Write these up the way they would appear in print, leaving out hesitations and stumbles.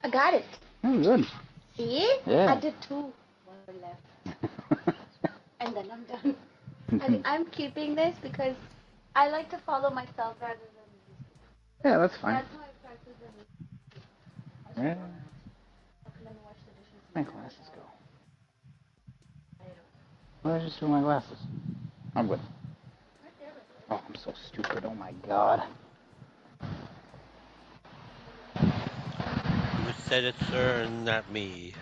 I got it. Oh, good. See? Yeah. I did 2 more left. And then I'm done. I'm keeping this because I like to follow myself rather than Yeah, that's fine. that's how I practice the Yeah. okay, let me wash the dishes My now. glasses go. What did I just do with my glasses? I'm good. Oh, I'm so stupid. Oh my god. You said it, sir, and not me.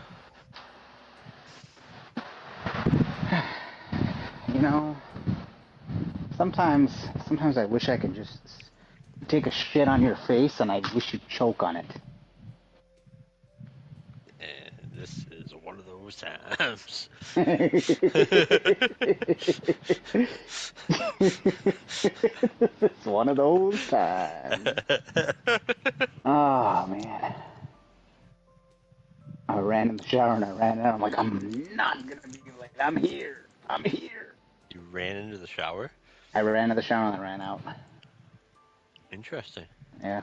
You know, sometimes I wish I could just take a shit on your face and I wish you'd choke on it. And this is one of those times. It's one of those times. Oh man. I ran in the shower and I ran out. I'm like, I'm not gonna be late. I'm here. I'm here. You ran into the shower? I ran in the shower and I ran out. Interesting. Yeah.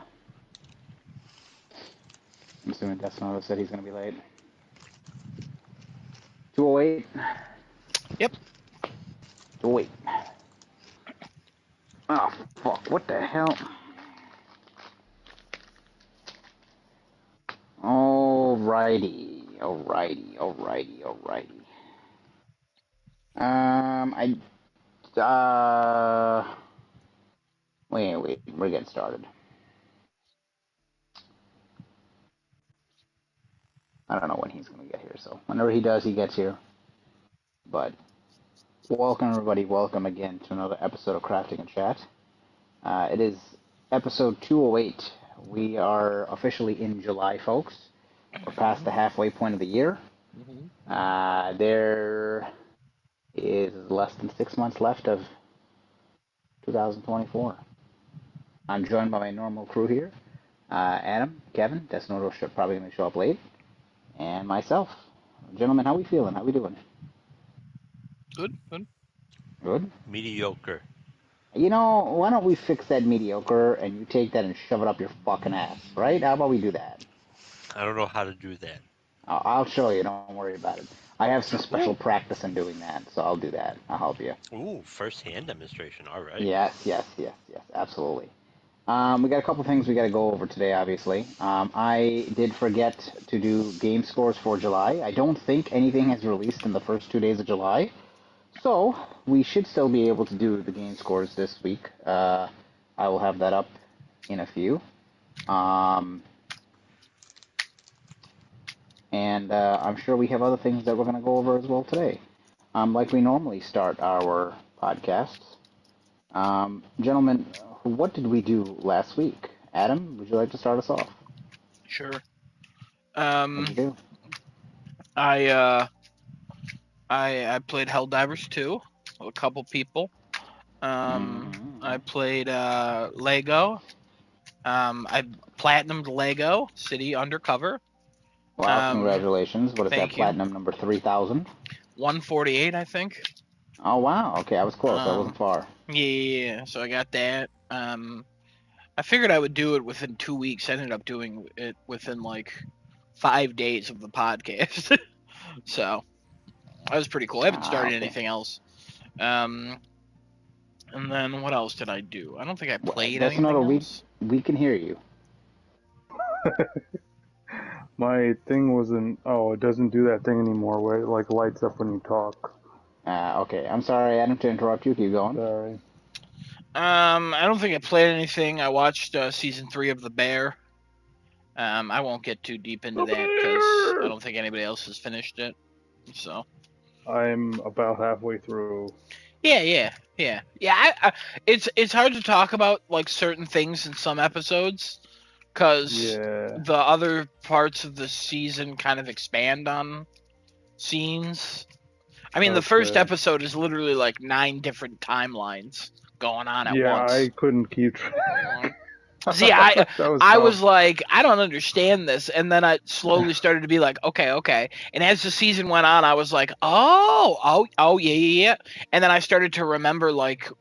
I'm assuming Desnodo said he's gonna be late. 208. Yep. 208. Oh fuck! What the hell? Alrighty. I wait. We're getting started. I don't know when he's gonna get here, so whenever he does, he gets here. But welcome everybody. Welcome again to another episode of Crafting and Chat. It is episode 208. We are officially in July, folks. We're past the halfway point of the year. There is less than 6 months left of 2024. I'm joined by my normal crew here. Adam, Kevin, Desnodo probably going to show up late, and myself. Gentlemen, how we feeling? How we doing? Good. Good? Mediocre. You know, why don't we fix that mediocre and you take that and shove it up your fucking ass, right? How about we do that? I don't know how to do that. I'll show you. Don't worry about it. I have some special Ooh, practice in doing that, so I'll do that. I'll help you. ooh, first-hand demonstration. All right. Yes, absolutely. We got a couple things we got to go over today, obviously. I did forget to do game scores for July. I don't think anything has released in the first 2 days of July, so we should still be able to do the game scores this week. I will have that up in a few. And I'm sure we have other things that we're going to go over as well today, like we normally start our podcasts. Gentlemen, what did we do last week? Adam, would you like to start us off? Sure. What'd you do? I played Helldivers 2 with a couple people. I played Lego. I platinumed Lego City Undercover. Wow, congratulations. What is that, Thank you. platinum number 3,000? 148, I think. Oh, wow. Okay, I was close. I wasn't far. Yeah, so I got that. I figured I would do it within 2 weeks. I ended up doing it within like 5 days of the podcast. So that was pretty cool. I haven't started Okay. anything else. And then what else did I do? I don't think I played That's anything not a else. we can hear you. My thing wasn't. Oh, it doesn't do that thing anymore where it like lights up when you talk. Okay, I'm sorry, Adam, to interrupt you. Keep going. Sorry. I don't think I played anything. I watched season 3 of The Bear. I won't get too deep into that because I don't think anybody else has finished it. So I'm about halfway through. yeah. It's hard to talk about like certain things in some episodes because Yeah. the other parts of the season kind of expand on scenes. I mean, the first Okay. episode is literally like 9 different timelines going on at Yeah, once. I couldn't keep track. See, That was I tough. was like, I don't understand this, and then I slowly started to be like, okay. And as the season went on, I was like, oh, yeah. And then I started to remember like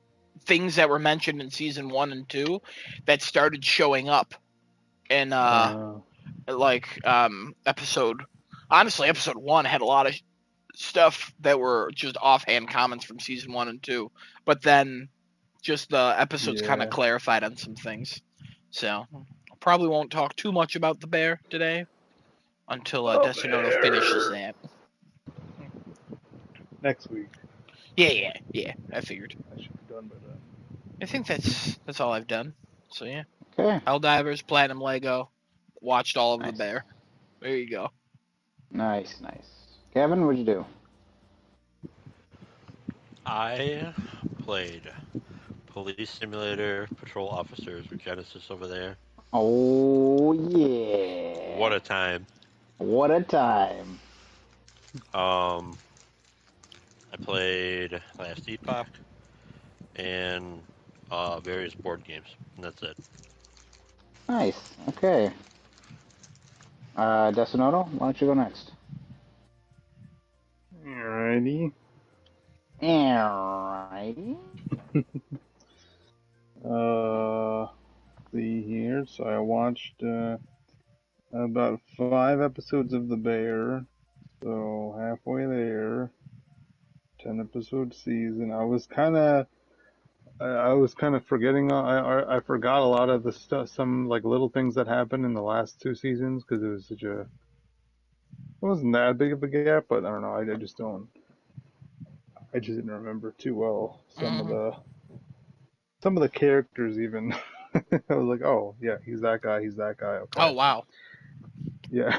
things that were mentioned in season 1 and 2 that started showing up in like episode 1 had a lot of stuff that were just offhand comments from season 1 and 2, but then just the episodes kind of Yeah. clarified on some things. So probably won't talk too much about the bear today until Desinoto finishes that. Next week. Yeah. I figured. I should be done by then. I think that's all I've done. So yeah, Okay. Helldivers, Platinum Lego, watched all of the Nice. bear. There you go. Nice. Kevin, what'd you do? I played Police Simulator Patrol Officers with Genesis over there. Oh yeah. What a time. What a time. I played Last Epoch and various board games, and that's it. Nice. Okay. Desinoto, why don't you go next? Alrighty. Alrighty. See here. So I watched about 5 episodes of The Bear. So halfway there. 10-episode season. I was kind of forgetting. I forgot a lot of the stuff, some like little things that happened in the last 2 seasons because it was it wasn't that big of a gap. But I don't know. I just don't. I just didn't remember too well some of the characters even. I was like, oh yeah, he's that guy. Okay. Oh wow, Yeah.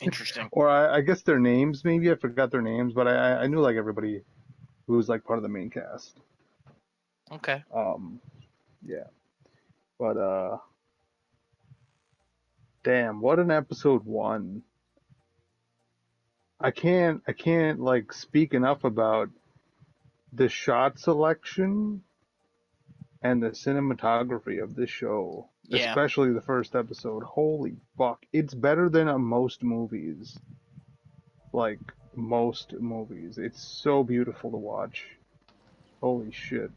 interesting. Or I guess their names. Maybe I forgot their names, but I knew like everybody who was like part of the main cast. Okay. Yeah. But damn, what an episode 1. I can't like speak enough about the shot selection and the cinematography of this show, Yeah. especially the first episode. Holy fuck, it's better than most movies. Like most movies, it's so beautiful to watch. Holy shit.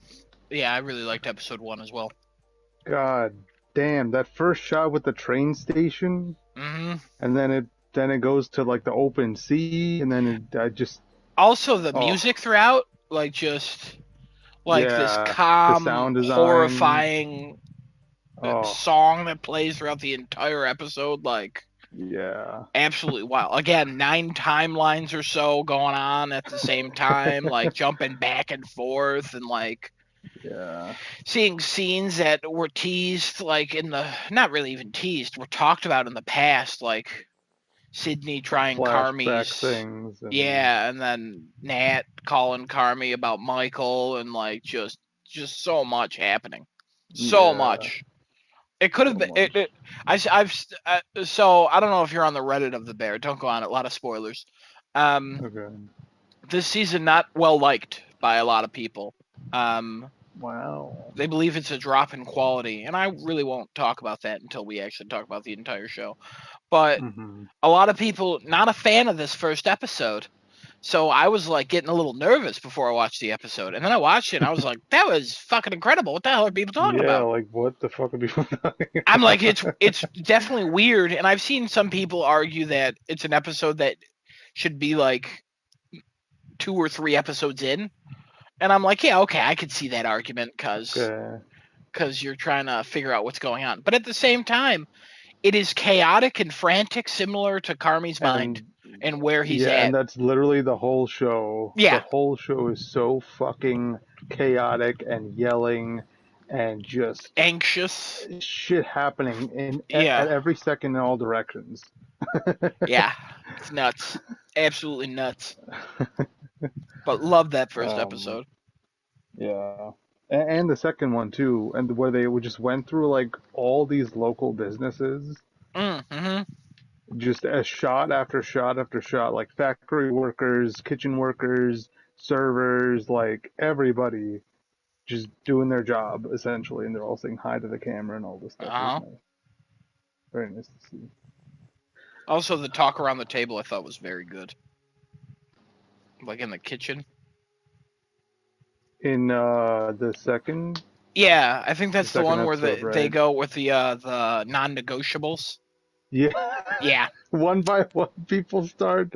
Yeah, I really liked episode 1 as well. God damn, that first shot with the train station, Mm-hmm. and then it goes to like the open sea, and then I just Also, the music throughout, like just like this yeah, the calm, sound design, horrifying oh song that plays throughout the entire episode, like yeah, absolutely wild. Again, 9 timelines or so going on at the same time, like jumping back and forth, and like yeah, seeing scenes that were teased, like in the not really even teased, were talked about in the past, like Sydney trying flashback Carmi's. things, and Yeah, and then Nat calling Carmi about Michael, and like just so much happening, so yeah, much. It could have so been. much. So I don't know if you're on the Reddit of the Bear. Don't go on it. A lot of spoilers. Okay. This season not well liked by a lot of people. Wow. They believe it's a drop in quality, and I really won't talk about that until we actually talk about the entire show. But Mm-hmm. a lot of people not a fan of this first episode. So I was like getting a little nervous before I watched the episode, and then I watched it and I was like, "That was fucking incredible! What the hell are people talking Yeah, about?" like what the fuck are people talking I'm about? like, it's definitely weird, and I've seen some people argue that it's an episode that should be like 2 or 3 episodes in, and I'm like, yeah, okay, I could see that argument because Okay. you're trying to figure out what's going on, but at the same time, it is chaotic and frantic, similar to Carmi's mind And and where he's yeah, and at. that's literally the whole show. The Yeah, whole show is so fucking chaotic and yelling and just anxious. shit happening at Yeah, every second in all directions. yeah, it's nuts, absolutely nuts. But love that first um, episode. yeah. And the second one too, and where they just went through like all these local businesses, Mm-hmm. just as shot after shot after shot, like factory workers, kitchen workers, servers, like everybody just doing their job essentially, and they're all saying hi to the camera and all this stuff. It was Uh-huh. nice, very nice to see. Also, the talk around the table I thought was very good. Like in the kitchen. In the second Yeah, I think that's the one where episode, they right? go with the non-negotiables. Yeah. Yeah. One by one, people start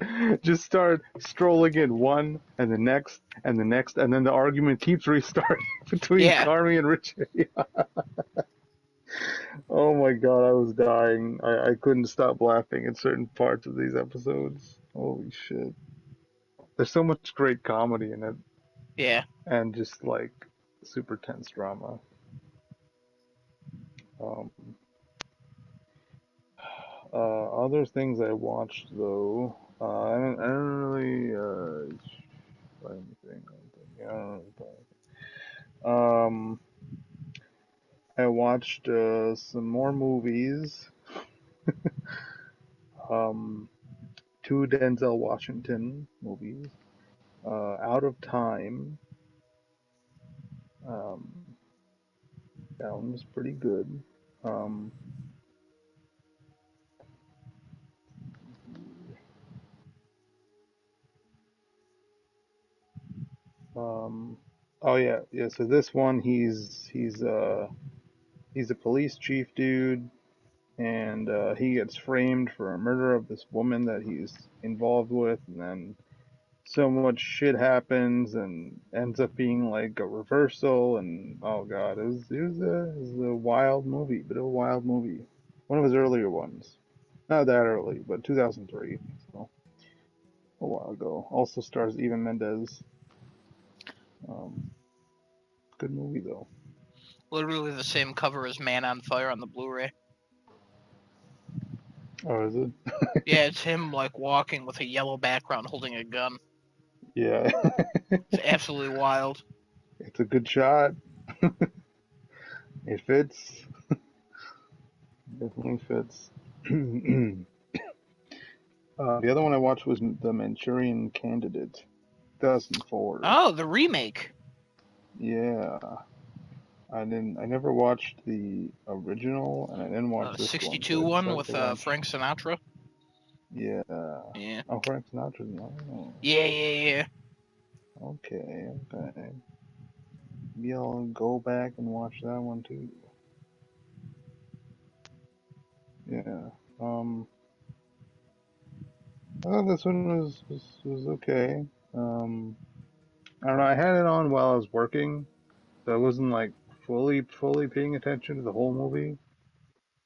strolling in one and the next and the next, and then the argument keeps restarting between Yeah. Carmi and Richie. Oh my god, I was dying. I couldn't stop laughing at certain parts of these episodes. Holy shit. There's so much great comedy in it, Yeah. and just like super tense drama. Um, Other things I watched though, I don't really play anything. I don't really play anything. I watched some more movies. Um, Two Denzel Washington movies. Out of Time. Um, that one was pretty good. Um, oh yeah, yeah. So this one, he's a police chief dude, and he gets framed for a murder of this woman that he's involved with, and then so much shit happens and ends up being like a reversal, and oh god, it was a wild movie, but a wild movie. One of his earlier ones. Not that early, but 2003, so a while ago. Also stars Eva Mendes. Um, Good movie though. Literally the same cover as Man on Fire on the Blu-ray. Oh, is it? Yeah, it's him like walking with a yellow background holding a gun. Yeah. It's absolutely wild. It's a good shot. It fits. Definitely fits. The other one I watched was The Manchurian Candidate, 2004. Oh, the remake. Yeah. I never watched the original, and I didn't watch The this one, 62 so I one decided with to watch. Frank Sinatra. Yeah. Yeah. Oh, Frank Sinatra. Oh, Yeah. okay, okay. Maybe I'll go back and watch that one too. Yeah. I thought this one was okay. Um, I don't know. I had it on while I was working, so I wasn't like fully paying attention to the whole movie.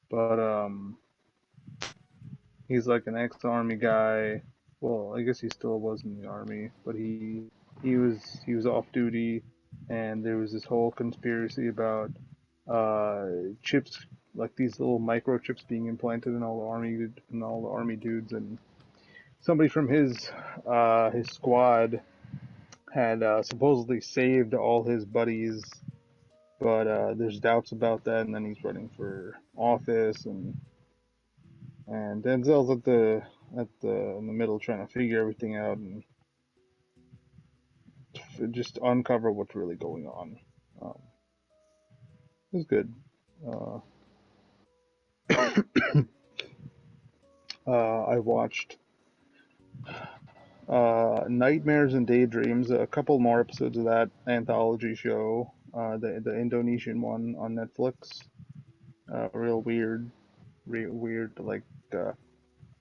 But he's like an ex-army guy. Well, I guess he still was in the army, but he was off duty, and there was this whole conspiracy about chips, like these little microchips being implanted in all the army dudes, and somebody from his squad had supposedly saved all his buddies, but there's doubts about that, and then he's running for office, and Denzel's at the in the middle trying to figure everything out and just uncover what's really going on. Um, it was good. Uh, I watched Nightmares and Daydreams, a couple more episodes of that anthology show, the Indonesian one on Netflix. Real weird,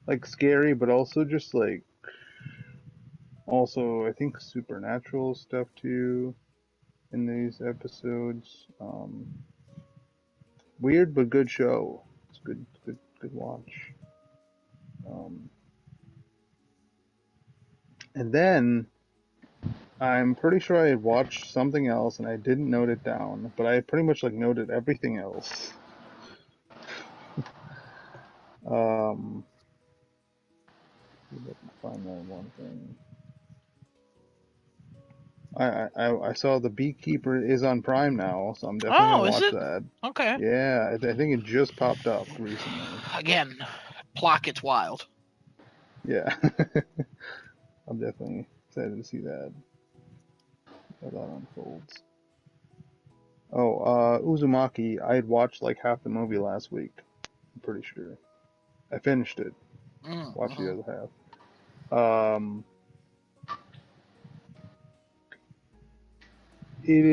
like scary, but also just like also I think supernatural stuff too in these episodes. Weird but good show. It's good watch. Um, and then I'm pretty sure I had watched something else and I didn't note it down, but I pretty much like noted everything else. Um, see if I can find that one thing. I saw The Beekeeper is on Prime now, so I'm definitely Oh, gonna is watch it? that. Okay. Yeah, I think it just popped up recently. Again, plot gets wild. Yeah, I'm definitely excited to see that how that unfolds. Oh, Uzumaki, I had watched like half the movie last week. I'm pretty sure. I finished it. Watched the Mm-hmm. other half. It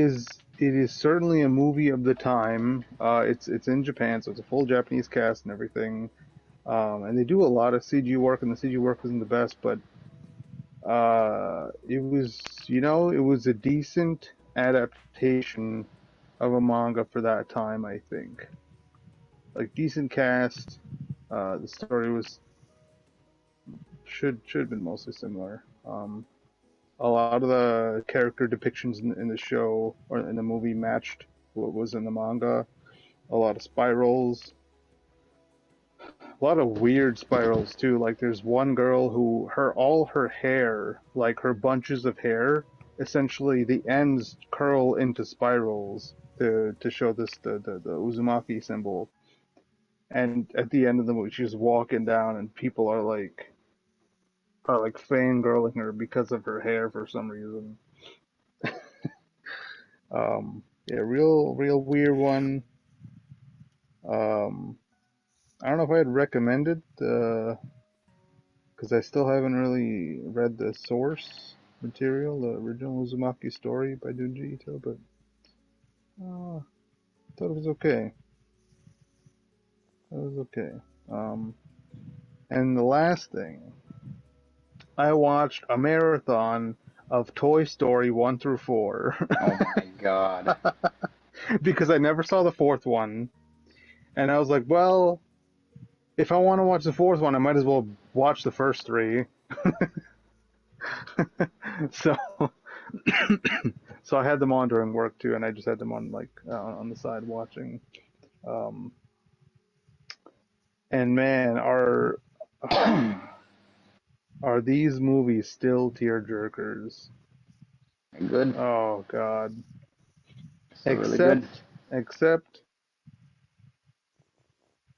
is certainly a movie of the time. It's in Japan, so it's a full Japanese cast and everything. And they do a lot of CG work, and the CG work isn't the best, but it was, it was a decent adaptation of a manga for that time, I think. Like, decent cast. The story should have been mostly similar. A lot of the character depictions in the show or in the movie matched what was in the manga. A lot of spirals, a lot of weird spirals too. Like there's one girl who all her hair, like her bunches of hair, essentially the ends curl into spirals to show the Uzumaki symbol. And at the end of the movie, she's walking down, and people are like fangirling her because of her hair for some reason. Yeah, real weird one. I don't know if I'd recommend it, because I still haven't really read the source material, the original Uzumaki story by Junji Ito, but I thought it was okay. It was okay. And the last thing, I watched a marathon of Toy Story 1 through 4. Oh my god. Because I never saw the fourth one. And I was like, well, if I want to watch the fourth one, I might as well watch the first three. So, so I had them on during work too, and I just had them on on the side watching. Um, and man, are these movies still tearjerkers? Good. Oh God. So really good. Except,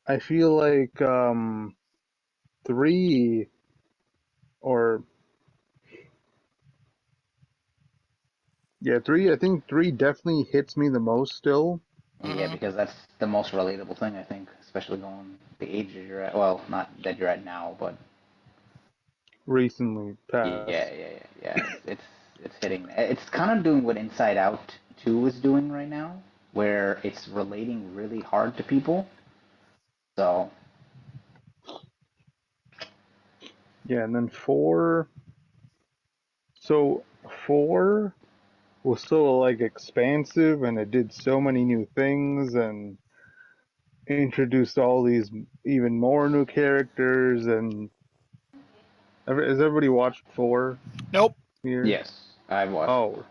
I feel like three or yeah, three. I think three definitely hits me the most still. Yeah, because that's the most relatable thing, I think, especially going the age that you're at. Well, not that you're at now, but Recently passed. yeah. It's hitting. It's kind of doing what Inside Out 2 is doing right now, where it's relating really hard to people. So Yeah, and then four. So four was so like expansive, and it did so many new things and introduced all these even more new characters. And has everybody watched four Nope. here? yes, I've watched Oh,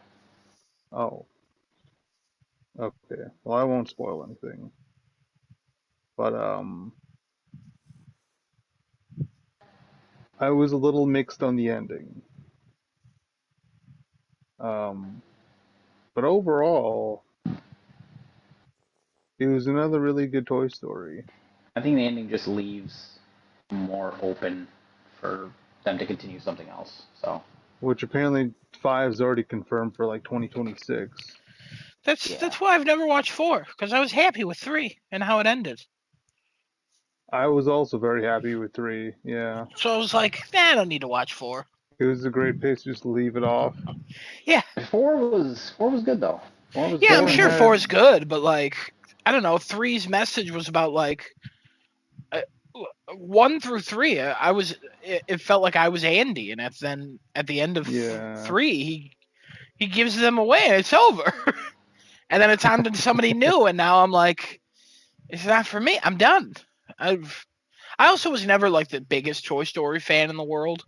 4. oh, okay. Well, I won't spoil anything, but I was a little mixed on the ending. Um, but overall, it was another really good Toy Story. I think the ending just leaves more open for them to continue something else. So Which apparently five's already confirmed for like 2026. yeah, That's why I've never watched 4, because I was happy with 3 and how it ended. I was also very happy with three. Yeah, So I was like, nah, I don't need to watch 4. it was a great pace just to leave it off. Yeah, 4 was good though. 4 was yeah, I'm Four sure definitely 4 had is good, but like, I don't know. Three's message was about like uh, 1 through 3. It felt like I was Andy, and then at the end of yeah. 3, he gives them away, and it's over. And then it's on to somebody new, and now I'm like, it's not for me. I'm done. I also was never like the biggest Toy Story fan in the world.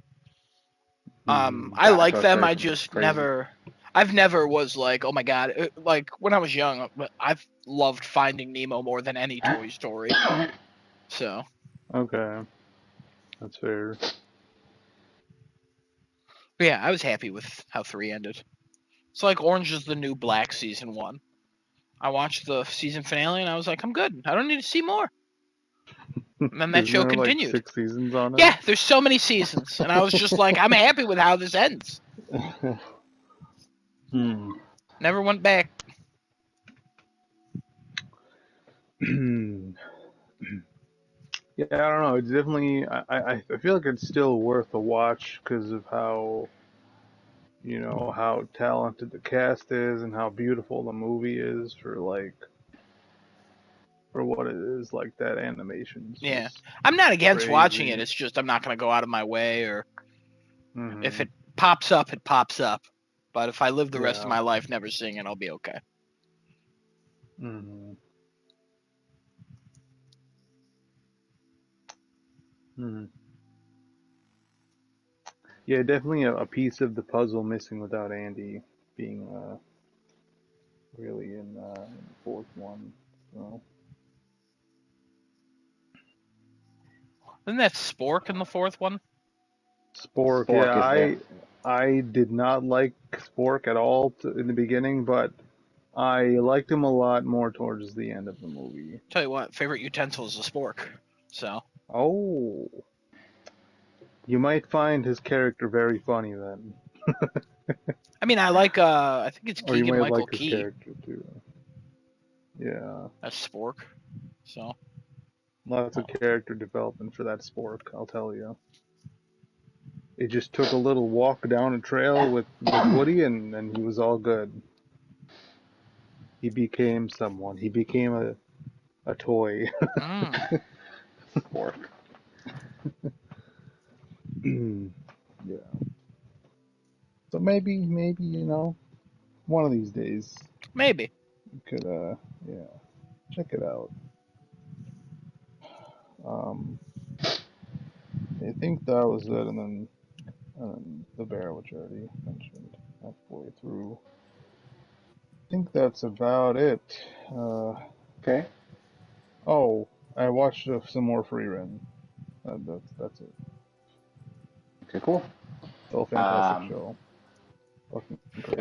Hmm. I yeah. like Toy them. Story I for me was just crazy. never. I've never was like, oh my god. Like when I was young, I've loved Finding Nemo more than any Toy Story. So Okay, that's fair. but yeah, I was happy with how 3 ended. It's like Orange is the New Black season 1. I watched the season finale and I was like, I'm good. I don't need to see more. And then that Isn't show there like continued. 6 seasons on Yeah, there's so many seasons, and I was just like, I'm happy with how this ends. it? Hmm. Never went back. Yeah, I don't know. It's definitely. I feel like it's still worth a watch because of how talented the cast is and how beautiful the movie is for like for what it is. Like that animation's Yeah, just I'm not against watching it. crazy. It's just I'm not going to go out of my way, or if Hmm. it pops up, it pops up. But if I live the rest of Yeah. my life never seeing it, I'll be okay. Hmm. Hmm. Yeah, definitely a piece of the puzzle missing without Andy being really in the fourth one. So. Isn't that Spork in the fourth one? Spork, yeah, Spork is there. I did not like Spork at all in the beginning, but I liked him a lot more towards the end of the movie. Tell you what, favorite utensil is a Spork. So, Oh, you might find his character very funny then, I mean, I think it's or you Keegan might Michael like his Key character too. Yeah, as Spork. So, lots of character development for that Spork, I'll tell you. It just took a little walk down a trail with Woody, and he was all good. He became someone. He became a toy. mm, Spork. Yeah. So maybe one of these days maybe. you could yeah, check it out. Um, I think that was it, and then the bear, which I already mentioned halfway through. I think that's about it. Uh, Okay. oh, I watched some more Free Run. That's it. Okay, cool. Still a fantastic Um, show. Fucking crazy.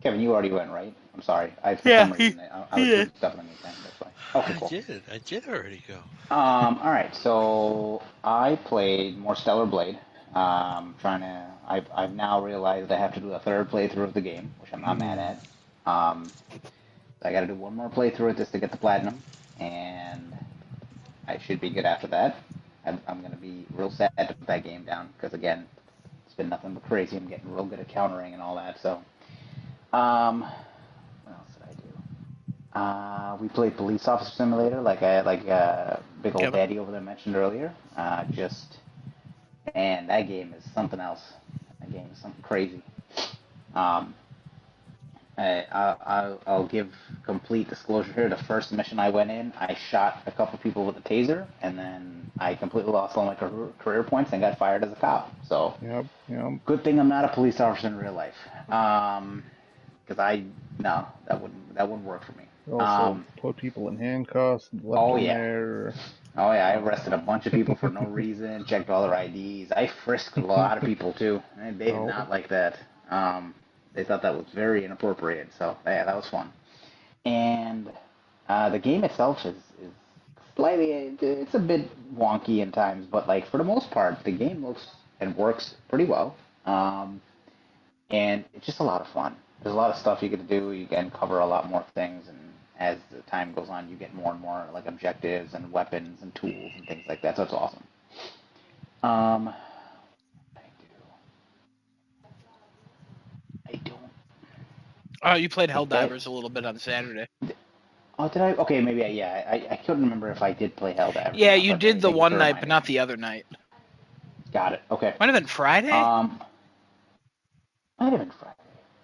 Kevin, you already went, right? I'm sorry. For Yeah, some reason, I he was did. doing stuff in the meantime. That's why. Okay, cool. I did already go. All right. So I played more Stellar Blade. Trying to. I've now realized I have to do a third playthrough of the game, which I'm not mad Hmm. at. I got to do one more playthrough of this to get the platinum, and I should be good after that. I'm gonna be real sad to put that game down because again, it's been nothing but crazy. I'm getting real good at countering and all that. So, what else did I do? We played Police Officer Simulator, like big old Kevin. daddy over there mentioned earlier. And that game is something else. That game is something crazy. Um, I'll give complete disclosure here. The first mission I went in, I shot a couple people with a taser, and then I completely lost all my career points and got fired as a cop. So, Yep. Yep. good thing I'm not a police officer in real life. Because no, that wouldn't work for me. Also Um, put people in handcuffs, left oh them yeah, there. oh yeah, I arrested a bunch of people for no reason, checked all their IDs. I frisked a lot of people too. And they did Oh. not like that. Um, they thought that was very inappropriate. So yeah, that was fun. And the game itself is slightly, it's a bit wonky in times, but like for the most part, the game looks and works pretty well. Um, and it's just a lot of fun. There's a lot of stuff you get to do. You can cover a lot more things, and as the time goes on, you get more and more like objectives and weapons and tools and things like that. So it's awesome. Um, I do. I don't. You played Okay. Helldivers a little bit on Saturday. Oh, did I? Okay, maybe yeah. I couldn't remember if I did play Helldivers or Yeah, not, you but did hey, the thank you one for night, but reminding not me. the other night. Got it. Okay. Might have been Friday. Um, might have been Friday.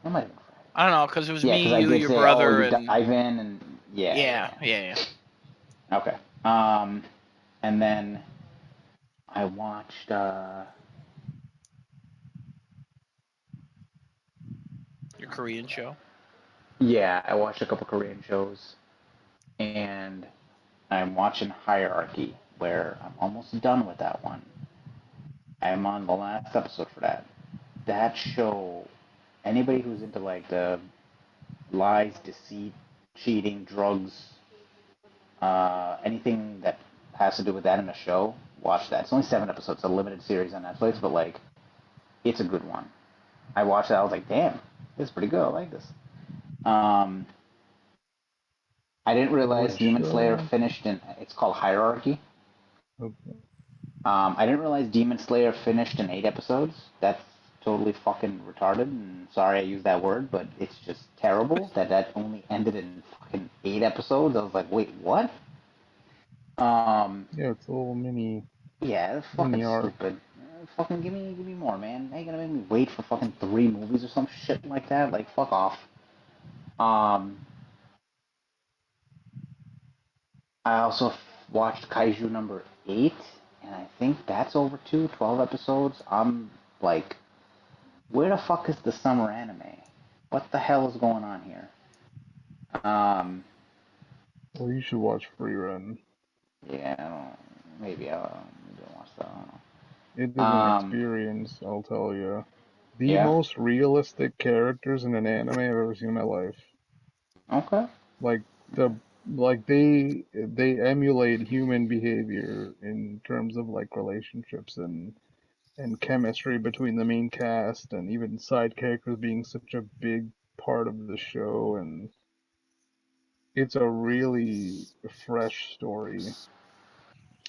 It might have been Friday. I don't know, because it was Yeah, me, because I you, did your say, oh, brother, you and dive in, and yeah, yeah. yeah, yeah. Okay. And then I watched. Your Korean show. Yeah, I watched a couple Korean shows, and I'm watching Hierarchy, where I'm almost done with that one. I'm on the last episode for that. That show, anybody who's into like the lies, deceit, cheating, drugs, anything that has to do with that in a show, watch that. It's only 7 episodes, a limited series on Netflix, but like, it's a good one. I watched it, I was like, damn, this is pretty good. I like this. Um, I didn't realize Which Demon Slayer finished in. It's called Hierarchy. okay. I didn't realize Demon Slayer finished in 8 episodes. That totally fucking retarded. And sorry I used that word, but it's just terrible that only ended in fucking 8 episodes. I was like, wait, what? Yeah, it's a little mini Yeah, it's fucking mini arc. stupid. Fucking give me more, man. Ain't gonna make me wait for fucking 3 movies or some shit like that. Like, fuck off. Um, I also watched Kaiju number 8, and I think that's over too. 12 episodes. I'm like, where the fuck is the summer anime? What the hell is going on here? Um, Well, you should watch Free Run. yeah, I don't, maybe I'll watch that. I don't It know. is an experience, I'll tell you. The Yeah, most realistic characters in an anime I've ever seen in my life. okay. Like the like they emulate human behavior in terms of like relationships and chemistry between the main cast and even side characters being such a big part of the show, and it's a really fresh story,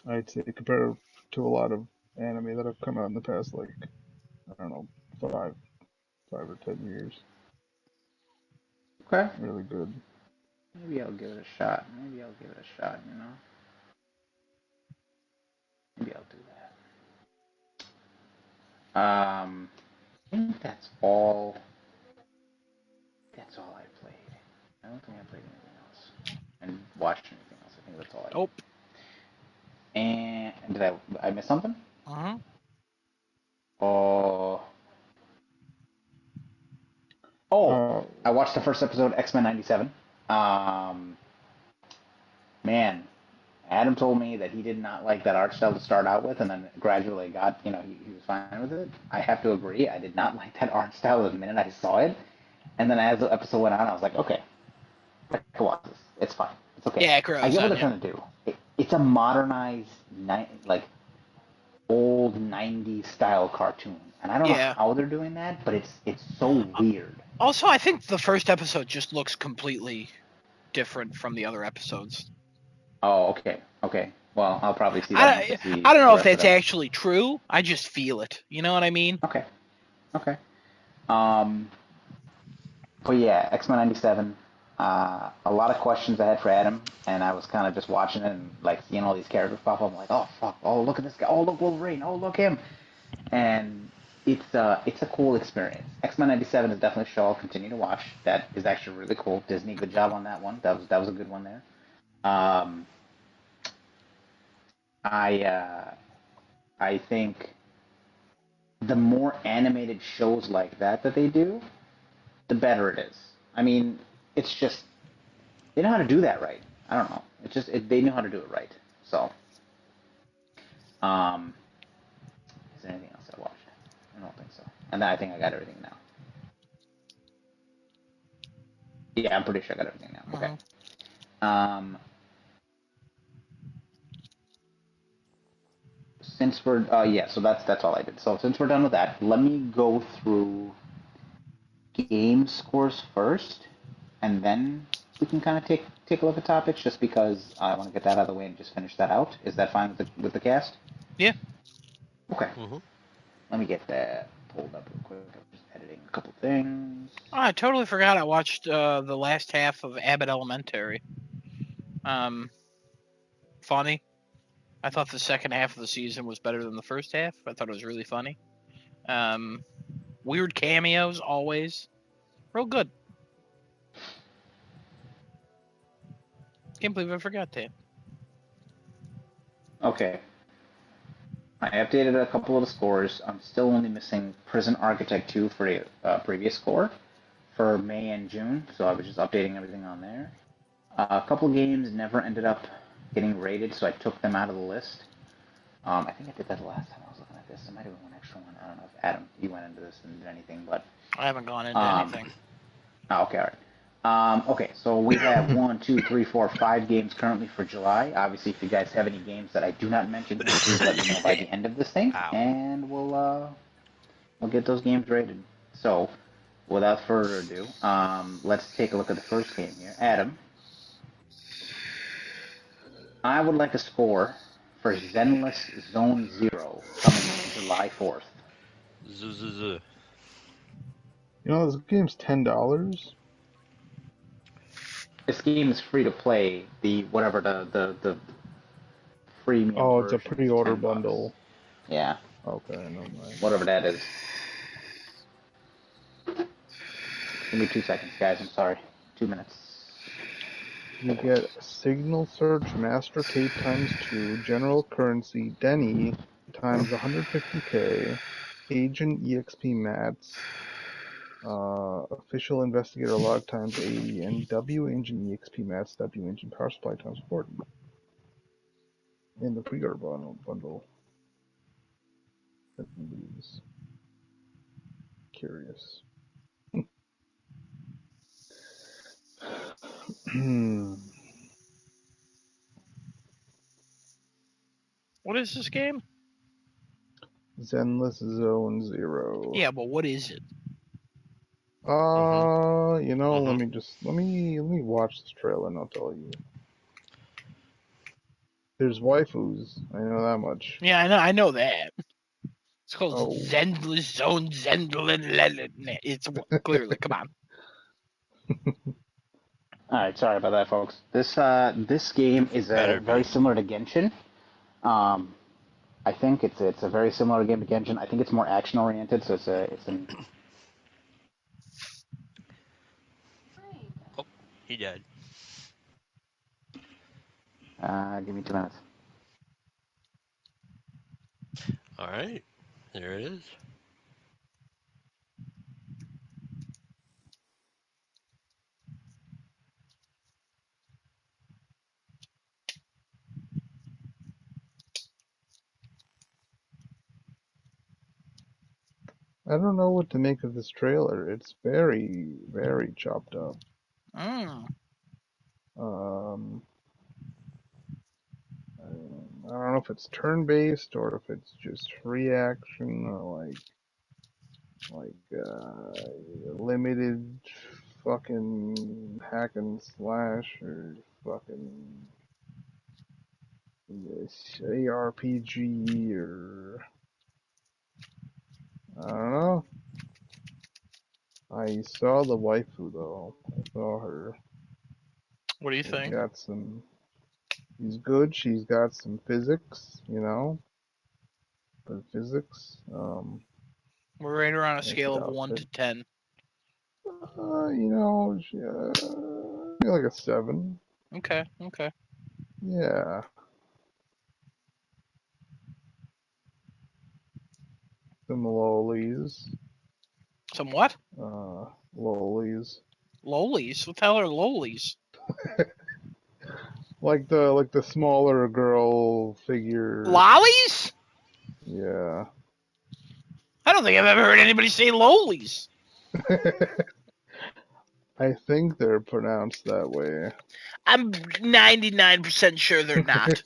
I'd say, compared to a lot of anime that have come out in the past, like, I don't know, 5 or 10 years. Okay. Really good. Maybe I'll give it a shot. Maybe I'll give it a shot, you know? Maybe I'll do that. I think that's all. That's all I played. I don't think I played anything else. And watched anything else. I think that's all I did. Nope. And did I miss something? Uh-huh. Oh. Oh, Uh, I watched the first episode, X-Men '97. Um, man, Adam told me that he did not like that art style to start out with, and then gradually got, he was fine with it. I have to agree. I did not like that art style the minute I saw it, and then as the episode went on, I was like, okay, I can watch this. It's fine. It's okay. Yeah, it I grows get what on they're you. trying to do. It's a modernized, like old '90s style cartoon, and I don't know Yeah. how they're doing that, but it's so weird. Also, I think the first episode just looks completely different from the other episodes. Oh, okay, okay. Well, I'll probably see that once I I see I don't the know if rest of that's them. actually true. I just feel it. You know what I mean? Okay, okay. Um, but yeah, X-Men '97. A lot of questions I had for Adam, and I was kind of just watching it and like seeing all these characters pop up. I'm like, oh fuck! Oh look at this guy! Oh look Wolverine! Oh look him! And it's a cool experience. X-Men '97 is definitely a show I'll continue to watch. That is actually really cool. Disney, good job on that one. That was a good one there. Um, I think the more animated shows like that they do, the better it is. I mean, it's just they know how to do that right. I don't know. It's just they know how to do it right. So, um, is there anything else I watched? I don't think so. And then I think I got everything now. Yeah, I'm pretty sure I got everything now. Okay. Uh-huh. Um, since we're yeah, so that's all I did. So since we're done with that, let me go through game scores first, and then we can kind of take a look at topics, just because I want to get that out of the way and just finish that out. Is that fine with the cast? Yeah. Okay. Mm-hmm. Let me get that pulled up real quick. I'm just editing a couple things. Oh, I totally forgot I watched the last half of Abbott Elementary. Funny. I thought the second half of the season was better than the first half. I thought it was really funny. Weird cameos always. Real good. Can't believe I forgot that. Okay. I updated a couple of the scores. I'm still only missing Prison Architect 2 for a previous score for May and June, so I was just updating everything on there. A couple games never ended up getting rated, so I took them out of the list. I think I did that the last time I was looking at this. There might have been one extra one. I don't know if Adam, you went into this and did anything, but I haven't gone into um, anything. okay, all right. Okay, so we have 1, 2, 3, 4, 5 games currently for July. Obviously, if you guys have any games that I do not mention, please let me know by the end of this thing, Ow. and we'll get those games rated. So, without further ado, let's take a look at the first game here. Adam, I would like a score for Zenless Zone Zero coming July 4th. Z. You know, this game's $10. This game is free to play. The whatever the premium Oh, it's a version is pre-order $10. bundle. Yeah, Okay, never mind. whatever that is. Give me 2 seconds, guys. I'm sorry. 2 minutes. You get Signal Search Master Tape ×2, General Currency Denny times 150k, Agent EXP Mats, Official Investigator Log times 80, and W Engine EXP Mats, W Engine Power Supply times 40 in the pre-order bundle. That is curious. What is this game? Zenless Zone Zero. Yeah, but what is it? You know, let me watch this trailer and I'll tell you. There's waifus. I know that much. Yeah, I know that. It's called Oh. Zenless Zone Zendlin. It's clearly, come on. All right, sorry about that, folks. This game is Better very be. similar to Genshin. I think it's a very similar game to Genshin. I think it's more action oriented, so it's an Oh, he died. give me 2 minutes. All right, there it is. I don't know what to make of this trailer. It's very, very chopped up. Mm. Um, I don't know if it's turn-based or if it's just free action or limited fucking hack and slash or fucking ARPG or I don't know. I saw the waifu though. I saw her. What do you She's think? got some. She's good. She's got some physics, you know. But physics, We're right around a nice scale of 1 outfit. to 10. You know, maybe like a 7. Okay. Yeah, some lolies. Some what? Lolies. Lolies? What the hell are lolies? Like the smaller girl figure. Lollies? Yeah. I don't think I've ever heard anybody say lolies. I think they're pronounced that way. I'm 99% sure they're not.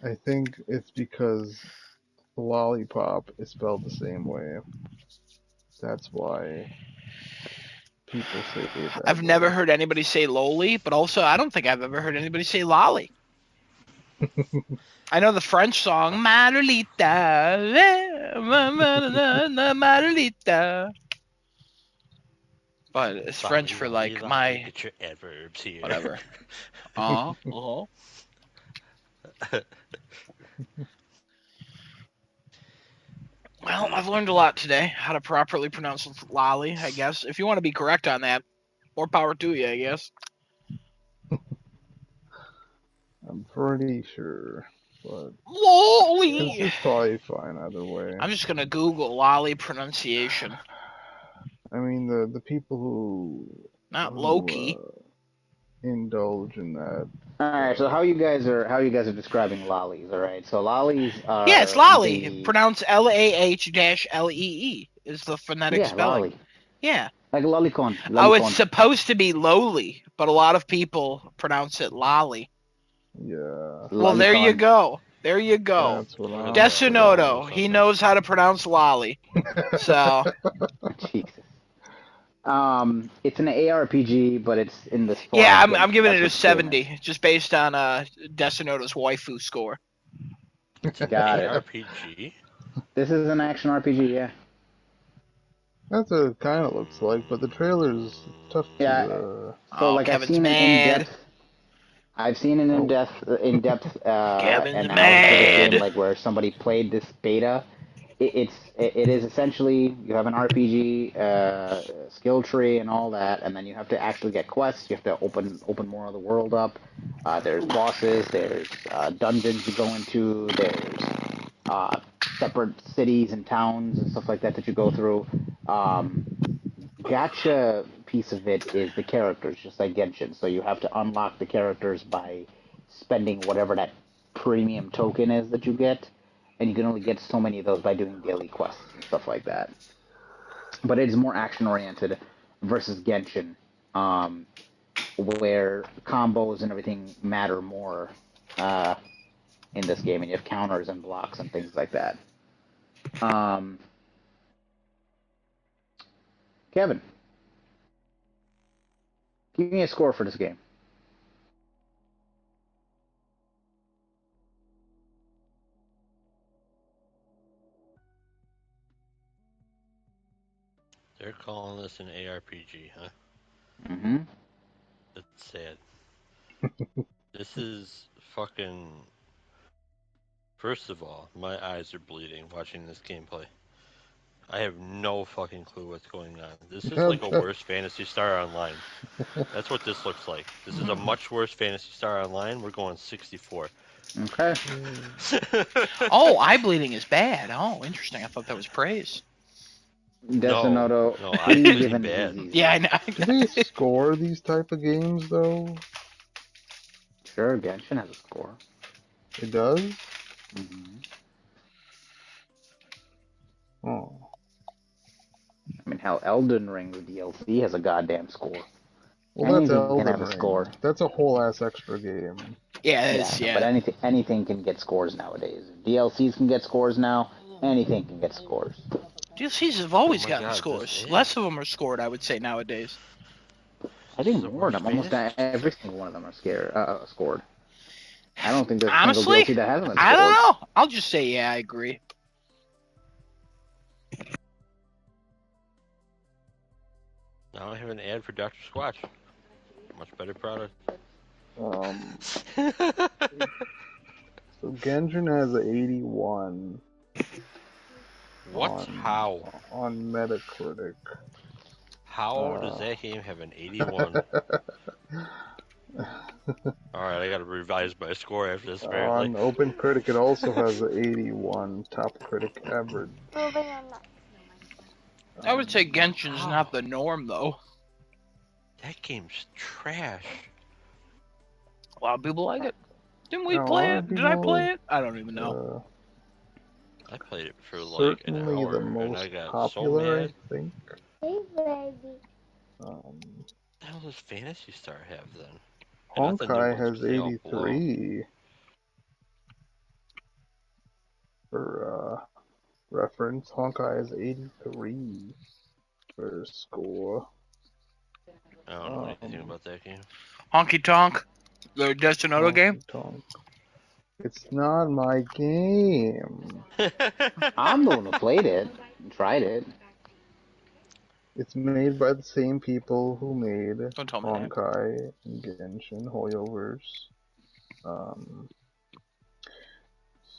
I think it's because lollipop is spelled the same way. That's why people say it that I've way. never heard anybody say loli, but also I don't think I've ever heard anybody say lolly. I know the French song Marlita, Marlita, but it's French for like my Get your adverbs here. whatever. Well, I've learned a lot today. How to properly pronounce lolly, I guess. If you want to be correct on that, more power to you, I guess. I'm pretty sure, but Lolly. it's probably fine either way. I'm just gonna Google lolly pronunciation. I mean, the people Not who Loki. indulge in that. All right, so how you guys are describing lollies? All right, so lollies are Yeah, it's lolly. the Pronounced LAH-LEE is the phonetic yeah spelling. lolly Yeah. like lolicon. Oh, it's supposed to be lowly, but a lot of people pronounce it lolly. Yeah, Well, there you Lolicon. go. There you go. that's what Look at I'm the saying. or Desunoto, he something. knows how to pronounce lolly. So, Jesus. It's an ARPG, but it's in this form yeah, of I'm Genshin. giving That's it a what this game is. 70, just based on Desunoto's waifu score. It's an Got it. ARPG. This is an action RPG, yeah. That's what it kind of looks like, but the trailer's tough Yeah. to. So Oh, like Kevin's mad. I've seen an Oh, in-depth Kevin's analysis of this game, mad. like where somebody played this beta. It is essentially you have an RPG skill tree and all that, and then you have to actually get quests. You have to open more of the world up. There's bosses. There's dungeons you go into. There's separate cities and towns and stuff like that that you go through. Gacha piece of it is the characters, just like Genshin. So you have to unlock the characters by spending whatever that premium token is that you get, and you can only get so many of those by doing daily quests and stuff like that. But it is more action oriented versus Genshin, where combos and everything matter more in this game, and you have counters and blocks and things like that. Um, Kevin, give me a score for this game. They're calling this an ARPG, huh? Mm-hmm. That's sad. This is fucking. First of all, my eyes are bleeding watching this gameplay. I have no fucking clue what's going on. This is like a worse Phantasy Star Online. That's what this looks like. This is a much worse Phantasy Star Online. We're going 64. Okay. Oh, eye bleeding is bad. Oh, interesting. I thought that was praise. Desinoto, no, eye easy bleeding and bad. easy. Yeah, I know. Do they score these type of games though? Sure, Genshin has a score. It does. Mm-hmm. Oh. I mean, hell, Elden Ring, the DLC, has a goddamn score. Well, that's Anything can Elden have a Ring. score. That's a whole ass extra game. Yeah, it Yeah, is. no, Yeah. but anything can get scores nowadays. DLCs can get scores now. Anything can get scores. DLCs have always Oh my gotten God, scores. this Less is. of them are scored, I would say, nowadays. I This is think a more of worse them. Almost Phantasy. every single one of them are scored. I don't think there's a single Honestly, DLC that hasn't been I don't scored. know. I'll just say, yeah, I agree. Now I have an ad for Dr. Squatch. Much better product. So Genshin has a 81 What? How? on Metacritic. How does that game have an 81? Alright, I gotta revise my score after this, apparently. On OpenCritic, it also has a 81 top critic average. I would say Genshin's How? not the norm, though. That game's trash. A lot of people like it. Didn't we Now, a play lot it? of Did I play people, it? I don't even know. I played it for like an certainly hour, the and I most got popular, so mad. I think. Hey, baby. What the hell does Phantasy Star have then? And not the new Honkai ones, has because they all blow. 83 for reference. Honkai has 83 for score. I don't know anything about that game. Honky Tonk, the Destinoto game. Tonk. It's not my game. I'm the one who played it and tried it. It's made by the same people who made Don't tell me that. Honkai and Genshin Hoyoverse.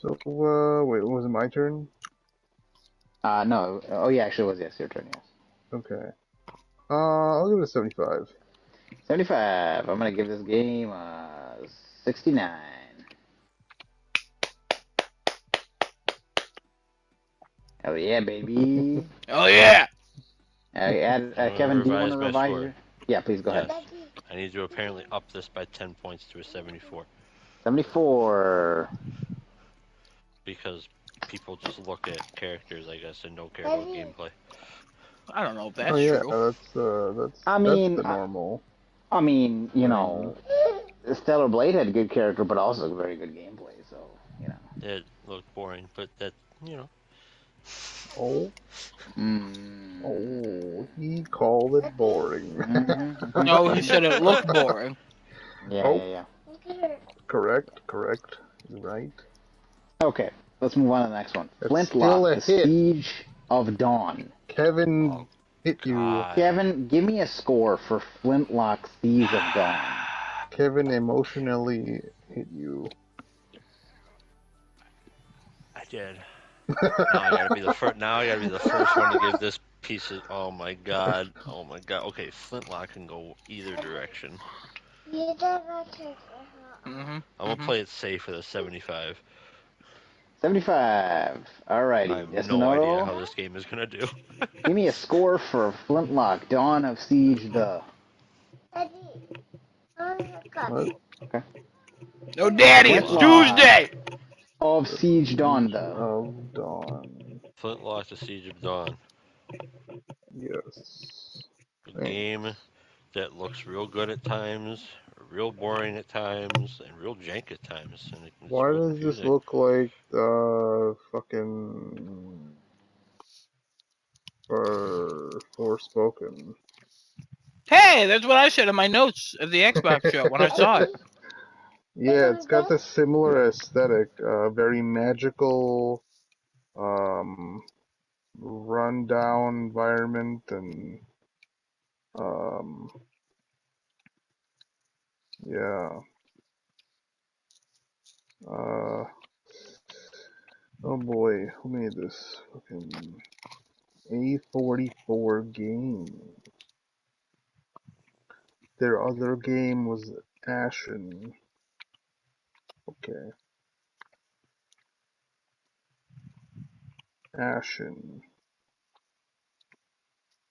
Wait, was it my turn? No. Oh, yeah, actually, it was yes, your turn, yes. Okay. I'll give it a 75. 75. I'm gonna give this game a 69. Hell yeah, baby. Oh yeah. Kevin, do you want to revise my revise score. your? Yeah, please go ahead. Yes. I need to apparently up this by 10 points to a 74. 74. Because people just look at characters, I guess, and don't care about gameplay. I don't know if that's Oh yeah, true. that's I mean, the normal. I mean, you know, Stellar Blade had a good character, but also very good gameplay. So, you know. It looked boring, but that, you know. Oh, he called it boring. Mm-hmm. No, he said it looked boring. Yeah. Correct. You're right. Okay, let's move on to the next one. That's Flintlock, still a The hit. Siege of Dawn. Kevin hit you. God. Kevin, give me a score for Flintlock Siege of Dawn. Kevin emotionally hit you. I did. Now I gotta be the first. Now I gotta be the first one to give this piece of. Oh my god. Oh my god. Okay, Flintlock can go either direction. Mm-hmm. I'm gonna play it safe with a 75. 75. I Alrighty. have no idea how Desnoto, this game is gonna do. give me a score for Flintlock Dawn of Siege the. What? Okay. No, Daddy, it's Flintlock Tuesday. of Siege Dawn Siege the. of Dawn. Flintlock: The Siege of Dawn. Yes. A Thanks. game that looks real good at times, real boring at times, and real jank at times, and it's Why real does this confusing. look like fucking Forspoken? Hey, that's what I said in my notes of the Xbox show when I saw it. Yeah, it's got this similar aesthetic, very magical, um, rundown environment, and um, yeah. Oh boy, who made this? Fucking A44 game. Their other game was Ashen. Okay. Ashen.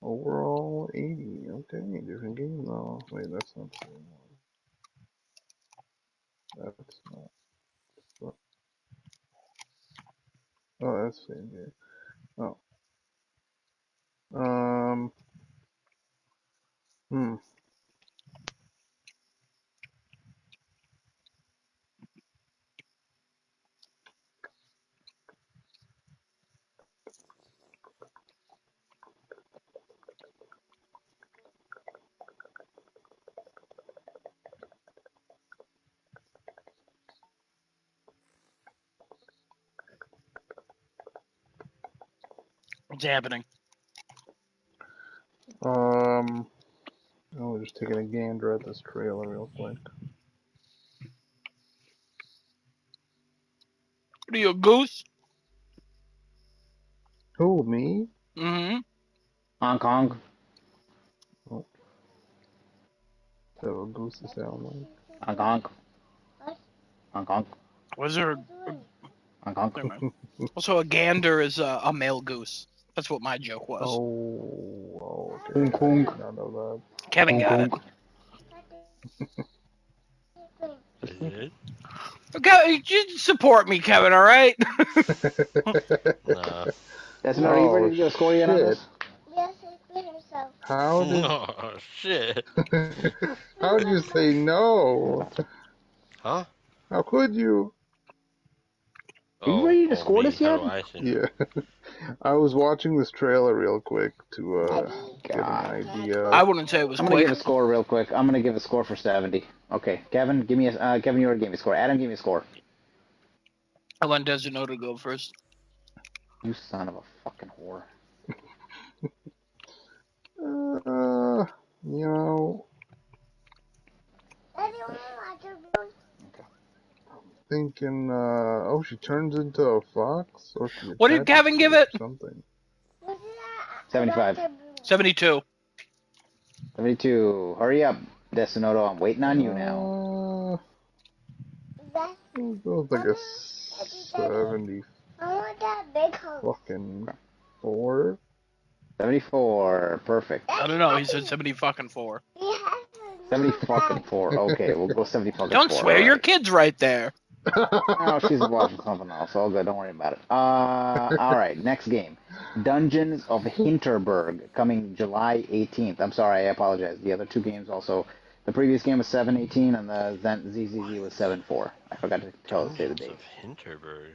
Overall 80. Okay, different game though. Wait, that's not the same one. That's not. Oh, that's the same game. Oh. Hmm. What's happening? Oh, we're just taking a gander at this trailer real quick. What are you, a goose? Who, me? Mm-hmm. Hong Kong. Oh, so a goose to sound like. Hong Kong. Hong Kong. Was there Hong Kong. never mind. Also, a gander is a male goose. That's what my joke was. Oh, okay. Hong Kong. I did not know Kevin Hong got Kong. Is it? it. Okay, you support me, Kevin, alright? that. Nah. Desnoto, are you ready Oh, to get a score yet on shit. this? How did... Oh shit. How'd you say no? Huh? How could you? Are you ready to score Me. this How yet? do I say? Yeah. I was watching this trailer real quick to get an God. idea. I wouldn't say it was I'm gonna quick. give a score real quick. I'm gonna give a score for 70. Okay, Kevin, give me a Kevin, you already gave me a score. Adam, give me a score. I want Desino to go first. You son of a fucking whore. You know, thinking, oh, she turns into a fox, or she What did attaches Kevin to give it, it? or something. 75. 72. 72. Hurry up, Desinoto. I'm waiting on you now. It was like a 70 fucking 4. 74. Perfect. I don't know, he said 70 fucking 4. 70 fucking 4. Okay, we'll go 70 fucking 4. Don't swear, your Alright. kid's right there. Oh, she's watching something else. All good. Don't worry about it. Alright, next game. Dungeons of Hinterberg, coming July 18th. I'm sorry, I apologize. The other two games also. The previous game was 7/18, and the ZZZ was 7/4. I forgot to say the Dungeons date. of Hinterberg.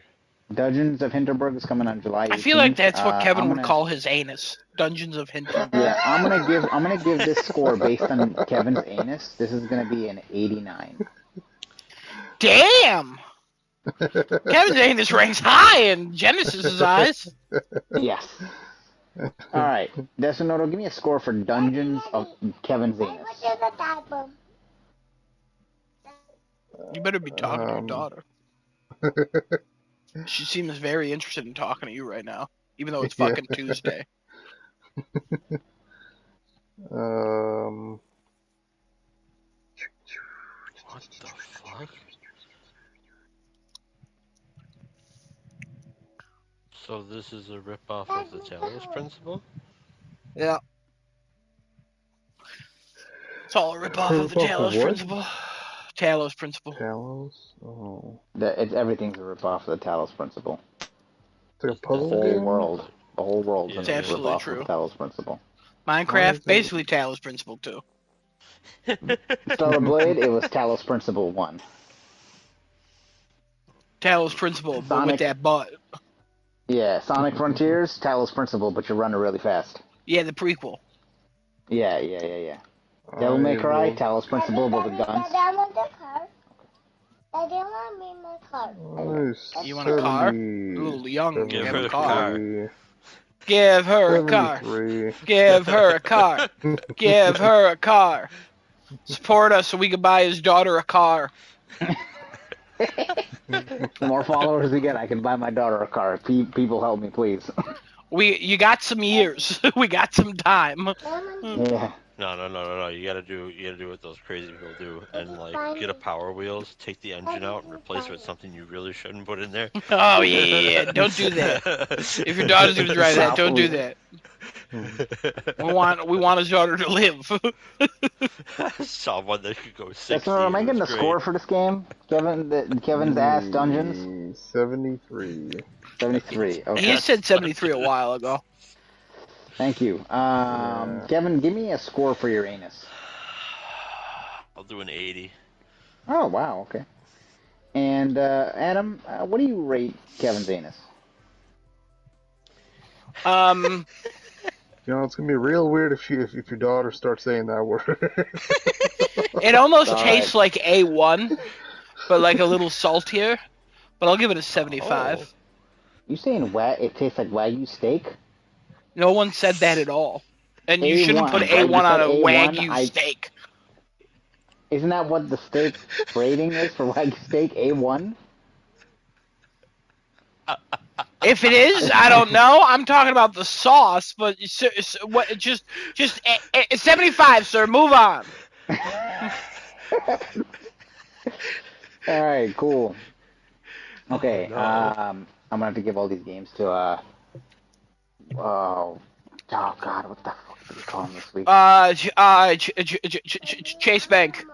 Dungeons of Hinterberg is coming on July 18th. I feel like that's what Kevin I'm would gonna, call his anus. Dungeons of Hinterberg. Yeah, I'm gonna give this score based on Kevin's anus. This is gonna be an 89. Damn! Kevin's anus ranks high in Genesis's eyes. Yes. All right, Desinoto, give me a score for Dungeons of Kevin Zanus. You better be talking to your daughter. She seems very interested in talking to you right now, even though it's fucking Tuesday. What the fuck? So this is a ripoff of the Talos Principle? Yeah. It's all a ripoff of the Ripoff of Talos what? Principle. Talos Principle. Talos? Oh. Everything's a ripoff of the Talos Principle. It's like a That's The puzzle whole game? world. The whole world's Yeah, a It's absolutely ripoff true. of the Talos Principle. Why Minecraft, is it- basically Talos Principle 2. Stellar Blade, it was Talos Principle 1. Talos Principle, but with Sonic. that butt. Yeah, Sonic Frontiers, Talos Principle, but you're running really fast. Yeah, the prequel. Yeah. Devil May Cry, will- Talos Principle, but with guns. You want a car? 70, A little young. Give Have her a the car. car. 73, Give her a car. 73. Give her a car. Give her a car. Support us so we can buy his daughter a car. The more followers we get, I can buy my daughter a car. People help me, please. You got some years. We got some time. Yeah. No. You gotta do what those crazy people do and like get a Power Wheels, take the engine out, and replace it with something you really shouldn't put in there. Oh yeah. Don't do that. If your daughter's gonna drive that, don't do that. We want his daughter to live. Someone that could go 60. Desinoto, am I getting a score for this game? Kevin's Ass Dungeons? 73. 73. Okay. He said 73 a while ago. Thank you. Kevin, give me a score for your anus. I'll do an 80. Oh, wow, okay. And Adam, what do you rate Kevin's anus? You know, it's gonna be real weird if your daughter starts saying that word. It almost All tastes like A1, but like a little saltier. But I'll give it a 75. Oh. You saying it tastes like Wagyu steak? No one said that at all. And you shouldn't put A1, A1 right? on a You said A1, Wagyu steak. Isn't that what the steak rating is for Wagyu steak? A1? If it is, I don't know. I'm talking about the sauce, but what? Just 75, sir. Move on. All right, cool. Okay, no. I'm gonna have to give all these games to oh God, what the fuck did we call him this week? Chase Bank.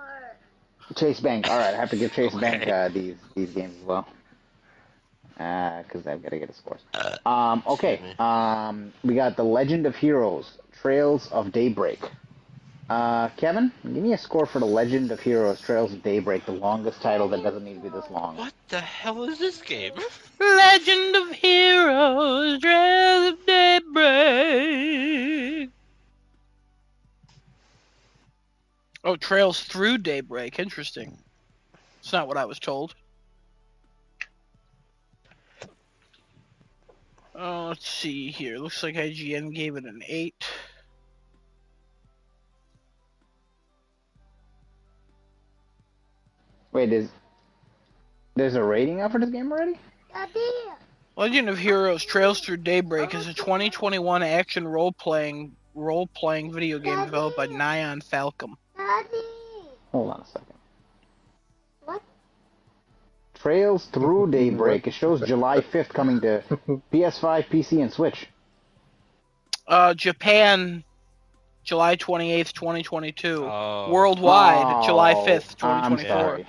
Chase Bank. All right, I have to give Chase Okay. Bank these games as well. Because I've got to get his scores. Okay. Excuse me. We got The Legend of Heroes: Trails of Daybreak. Kevin, give me a score for The Legend of Heroes: Trails of Daybreak, the longest title that doesn't need to be this long. What the hell is this game? Legend of Heroes, Trails of Daybreak. Oh, Trails Through Daybreak. Interesting. It's not what I was told. Let's see here. Looks like IGN gave it an 8. Wait, there's a rating out for this game already? Legend of Heroes: Trails Through Daybreak is a 2021 action role-playing video game developed by Nyan Falcom. Hold on a second. What? Trails Through Daybreak. It shows July 5th coming to PS5, PC, and Switch. Japan, July 28th, 2022. Oh. Worldwide, July 5th, I'm 2024. sorry.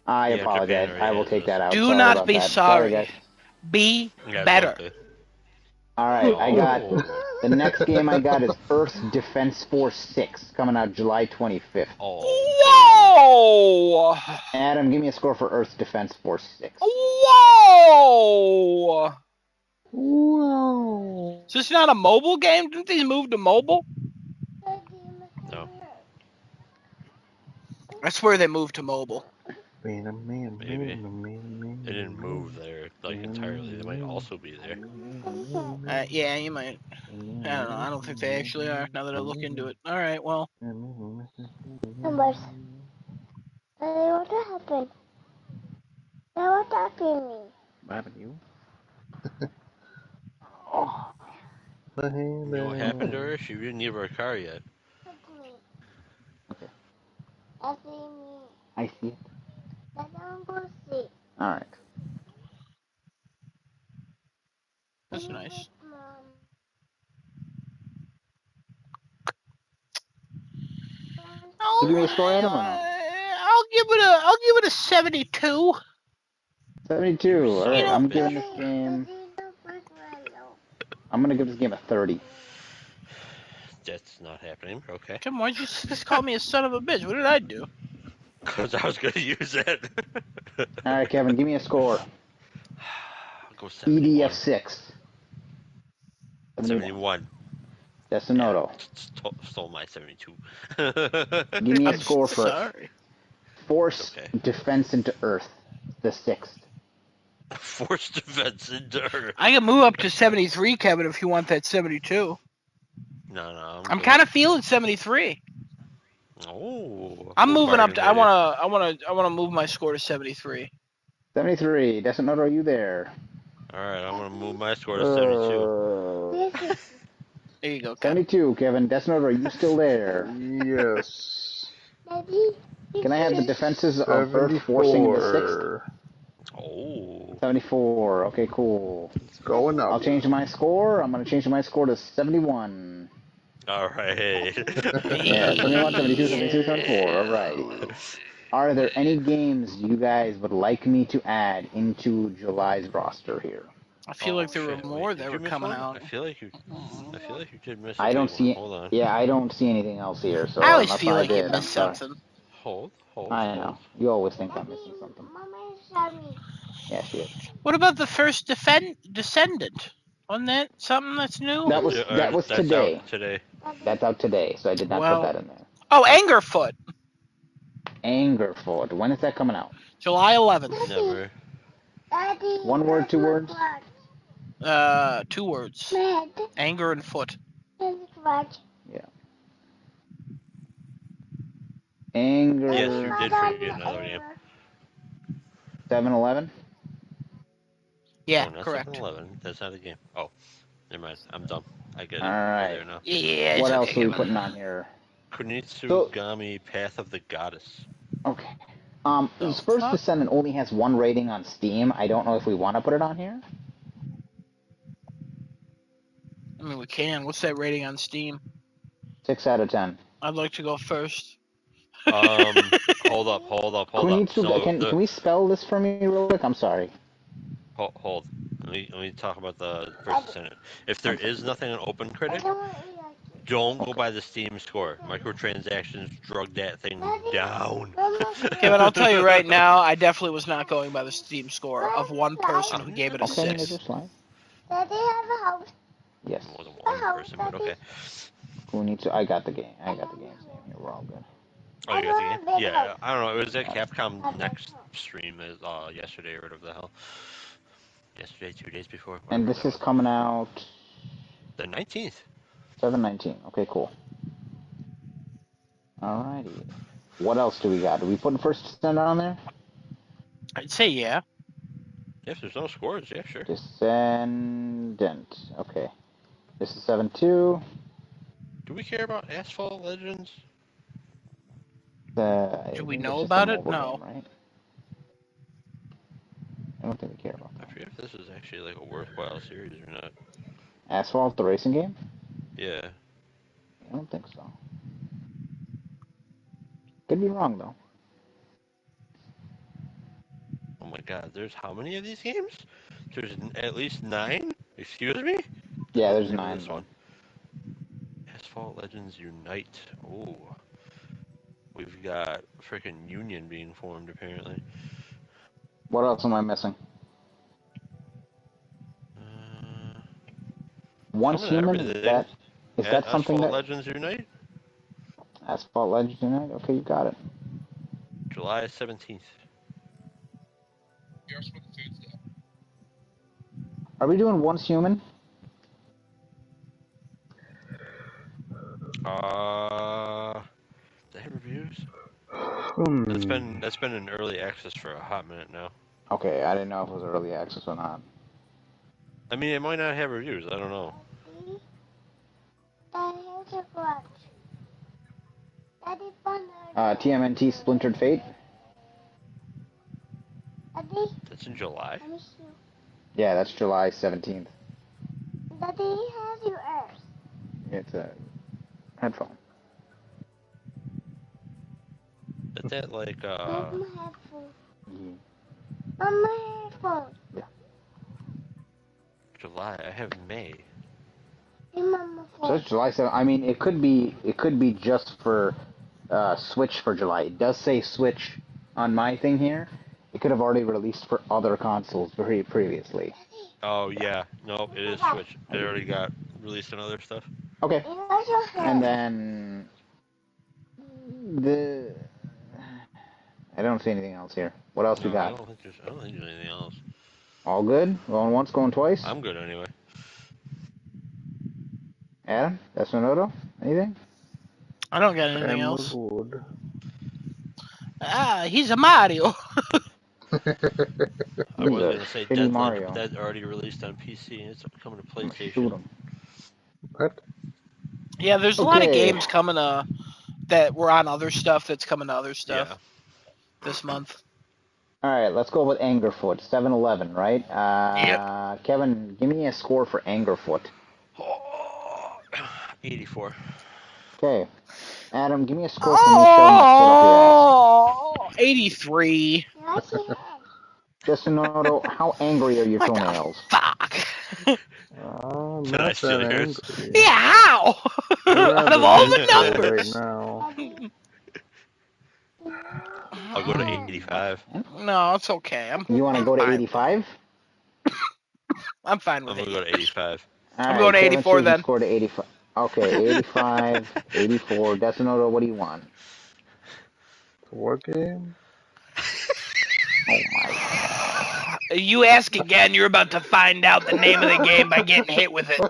I Yeah, apologize. Japan I will already take has that this. out. Do Sorry not about be that. sorry. Guys. Be Yeah, better. okay. All right, I got Oh. the next game I got is Earth Defense Force 6 coming out July 25th. Oh. Whoa! Adam, give me a score for Earth Defense Force 6. Whoa! Whoa. Is this not a mobile game? Didn't these move to mobile? No. I swear they moved to mobile. Maybe. They didn't move there like entirely. They might also be there. Yeah, you might. I don't know. I don't think they actually are. Now that I look into it. All right. Well. Numbers. What happened? What happened to me? What happened to you? Oh. You know what happened to her? She didn't leave her car yet. Okay. I see me. I see it. I don't go see. All right. That's nice. Did you give me a score, Adam, or no? I'll give it a 72. 72. All right. You I'm bitch. giving this game. I'm gonna give this game a 30. That's not happening. Okay. Tim, why'd you just call me a son of a bitch? What did I do? Because I was going to use it. All right, Kevin, give me a score. I'll go 71. EDF 6. 71. Desinoto. Yeah, stole my 72. Give me a I'm score for sorry. Force Okay. Defense into Earth, the 6th. Forced defense into Earth. I can move up to 73, Kevin, if you want that 72. No, I'm kind of feeling 73. Oh. I'm we'll moving up bargain to. later. I wanna move my score to 73. 73. Desinoto, are you there? All right, I'm going to move my score to 72. There you go, Kevin. 72, Kevin. Desinoto, are you still there? Yes. Daddy. Can I have the defenses of Earth forcing into 6th? 74. Oh. 74. Okay, cool. It's going up. I'll change my score. I'm going to change my score to 71. All right. Yeah, 71, 72, 73, 74. Alrighty. Are there any games you guys would like me to add into July's roster here? I feel like there were shit, more wait, that did were you miss coming one? out. I feel like you did miss a I big don't see. one. Hold on. Yeah, I don't see anything else here. So I always unless feel I like you did, I'm missed sorry. something. Hold. I know. You always think I'm missing something. Mama saw me. Yeah, she is. What about the first Descendant? Wasn't that something that's new? That was That's today. out today. That's out today, so I did not put that in there. Oh, Angerfoot, Angerfoot. When is that coming out? July 11th. Never. Daddy. One word, two words? 2 words. Mad. Anger and foot. What? Yeah. Anger. Yes, you did forget another game. 7-Eleven? Yeah, No, not correct. 7-Eleven. That's not a game. Oh, never mind. I'm dumb. I get it. All right. We're there now. Yeah. What it's else okay, are we Kevin. putting on here? Kunitsugami Path of the Goddess. Okay. The First fuck? Descendant only has 1 rating on Steam. I don't know if we want to put it on here. I mean, we can. What's that rating on Steam? 6 out of 10. I'd like to go first. Hold up. So Can we spell this for me real quick? I'm sorry. hold. Let me talk about the first Descendant. If there is nothing on OpenCritic, don't go by the Steam score. Microtransactions drug that thing down. Kevin, I'll tell you right now, I definitely was not going by the Steam score of one person who gave it a Okay, 6. just fine. Daddy have a house. Yes. More than one person, but okay. I got the game. I got the game's name here. We're all good. Oh, you got the game? Yeah, I don't know. It was at Capcom Next stream yesterday or whatever the hell. Yesterday, 2 days before. And this is coming out the 19th. 7/19. Okay, cool. Alrighty. What else do we got? Do we put First Descendant on there? I'd say yeah. If there's no scores, yeah, sure. Descendant. Okay. This is 7/2. Do we care about Asphalt Legends? Do we know about it? No. Game, right? I don't think we care about I that. forget if this is actually like a worthwhile series or not. Asphalt, the racing game? Yeah. I don't think so. Could be wrong, though. Oh my god, there's how many of these games? There's at least 9? Excuse me? Yeah, there's Remember 9. this one. Asphalt Legends Unite. Oh. We've got freaking Union being formed, apparently. What else am I missing? Once Human, is that something Asphalt that... Legends Unite? Asphalt Legends Unite? Okay, you got it. July 17th. Are we doing Once Human? That's been in early access for a hot minute now. Okay, I didn't know if it was early access or not. I mean, it might not have reviews. I don't know. TMNT Splintered Fate. That's in July. Yeah, that's July 17th. Daddy has your ears. It's a headphone. Is that like Mama headphone. Yeah. Mama headphone. July? I have May. Hey, Mama So phone. it's July 7th. I mean, it could be just for Switch for July. It does say Switch on my thing here. It could have already released for other consoles very previously. Oh yeah, no, it is Switch. It already got released on other stuff. Okay. Where's your hair? And then the I don't see anything else here. What else we No, I got? don't think there's anything else. All good? Going once, going twice? I'm good anyway. Adam? Desmonoto? Anything? I don't got anything else. Good. He's a Mario. I He's was a gonna say shitty Deadland, Mario. but that already released on PC and it's coming to Shoot PlayStation. him. What? Yeah, there's a lot of Okay. games coming that were on other stuff that's coming to other stuff Yeah. this month. Alright, let's go with Angerfoot. 7-11, right? Yep. Kevin, give me a score for Angerfoot. 84. Okay. Adam, give me a score for me shoving my foot up your ass. 83. Where's your head? Desmonoto, how angry are your What the toenails? fuck? I'm Can I not steal that yours? angry. Yeah, how? You're Out of rather all the vengeful numbers. right now. Daddy. I'll go to 85. No, it's okay. You want to go to fine. 85? I'm fine I'm with gonna it. go to 85. I'm going to Kevin 84 changed his then. score to 85. Okay, 85, 84. Desmonoto, what do you want? What game? Oh my. You ask again, you're about to find out the name of the game by getting hit with it.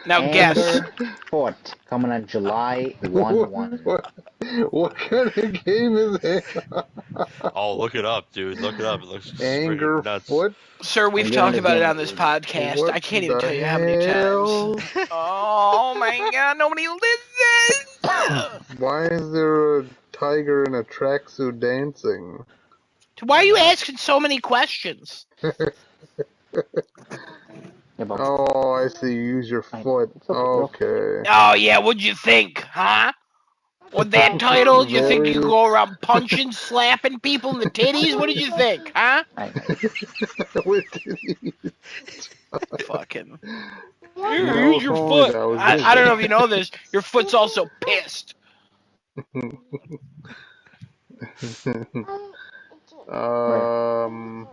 Now guess. Angerfoot, coming on July 1-1. What kind of game is it? Oh, look it up, dude. Look it up. It looks Anger freaking nuts. foot? Sir, we've I'm giving talked this about it game on this an 80. podcast. What I can't even the tell you how many hell? times. Oh my god, nobody listens! Why is there a tiger in a tracksuit dancing? Why are you asking so many questions? Yeah, but Oh, I see. You use your I know. foot. It's okay. Okay. Oh yeah, what'd you think, huh? With that title, you think you could Very- go around punching, slapping people in the titties? What did you think, huh? I know. With titties. Fucking. Yeah. Here, No, use your if only foot. that was I don't know if you know this. Your foot's also pissed. um.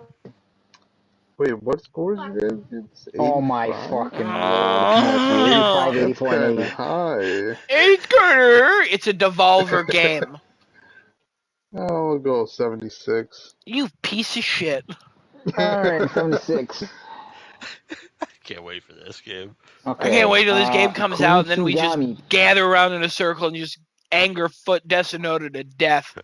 Wait, what scores you guys get? It's Oh my 85? fucking lord. Smokey. 85, That's 84, and kind 80. of high. It's Carter. It's a Devolver game. I'll go 76. You piece of shit. Alright, 76. Can't wait for this game. Okay. I can't wait till this game comes out and then we just Kunitsugami. gather around in a circle and just anger foot Desinoda to death.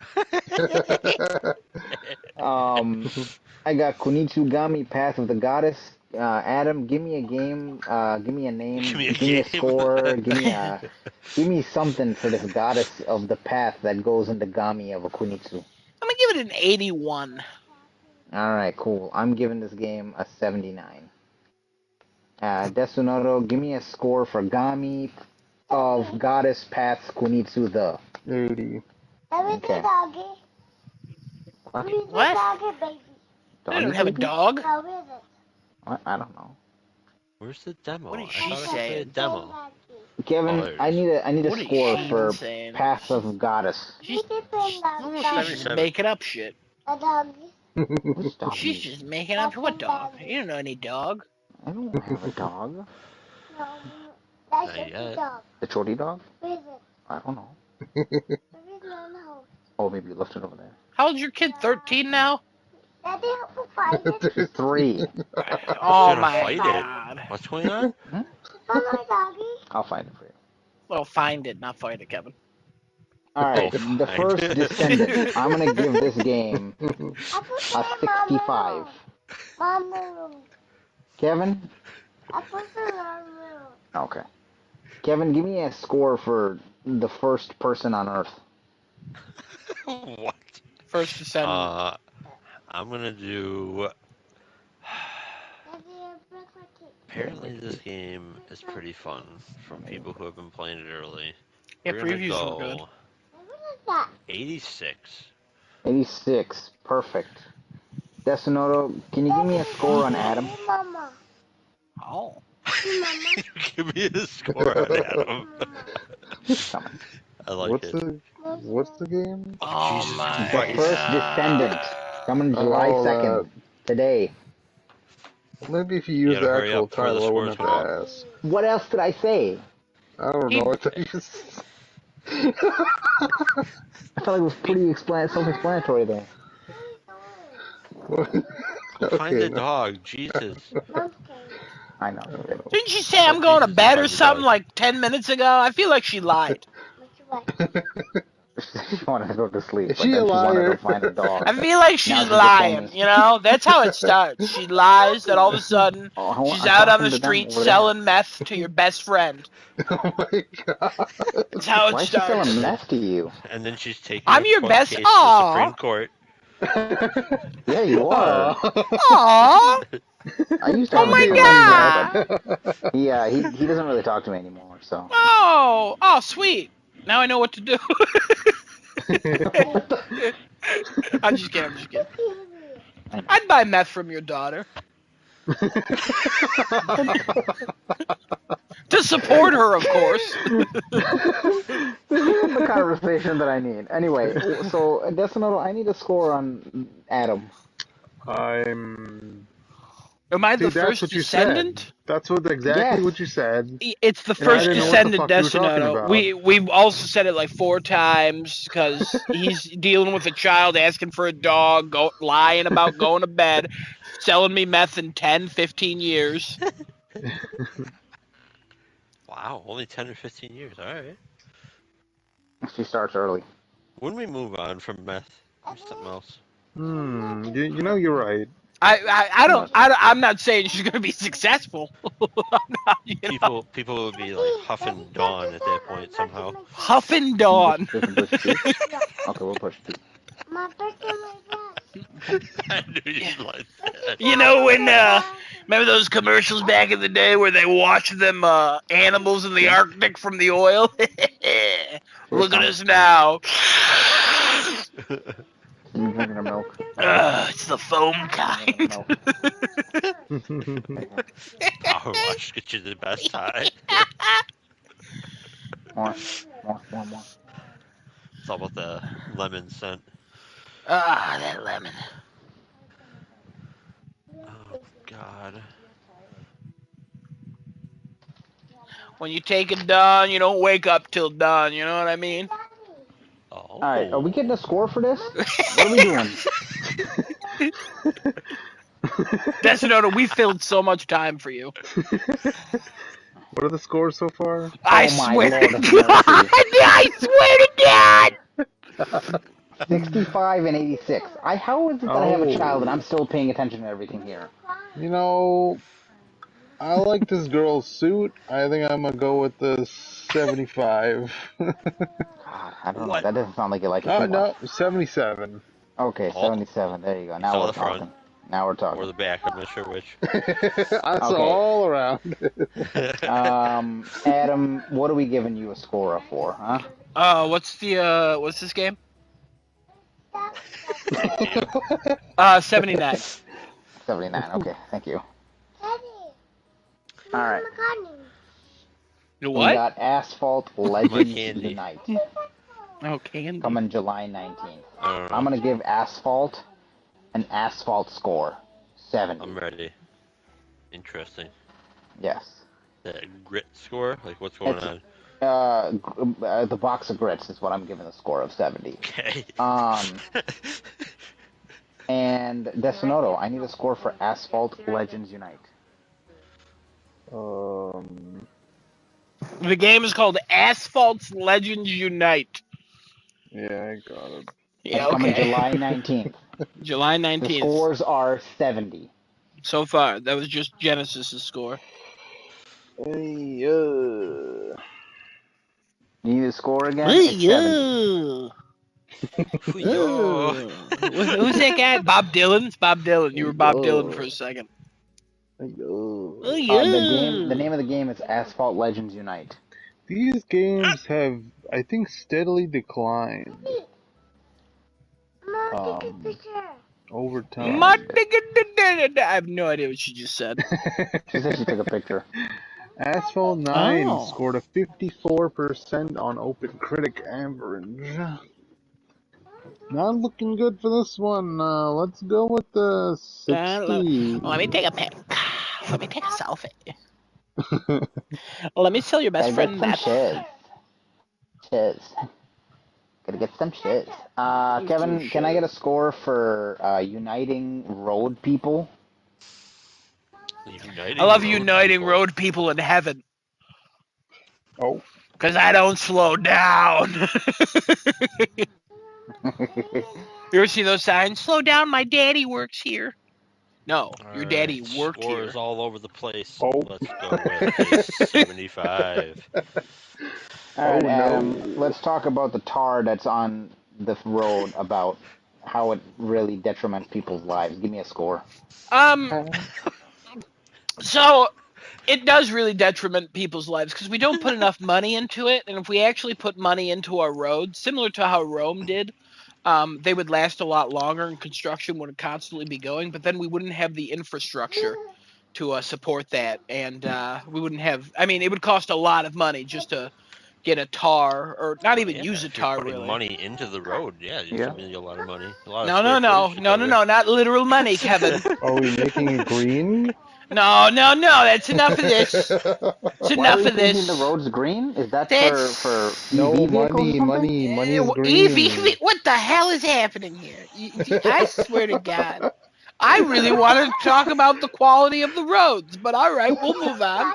I got Kunitsugami, Path of the Goddess. Adam, give me a game. Give me a name. Give me a Give me a game. score. Give me something for this goddess of the path that goes into Gami of a Kunitsu. I'm gonna give it an 81. All right, cool. I'm giving this game a 79. Desunoro, give me a score for Gami of Goddess Path Kunitsu the. 80. Okay. Doggy. What? Who's the What? doggy baby? I don't have a baby? dog. How is it? What? I don't know. Where's the demo? What is I she thought I could play a saying? demo. Kevin, Oh, there it I is. need a What is score she for saying? Path of Goddess. She's almost almost just 77. making up shit. A doggy. Which dog? She's just making up. What dog? You don't know any dog. I don't have a dog. No, that's Not a yet. dog. The chorty dog? Where is it? I don't know. Where is the house? Oh, maybe you left it over there. How old's your kid? 13 now? Daddy, help me find it. She's 3. Oh gonna my fight it. god. What's going on? Mama, doggy. I'll find it for you. Well, find it, not fight it, Kevin. All right, Oh, the fine. first Descendant. I'm gonna give this game I put a it in Mama 65. room. Mama room. Kevin? I put it in Mama room. Okay. Kevin, give me a score for the first person on Earth. What? First Descendant. I'm gonna do. Daddy, I broke my teeth. Apparently, this game is pretty fun from people who have been playing it early. Yeah, We're gonna previews were good. go What is that? 86. 86. Perfect. Desinoto, can you give me a score on Adam? Hey, Mama. Oh. Hey, Mama. You give me a score on Adam. Mama. He's coming. I like it. What's the game? Oh, Oh Jesus my The Christ. first Descendant. Coming July Oh, 2nd. Today. Maybe if you You use gotta the hurry actual up before the title, I scores wouldn't go have up. to ask. What else did I say? I don't He- know. I thought you just... I felt like it was pretty self-explanatory there. Go find the no. dog. Jesus. I know. Didn't she say Tell I'm going to Jesus bed or find the something dog. like 10 minutes ago? I feel like she lied. She wanted to go to sleep, Is but she then a she wanted to liar? find the dog. I feel like Now she's she just told me. lying, you know? That's how it starts. She lies, then all of a sudden, Oh, she's I'm out on talking the to them street over there. selling meth to your best friend. Oh my god. That's how it Why is she selling starts. meth to you? And then she's taking I'm her your best. case to the Supreme Aww. Court. Yeah, you are. Aww. I used to Oh have a my different life, god. but he doesn't really talk to me anymore. So Oh, sweet. Now I know what to do. I'm just kidding. I'd buy meth from your daughter. To support her, of course. this isn't the conversation that I need. Anyway, so Decimoto, I need a score on Adam. Am I the See, that's first what you said. descendant? That's exactly Yes. what you said. It's the And I first didn't know what the descendant, fuck you were talking Decimoto. about. We've also said it like 4 times because he's dealing with a child asking for a dog, lying about going to bed, selling me meth in 10, 15 years. Wow, only 10 or 15 years. All right. She starts early. When we move on from meth, do something else. You know you're right. I'm not saying she's gonna be successvel. People would be like huffing dawn at that point somehow. Huffing They dawn. can push two. Okay, we'll push two. My birthday I knew you'd like that. You know when remember those commercials back in the day where they wash them animals in the Arctic from the oil? Look at us now. You drinking her milk? It's the foam kind. Power wash get you the best high. More. It's all about the lemon scent. That lemon. Oh God. When you take it dawn, you don't wake up till dawn. You know what I mean? Oh. All right, are we getting a score for this? What are we doing? Desinoto, we filled so much time for you. What are the scores so far? I Oh my swear Lord to of God! mercy. I swear to God! 65 and 86. How is it that I have a child and I'm Oh, still paying attention to everything here? you know, I like this girl's suit. I think I'm gonna go with the 75. God, I don't know. What? That doesn't sound like you like it too much. No, 77. Okay, Oh. 77. There you go. You Now saw we're the front talking. Now we're or talking. the back. I'm not sure which. I saw Okay. all around. Adam, what are we giving you a score up for, huh? What's this game? You. 79. 79. Okay, thank you. Daddy. All right. You We what? got Asphalt Legends candy. Unite Oh, candy. coming July 19th. I don't know. I'm gonna give Asphalt an Asphalt score 70. I'm ready. Interesting. Yes. That grit score? Like what's going It's- on? The box of grits is what I'm giving a score of 70. Okay. And Decinoto, I need a score for Asphalt Legends Unite. The game is called Asphalt's Legends Unite. Yeah, I got it. Yeah, That's coming okay. July 19th. July The 19th. scores are 70. So far, that was just Genesis' score. Hey, You need a score again? It's 70. Yo. Who's that guy? Bob Dylan? It's Bob Dylan. You were Bob Dylan for a yo, second. yo. The name of the game is Asphalt Legends Unite. These games have, I think, steadily declined Mom, take a picture. over Yeah, time. I have no idea what she just said. she said she took a picture. Asphalt 9 Oh. scored a 54% on OpenCritic average. Not looking good for this one. Let's go with the 60. Let me take a pic. Let me take a selfie. Let me tell your best Gotta get friend some that. shiz. Shiz. Gotta get some shiz. Kevin, can I get a score for uniting road people? I love uniting road people in heaven. Oh, Because I don't slow down. You ever see those signs? Slow down, my daddy works here. No, your daddy worked Scores here. all over the place. oh. Let's go with a 75. All Oh right, Adam, no. let's talk about the tar that's on the road about how it really detriments people's lives. Give me a score. So it does really detriment people's lives because we don't put enough money into it. And if we actually put money into our roads, similar to how Rome did, they would last a lot longer and construction would constantly be going, but then we wouldn't have the infrastructure to support that. And we wouldn't have, I mean, it would cost a lot of money just to get a tar or not even Yeah, use a if you're tar putting really. money into the road, yeah, it's Yeah. gonna be a lot of money, a lot of No, no, square no, footage to no, no, cover. no, not literal money, Kevin. Are we making it green? No, no, no, that's enough of this. It's Why are enough we of painting the this. roads green? Is that for That's No, EV vehicles or money, something? money, money is Evie, green. what the hell is happening here? I swear to God. I really want to talk about the quality of the roads, but all right, we'll move on.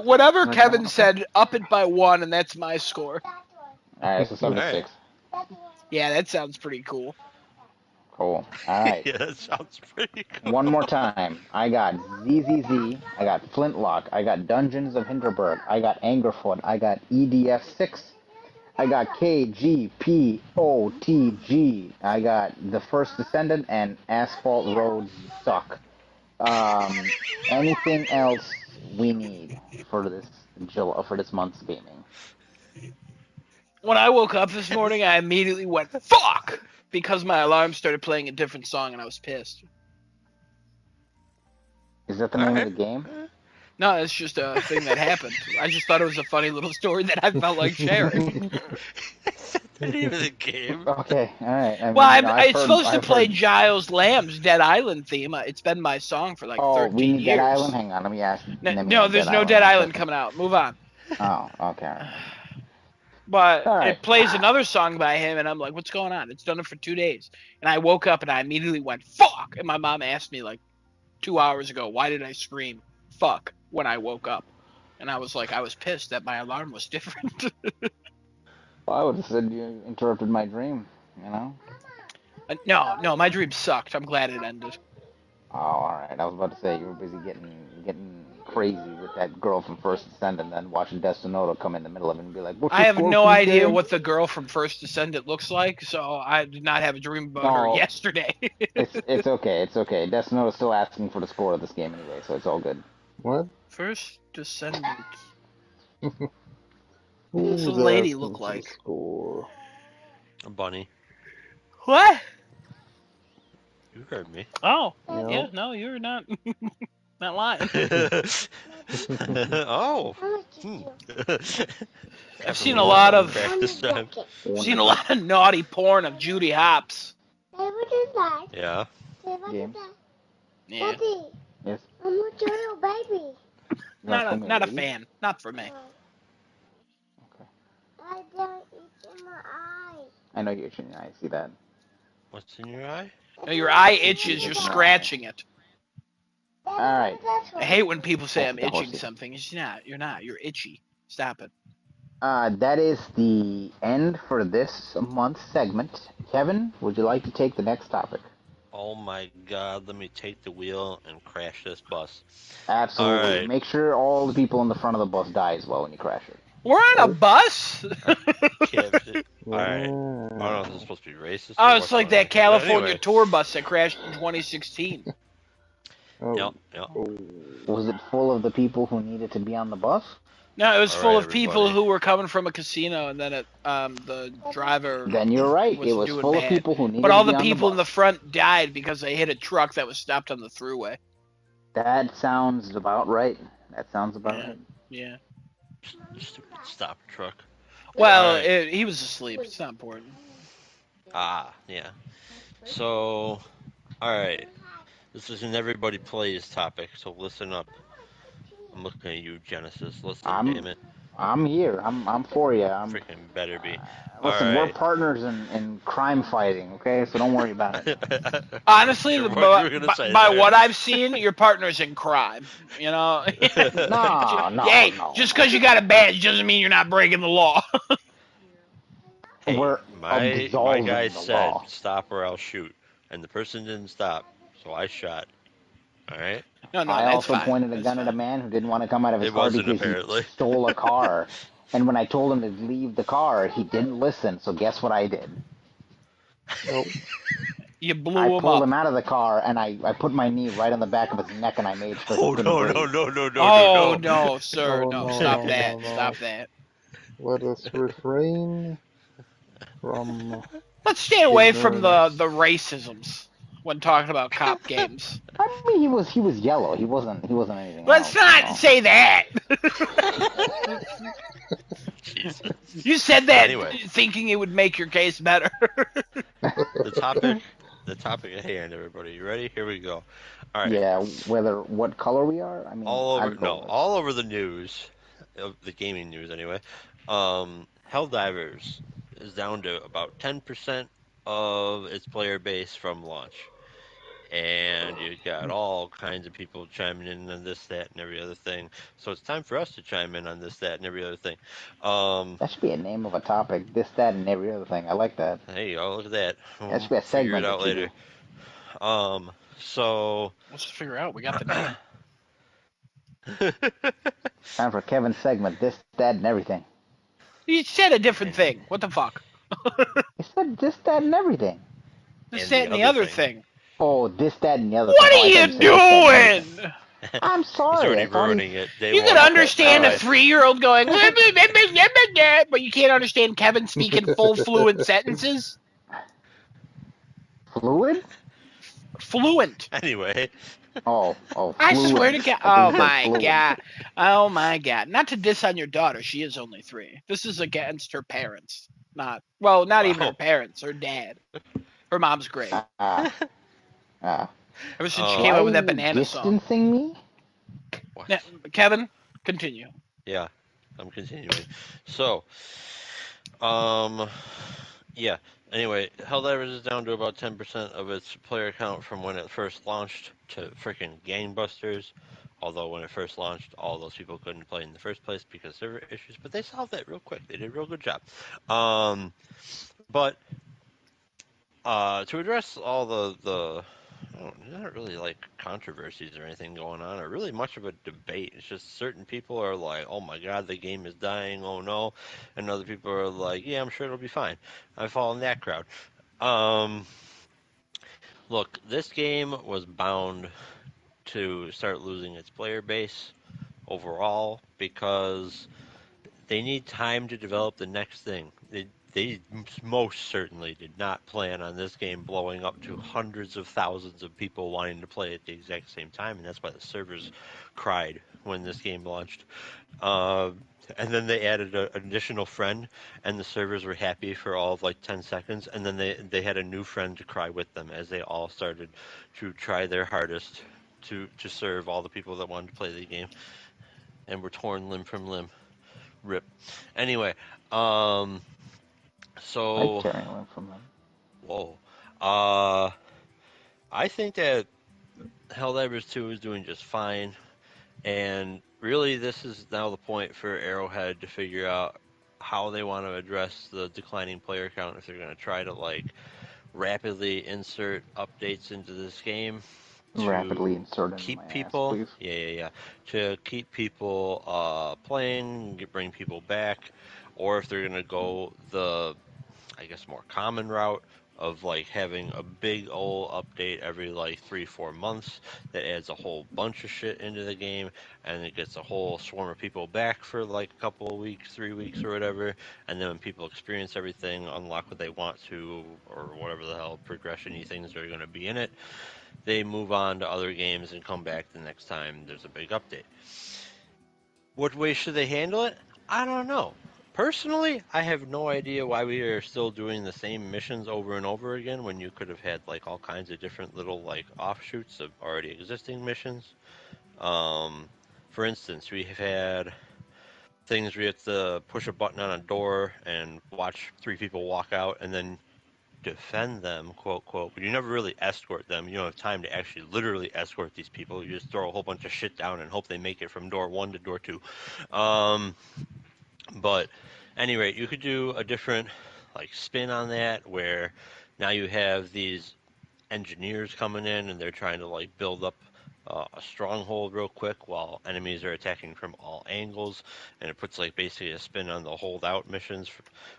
Whatever Kevin said, up it by 1, and that's my score. All right, so All right. 76. Yeah, that sounds pretty cool. Cool. All right. Yeah, that sounds pretty cool. One more time. I got ZZZ. I got Flintlock. I got Dungeons of Hinterberg. I got Angerfoot. I got EDF6. I got KGPOTG. I got The First Descendant and Asphalt Roads Suck. Anything else we need for this month's gaming? When I woke up this morning, I immediately went, fuck! Because my alarm started playing a different song and I was pissed. Is that the All name of right. the game? No, it's just a thing that happened. I just thought it was a funny little story that I felt like sharing. That's the name of the game. Okay, all right. I mean, Well, it's I've heard, supposed to play Giles Lamb's Dead Island theme. It's been my song for like Oh, we 13 need Dead Island. years. Hang on, let me No, add Dead there's no Island Dead 1 Island second. coming out. Move on. Oh, okay. All right. But All right. it plays another song by him, and I'm like, what's going on? It's done it for 2 days. And I woke up and I immediately went, fuck! And my mom asked me like 2 hours ago, why did I scream fuck when I woke up? And I was like, I was pissed that my alarm was different. Well, I would have said you interrupted my dream. You know. No, my dream sucked. I'm glad it ended. Oh, all right. I was about to say you were busy getting crazy with that girl from First Descent, and then watching Destinoto come in the middle of it and be like, "What's I your have score, no idea PK?" what the girl from First Descendant looks like, so I did not have a dream about her No, yesterday. it's okay. It's okay. Destinoto's still asking for the score of this game anyway, so it's all good. What? First Descendant. What's the Who's lady asking look for the like? score? A bunny. What? You heard me. Oh, Yep. yeah, no, you're not not lying. Oh. Mama, kiss you. I've seen Definitely a not lot coming of back On this the time. jacket. naughty porn of Judy Hopps. Hey, what is that? Yeah. Say, what is Games? that? Yeah, Daddy, Yes. I'm a little baby. You want to call me a not a lady? fan. Not for me. Okay. I don't eat in my eye. I know you're itching. I see that. What's in your eye? No, your eye Itchy, itches. You're itchy eye. scratching it. Daddy, All right. that's I hate when people say That's I'm the itching horsey. something. It's not. You're not. You're itchy. Stop it. That is the end for this month's segment. Kevin, would you like to take the next topic? Oh my god, let me take the wheel and crash this bus. Absolutely. Alright. Make sure all the people in the front of the bus die as well when you crash it. We're on a bus. Alright. I don't know if this is Wow. supposed to be racist Oh, or it's what's like going on that here. But California anyway. tour bus that crashed in 2016. Oh. Yep. Oh. Was it full of the people who needed to be on the bus? No, it was full Alright, of people everybody. who were coming from a casino, and then the driver Then you're right. It was was doing full of bad. people who But needed all to the be on the people in bus. the front died because they hit a truck that was stopped on the thruway. That sounds about right. That sounds about Yeah, right. yeah. Stupid stop truck. Well, Alright. he was asleep. It's not important. Yeah. So, alright. This is an everybody plays topic, so listen up. I'm looking at you, Genesis. Listen, I'm damn it. I'm here. I'm for you. Freaking better be. Listen, we're Alright. partners in crime fighting, okay? So don't worry about it. Honestly, Sure what you were gonna say by there. what I've seen, your partner's in crime. You know, No, hey, no. just because you got a badge doesn't mean you're not breaking the law. Hey, We're my guy absolving the said law. stop or I'll shoot, and the person didn't stop, so I shot. All right, No, I that's also fine. pointed a That's gun at a fine. man who didn't want to come out of his it car wasn't because he apparently. stole a car. And when I told him to leave the car, he didn't listen. So guess what I did? Nope. You I blew him pulled up. him out of the car and I put my knee right on the back of his neck and I made sure he Oh couldn't no no breathe. no no no no Oh no. no, sir, No, no, no, stop no, that, no, stop no. that. Let us refrain from Let's stay away from the ignorance. racisms when talking about cop games. I mean, he was yellow. He wasn't anything Let's else. not So. say that. Jesus. You said that Anyway, thinking it would make your case better. the topic, the topic at hand, everybody. You ready? Here we go. All right, Yeah, whether what color we are, I mean, all over I'd go with. all over the news, of the gaming news anyway. Helldivers is down to about 10% of its player base from launch. And you got all kinds of people chiming in on this, that, and every other thing. So it's time for us to chime in on this, that, and every other thing. That should be a name of a topic. This, that, and every other thing. I like that. There you go. Look at that. That We'll should be a figure it segment out that you later. do. So Let's figure out. We got the name. Time for Kevin's segment. This, that, and everything. You said a different and thing. What the fuck? He said this, that, and everything. This, and that, the and the other other thing. thing. Oh, this, that, and the other thing. What Oh, are I thought you you said this, that, and everything. doing? I'm He's sorry. already I thought he. ruining it. Day You can one. Okay, understand a all Anyway, 3-year-old going, but you can't understand Kevin speaking full fluent sentences. Fluid? Fluent. anyway, Oh, I swear fluid. to God. I think Oh he said my fluid. God. Oh my God. Not to diss on your daughter. She is only 3. This is against her parents. Not even her wow. parents. Her dad. Her mom's great. Ah, ah. Ever since she came Why up are with that you banana song. distancing me? What? Now, Kevin, continue. Yeah, I'm continuing. So, um, yeah. Anyway, Helldivers is down to about 10% of its player count from when it first launched to freaking gangbusters. Although when it first launched, all those people couldn't play in the first place because server issues, but they solved that real quick. They did a real good job. But to address all the not really like controversies or anything going on, or really much of a debate. It's just certain people are like, "Oh my God, the game is dying. Oh no," and other people are like, "Yeah, I'm sure it'll be fine." I fall in that crowd. Um, Look, this game was bound to start losing its player base overall because they need time to develop the next thing. They most certainly did not plan on this game blowing up to hundreds of thousands of people wanting to play at the exact same time, and that's why the servers cried when this game launched. Uh, and then they added an additional friend, and the servers were happy for all of like 10 seconds, and then they had a new friend to cry with them as they all started to try their hardest to serve all the people that wanted to play the game, and were torn limb from limb. Rip. Anyway, um, Like so tearing limb from him. whoa. Uh, I think that Helldivers 2 is doing just fine, and really this is now the point for Arrowhead to figure out how they want to address the declining player count, if they're going to try to like rapidly insert updates into this game Rapidly to insert into keep my ass, people, please. yeah, to keep people playing, bring people back, or if they're going to go the, I guess, more common route of like having a big old update every like 3-4 months that adds a whole bunch of shit into the game, and it gets a whole swarm of people back for like a couple of weeks, 3 weeks or whatever, and then when people experience everything, unlock what they want to, or whatever the hell progression-y things are going to be in it, they move on to other games and come back the next time there's a big update. What way should they handle it? I don't know. Personally, I have no idea why we are still doing the same missions over and over again when you could have had like all kinds of different little like offshoots of already existing missions. Um, for instance, we have had things where you have to push a button on a door and watch 3 people walk out and then defend them, quote, quote, but you never really escort them. You don't have time to actually literally escort these people. You just throw a whole bunch of shit down and hope they make it from door 1 to door 2. Um, but anyway, you could do a different like spin on that where now you have these engineers coming in and they're trying to like build up a stronghold real quick while enemies are attacking from all angles, and it puts like basically a spin on the hold out missions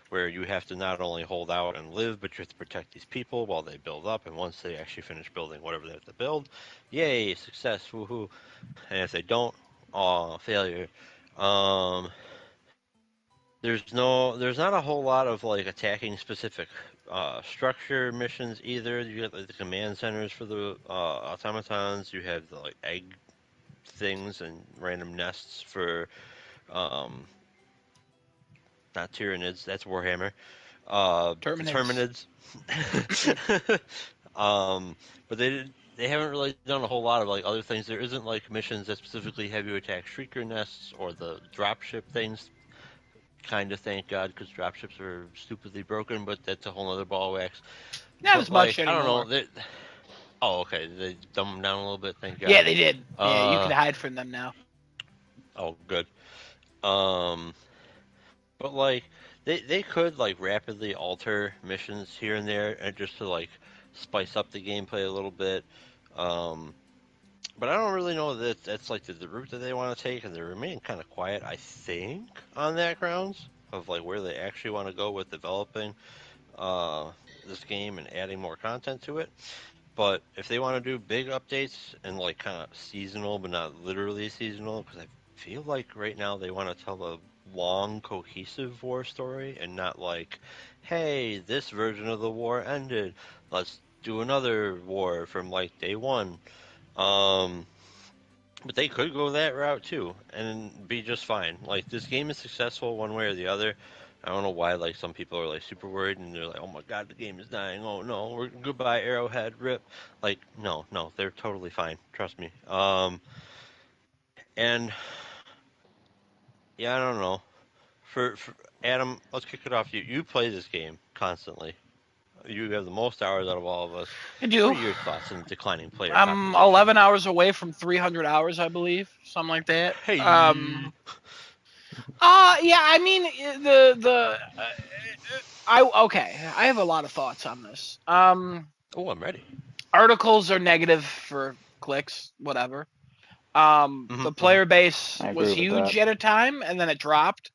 where you have to not only hold out and live, but you have to protect these people while they build up, and once they actually finish building whatever they have to build, yay, success, woohoo. And if they don't, oh, failure. um there's not a whole lot of like attacking specific structure missions either. You got like the command centers for the automatons. You have the like egg things and random nests for um, not Tyranids. That's Warhammer. The Terminates. Terminids. um, but they haven't really done a whole lot of like other things. There isn't like missions that specifically have you attack Shrieker nests or the dropship things. Kind of, thank God, because dropships are stupidly broken, but that's a whole other ball of wax. Not But as much like, I don't know. anymore. Oh, okay, they dumbed them down a little bit. Thank Yeah, God. they did. Yeah, you can Uh, hide from them now. oh, good. Um, but like, they could like rapidly alter missions here and there, and just to like spice up the gameplay a little bit. Um, but I don't really know that that's like the route that they want to take, and they remain kind of quiet, I think, on that grounds of like where they actually want to go with developing uh, this game and adding more content to it. But if they want to do big updates and like kind of seasonal, but not literally seasonal, because I feel like right now they want to tell a long, cohesive war story and not like, hey, this version of the war ended. Let's do another war from like day one. Um, but they could go that route too and be just fine. Like this game is successful one way or the other. I don't know why like some people are like super worried and they're like, "Oh my god, the game is dying. Oh no, we're goodbye Arrowhead, rip." Like no, they're totally fine. Trust me. And yeah, I don't know. For Adam, let's kick it off. You play this game constantly. You have the most hours out of all of us. I What do. are your thoughts on declining player I'm population? 11 hours away from 300 hours, I believe, something like that. Hey. Yeah, I mean I okay. I have a lot of thoughts on this. Oh, I'm ready. Articles are negative for clicks, whatever. The Mm-hmm, mm-hmm. player base I was agree with that. huge at a time, and then it dropped.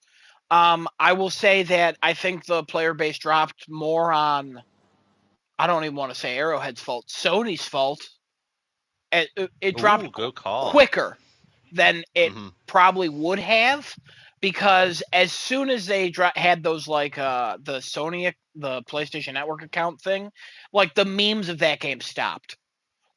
I will say that I think the player base dropped more on. I don't even want to say Arrowhead's fault. Sony's fault. It dropped Ooh, good call. quicker than it Mm-hmm. probably would have, because as soon as they had those like the Sony the PlayStation Network account thing, like the memes of that game stopped.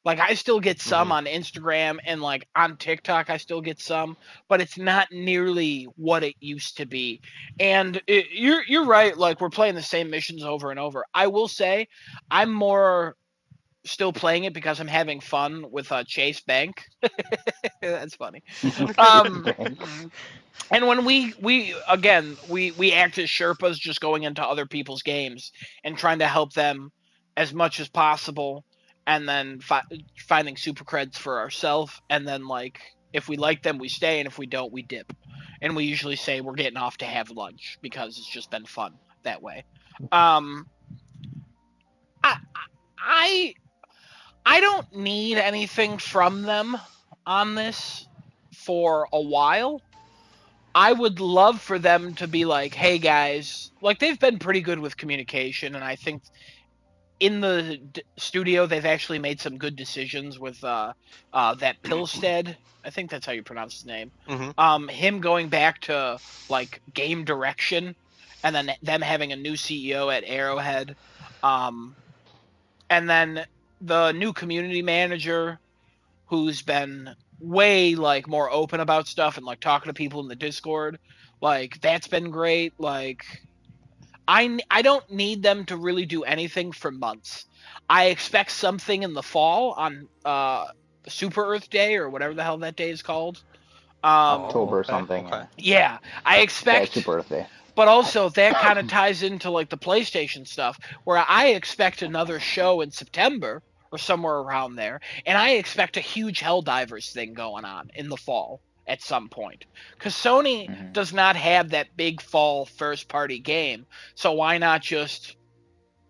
Like I still get some Mm-hmm. on Instagram and like on TikTok I still get some, but it's not nearly what it used to be. And you're right, like we're playing the same missions over and over. I will say I'm more still playing it because I'm having fun with Chase Bank. That's funny. Chase Um Bank. and when we again we act as Sherpas, just going into other people's games and trying to help them as much as possible, and then finding super creds for ourselves, and then like if we like them we stay, and if we don't we dip. and we usually say we're getting off to have lunch because it's just been fun that way. Um, I I I don't need anything from them on this for a while. I would love for them to be like, "Hey guys," like they've been pretty good with communication, and I think in the studio they've actually made some good decisions with that Pilstead. I think that's how you pronounce his name. Mm-hmm. Him going back to like game direction, and then them having a new CEO at Arrowhead, um, and then the new community manager who's been way like more open about stuff and like talking to people in the Discord. Like that's been great. Like I don't need them to really do anything for months. I expect something in the fall on Super Earth Day or whatever the hell that day is called. Oh, October or okay, something. okay. Yeah, I Yeah, it's expect, Super Earth Day. but also that kind of ties into like the PlayStation stuff where I expect another show in September or somewhere around there, and I expect a huge Helldivers thing going on in the fall at some point. Because Sony Hmm. does not have that big fall first party game, so why not just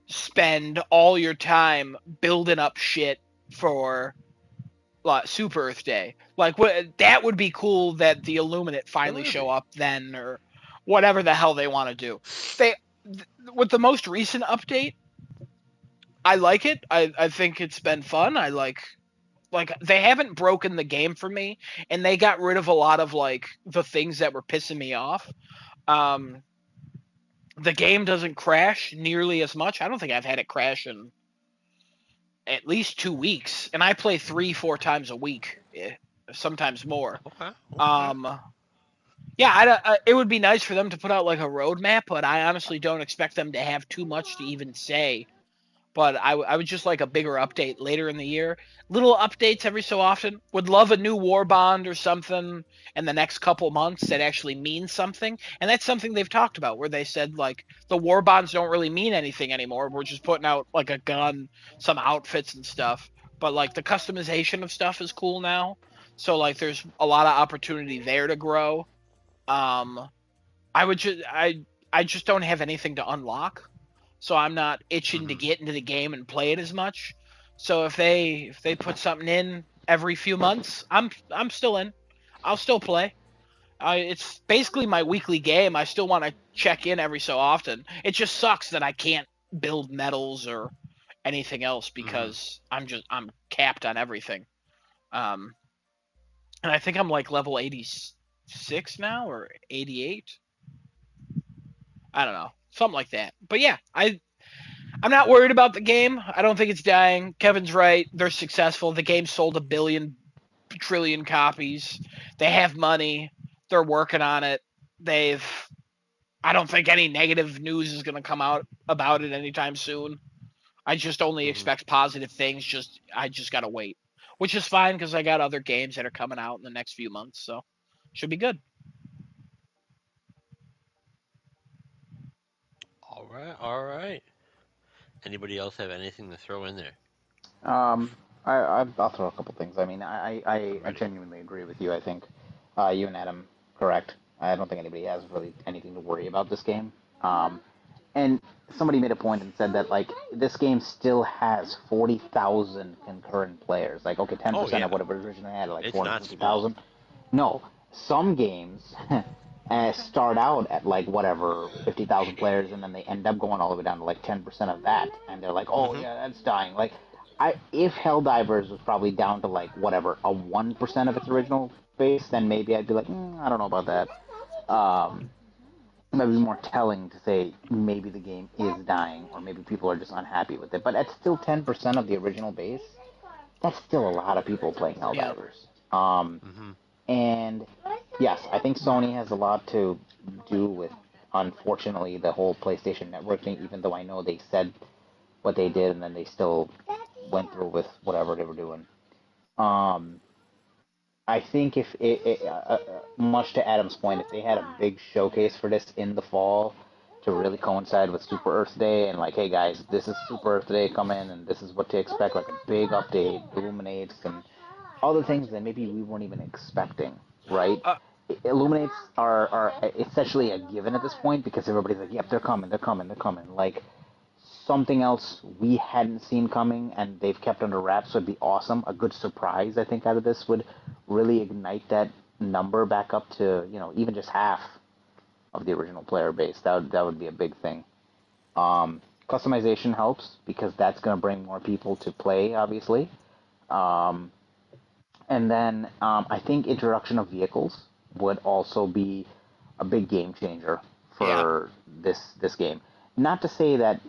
spend all your time building up shit for Super Earth Day? Like, that would be cool that the Illuminate finally would show be. up then, or whatever the hell they want to do. They with the most recent update, I like it. I think it's been fun. I like they haven't broken the game for me, and they got rid of a lot of like the things that were pissing me off. Um, the game doesn't crash nearly as much. I don't think I've had it crash in at least 2 weeks, and I play 3-4 times a week, sometimes more. Okay, okay. Um, yeah, it would be nice for them to put out like a roadmap, but I honestly don't expect them to have too much to even say. But I would just like a bigger update later in the year. Little updates every so often. Would love a new war bond or something in the next couple months that actually means something. And that's something they've talked about where they said like the war bonds don't really mean anything anymore. We're just putting out like a gun, some outfits and stuff. But like the customization of stuff is cool now. So like there's a lot of opportunity there to grow. Um I would just I just don't have anything to unlock, so I'm not itching to Mm-hmm. get into the game and play it as much. So if they put something in every few months, I'm still in. I'll still play. It's basically my weekly game. I still want to check in every so often. It just sucks that I can't build medals or anything else Mm-hmm. because I'm capped on everything. Um, and I think I'm like level 86 now or 88. I don't know, something like that. But yeah, I'm not worried about the game. I don't think it's dying. Kevin's right. They're successful. The game sold 1 billion trillion copies. They have money. They're working on it. They've. I don't think any negative news is going to come out about it anytime soon. I just only Mm-hmm. expect positive things. I just gotta wait, which is fine because I got other games that are coming out in the next few months, so should be good. All right, all right. Anybody else have anything to throw in there? Um, I'll throw a couple things. I mean, I'm I ready. genuinely agree with you. I think you and Adam correct. I don't think anybody has really anything to worry about this game. And somebody made a point and said that like this game still has 40,000 concurrent players. Like okay, Oh 10% of yeah, whatever originally had like it's not small. 450,000. No, some games start out at like whatever 50,000 players, and then they end up going all the way down to like 10% of that, and they're like, oh Mm-hmm. yeah, that's dying. Like, if Helldivers was probably down to like whatever a 1% of its original base, then maybe I'd be like, I don't know about that. It might be more telling to say maybe the game is dying, or maybe people are just unhappy with it. But at still 10% of the original base, that's still a lot of people playing Yep. Helldivers. Mm-hmm. And yes, I think Sony has a lot to do with, unfortunately, the whole PlayStation Network thing, even though I know they said what they did and then they still went through with whatever they were doing. Um, I think if much to Adam's point, if they had a big showcase for this in the fall to really coincide with Super Earth Day and like, hey guys, this is Super Earth Day coming and this is what to expect, like a big update, illuminates and all the things that maybe we weren't even expecting, right? Uh, Illuminates are essentially a given at this point because everybody's like, yep, they're coming. Like something else we hadn't seen coming and they've kept under wraps would be awesome. A good surprise, I think, out of this would really ignite that number back up to, even just half of the original player base. That would be a big thing. Customization helps because that's going to bring more people to play, obviously. Um, and then I think introduction of vehicles would also be a big game changer Yeah. for this game. Not to say that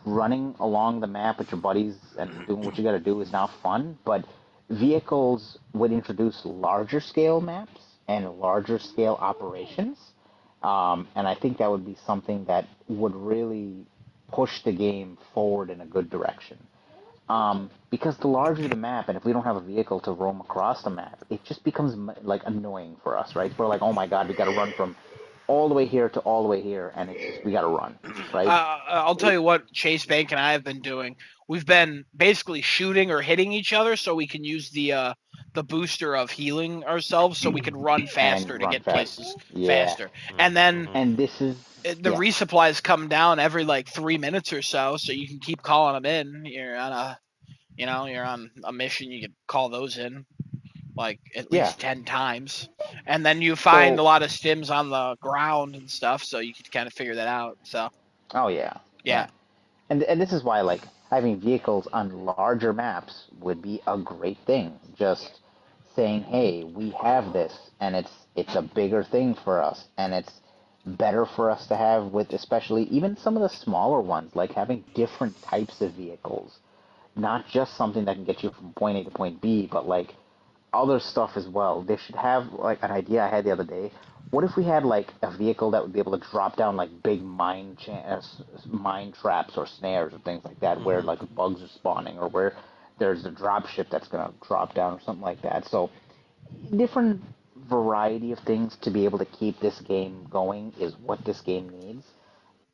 running along the map with your buddies and doing what you got to do is not fun, but vehicles would introduce larger scale maps and larger scale operations. And I think that would be something that would really push the game forward in a good direction. Because the larger the map, and if we don't have a vehicle to roam across the map, it just becomes like annoying for us, right? We're like, oh my god, we got to run from all the way here to all the way here, and it's just, we got to run, right? I'll tell you what Chase Bank and I have been doing. We've been basically shooting or hitting each other so we can use the booster of healing ourselves so we can run faster And to run get fast. places Yeah. faster. And then And this is the resupplies come down every like 3 minutes or so you can keep calling them in. You're on a mission, you can call those in like at yeah. least 10 times. And then you find a So lot of stims on the ground and stuff, so you can kind of figure that out. So, oh yeah, yeah. and this is why like having vehicles on larger maps would be a great thing. Just saying, hey, we have this, and it's a bigger thing for us, and it's better for us to have with especially even some of the smaller ones, like having different types of vehicles, not just something that can get you from point A to point B, but like other stuff as well. They should have like an idea I had the other day. What if we had like a vehicle that would be able to drop down like big mine traps or snares or things like that, where like bugs are spawning, or where there's a drop ship that's gonna drop down or something like that. So different variety of things to be able to keep this game going is what this game needs.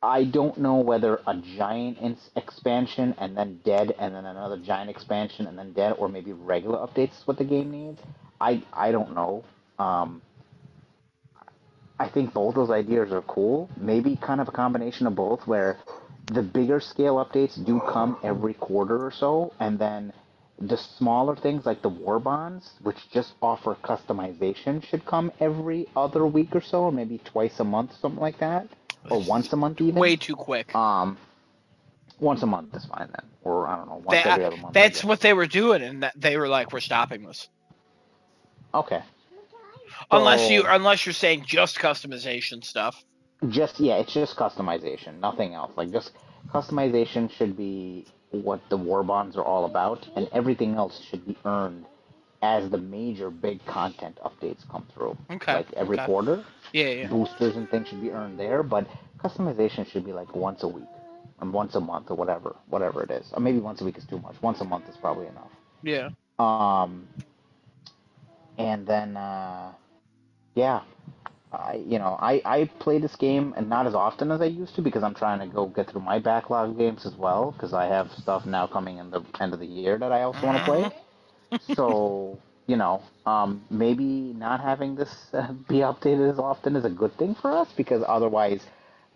I don't know whether a giant expansion and then dead, and then another giant expansion and then dead, or maybe regular updates is what the game needs. I don't know. Um, I think both those ideas are cool. Maybe kind of a combination of both, where the bigger scale updates do come every quarter or so, and then the smaller things like the war bonds, which just offer customization, should come every other week or so, or maybe twice a month, something like that, or once a month even. Way too quick. Once a month is fine then, or I don't know, once That every other month. that's what they were doing, and that they were like, "We're stopping this." Okay. Unless So you're saying just customization stuff. just it's just customization, nothing else. Like just customization should be what the war bonds are all about, and everything else should be earned as the major big content updates come through. Okay. Like every Okay. quarter, Yeah. boosters and things should be earned there, but customization should be like once a week and once a month or whatever it is. Or maybe once a week is too much. Once a month is probably enough. Yeah. Um, and then yeah, I play this game and not as often as I used to because I'm trying to go get through my backlog games as well because I have stuff now coming in the end of the year that I also want to play. So maybe not having this be updated as often is a good thing for us because otherwise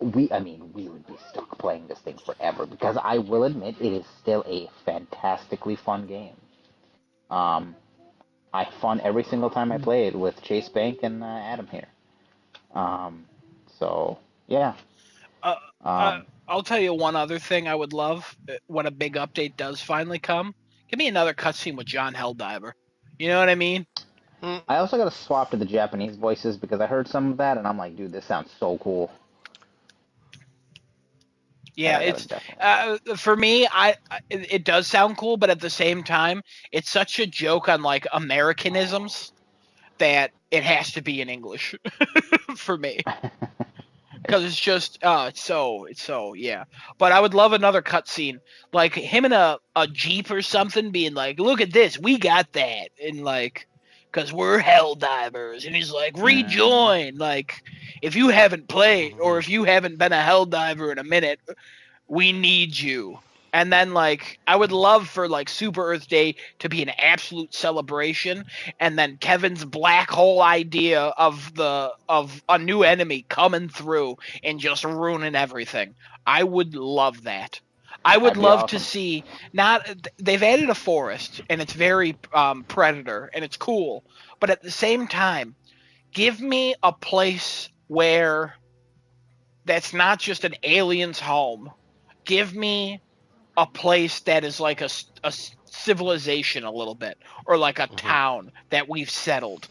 we would be stuck playing this thing forever because I will admit it is still a fantastically fun game. Um, I fun every single time I play it with Chase Bank and Adam here. Um, so yeah. Uh, uh, Um, I'll tell you one other thing I would love when a big update does finally come. Give me another cutscene with John Helldiver. You know what I mean? I also got to swap to the Japanese voices because I heard some of that and I'm like, dude, this sounds so cool. Yeah, I got to it's definitely. for me. It does sound cool, but at the same time, it's such a joke on like Americanisms that it has to be in English for me. Because it's just it's so yeah. But I would love another cutscene, like him in a jeep or something, being like, "Look at this, we got that," and like, because we're hell divers, and he's like, Mm, "Rejoin." Like, if you haven't played or if you haven't been a hell diver in a minute, we need you. And then like I would love for like Super Earth Day to be an absolute celebration, and then Kevin's black hole idea of a new enemy coming through and just ruining everything. I would love that. I would That'd be love to awesome. see not they've added a forest and it's very predator and it's cool, but at the same time, give me a place where that's not just an alien's home. Give me a place that is like a civilization a little bit, or like a Mhm. town that we've settled.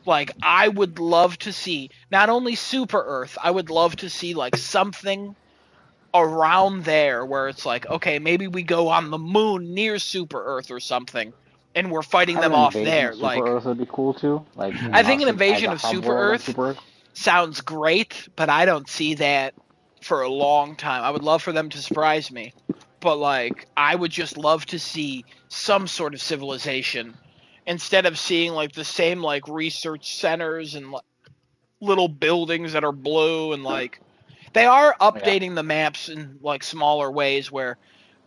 Like I would love to see not only Super Earth, I would love to see like something around there where it's like, okay, maybe we go on the moon near Super Earth or something, and we're fighting Kind of them an off invasion of there. Super Like Earth would be cool too. Like I think an as invasion a of hub Super world on Earth Super Earth. sounds great, but I don't see that for a long time. I would love for them to surprise me, but like I would just love to see some sort of civilization instead of seeing like the same like research centers and little buildings that are blue, and like they are Yeah. updating the maps in like smaller ways where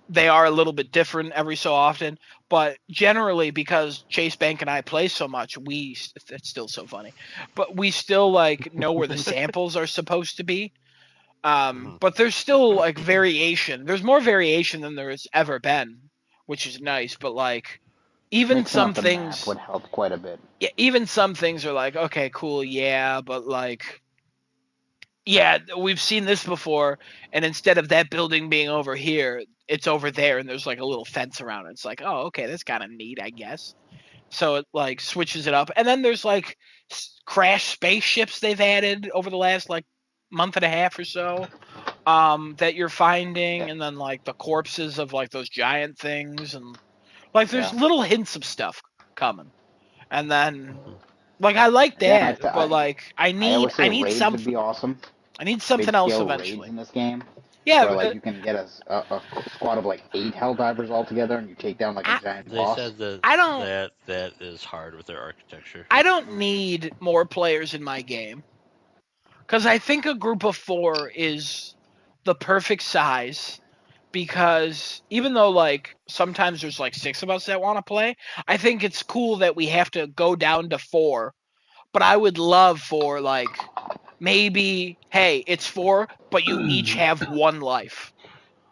they are a little bit different every so often, but generally because Chase Bank and I play so much, it's still so funny, but we still like know where the samples are supposed to be. Mhm. But there's still like variation. There's more variation than there has ever been, which is nice. But like even Mixing some up the map things, would help quite a bit. yeah, even some things are like okay, cool, yeah, but like yeah, we've seen this before, and instead of that building being over here, it's over there, and there's like a little fence around it. It's like, oh, okay, that's kind of neat, I guess. So it like switches it up, and then there's like crash spaceships they've added over the last like month and a half or so, that you're finding, Yeah. and then like the corpses of like those giant things, and like there's Yeah. little hints of stuff coming, and then Mhm. like I like Again, that, but like I always say I need raids would be something. awesome. I need something Big else scale raids eventually. in this game, Yeah, where like you can get a squad of like 8 Helldivers all together, and you take down like a I giant They boss. said that I don't that is hard with their architecture. I don't need more players in my game because I think a group of 4 is the perfect size. Because even though like sometimes there's like 6 of us that want to play, I think it's cool that we have to go down to 4. But I would love for like maybe hey, it's 4, but you each have 1 life.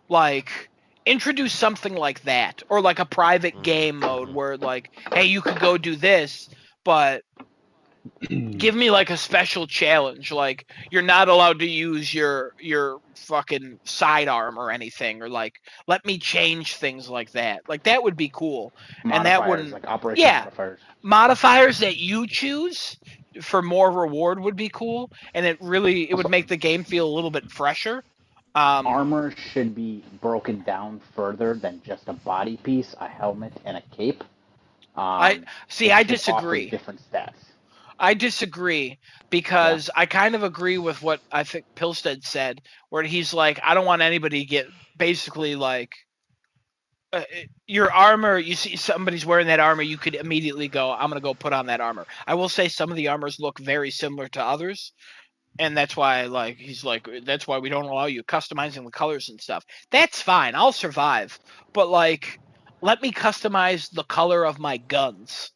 Like introduce something like that, or like a private Mhm. game mode Mhm. where like hey, you could go do this, but give me like a special challenge, like you're not allowed to use your fucking sidearm or anything, or like let me change things like that would be cool. And that Modifiers, wouldn't like operation yeah, modifiers. modifiers that you choose for more reward would be cool, and it would Also, make the game feel a little bit fresher. um armor should be broken down further than just a body piece, a helmet, and a cape. I see, It I should offer disagree. different stats. I disagree Yeah. because I kind of agree with what I think Pilstead said, where he's like, I don't want anybody to get basically like your armor. You see somebody's wearing that armor, you could immediately go, I'm gonna go put on that armor. I will say some of the armors look very similar to others, and that's why like he's like that's why we don't allow you customizing the colors and stuff. That's fine, I'll survive, but like let me customize the color of my guns,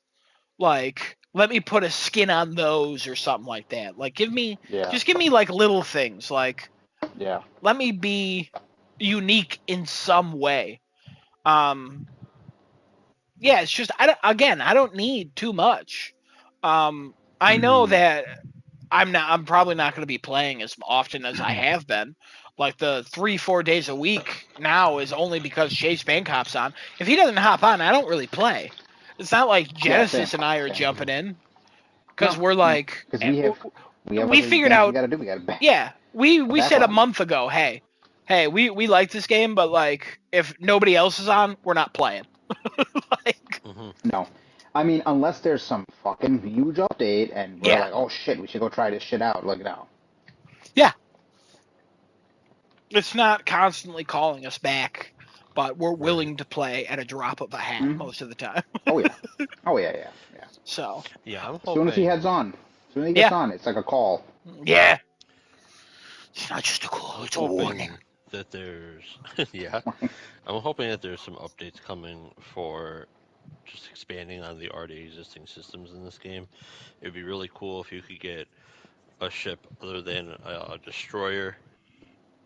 like let me put a skin on those or something like that. Like Yeah. give me like little things, like Yeah. let me be unique in some way. um yeah, it's just I don't need too much. I know that I'm probably not going to be playing as often as I have been. Like the 3-4 days a week now is only because Chase Bank hops on. If he doesn't hop on, I don't really play. It's not like Yeah. Same. Genesis and I are Same. jumping in because No. we're No. like Because we have we other figured games we out. got to do. We got to Yeah, we pass said a on. month ago, hey, we like this game, but like if nobody else is on, we're not playing. Like Mhm. No. I mean, unless there's some fucking huge update and we're yeah, like, oh shit, we should go try this shit out. Like, no. yeah, it's not constantly calling us back, but we're Right. willing to play at a drop of a hat Hmm. most of the time. Oh yeah. Oh yeah, yeah, yeah. So Yeah, I'm As soon as he hoping. heads on, as soon as he gets yeah, on, it's like a call. yeah, it's not just a call, I'm it's a warning. hoping that there's yeah, I'm hoping that there's some updates coming for just expanding on the already existing systems in this game. It'd be really cool if you could get a ship other than a destroyer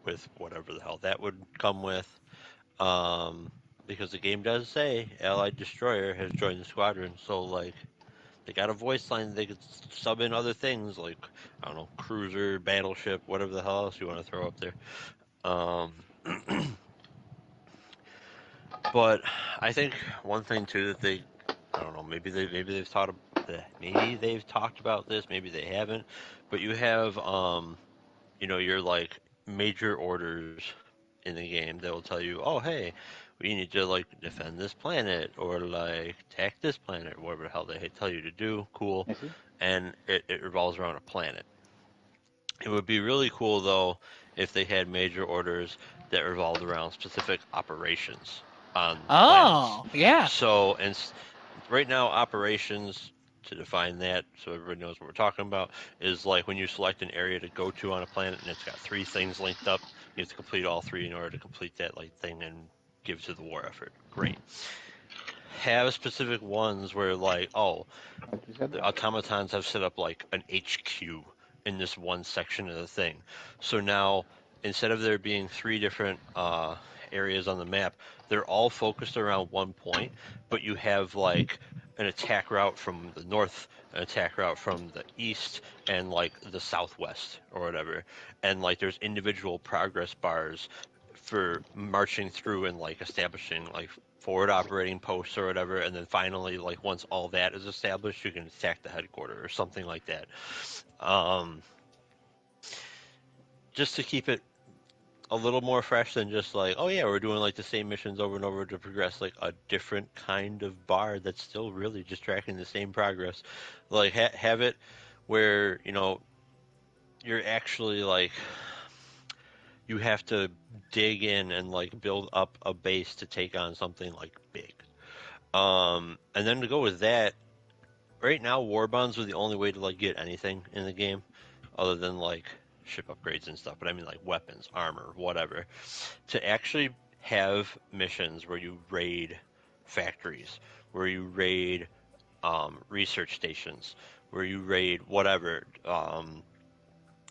with whatever the hell that would come with. Um, because the game does say Allied Destroyer has joined the squadron, so like they got a voice line. They could sub in other things like I don't know, cruiser, battleship, whatever the hell else you want to throw up there. Um, but I think one thing too that they, I don't know, maybe they've talked about this, maybe they haven't, but you have your like major orders in the game that will tell you, oh hey, we need to like defend this planet or like attack this planet, whatever the hell they tell you to do. Cool, I see. and it revolves around a planet. It would be really cool though if they had major orders that revolved around specific operations on planets. Oh, yeah. So, and right now, operations, to define that so everybody knows what we're talking about, is like when you select an area to go to on a planet and it's got three things linked up, you have to complete all three in order to complete that like thing and give to the war effort. Great. Have specific ones where like, oh, Like you said the that. automatons have set up like an HQ in this one section of the thing. So now instead of there being three different areas on the map, they're all focused around one point, but you have like an attack route from the north, an attack route from the east, and like the southwest or whatever. And like there's individual progress bars for marching through and like establishing like forward operating posts or whatever, and then finally, like once all that is established, you can attack the headquarters or something like that. Um, just to keep it a little more fresh than just like, oh yeah, we're doing like the same missions over and over to progress like a different kind of bar that's still really just tracking the same progress. Like have it where you're actually like you have to dig in and like build up a base to take on something like big. And then to go with that, right now war bonds are the only way to like get anything in the game, other than like ship upgrades and stuff. But I mean like weapons, armor, whatever. To actually have missions where you raid factories, where you raid research stations, where you raid whatever,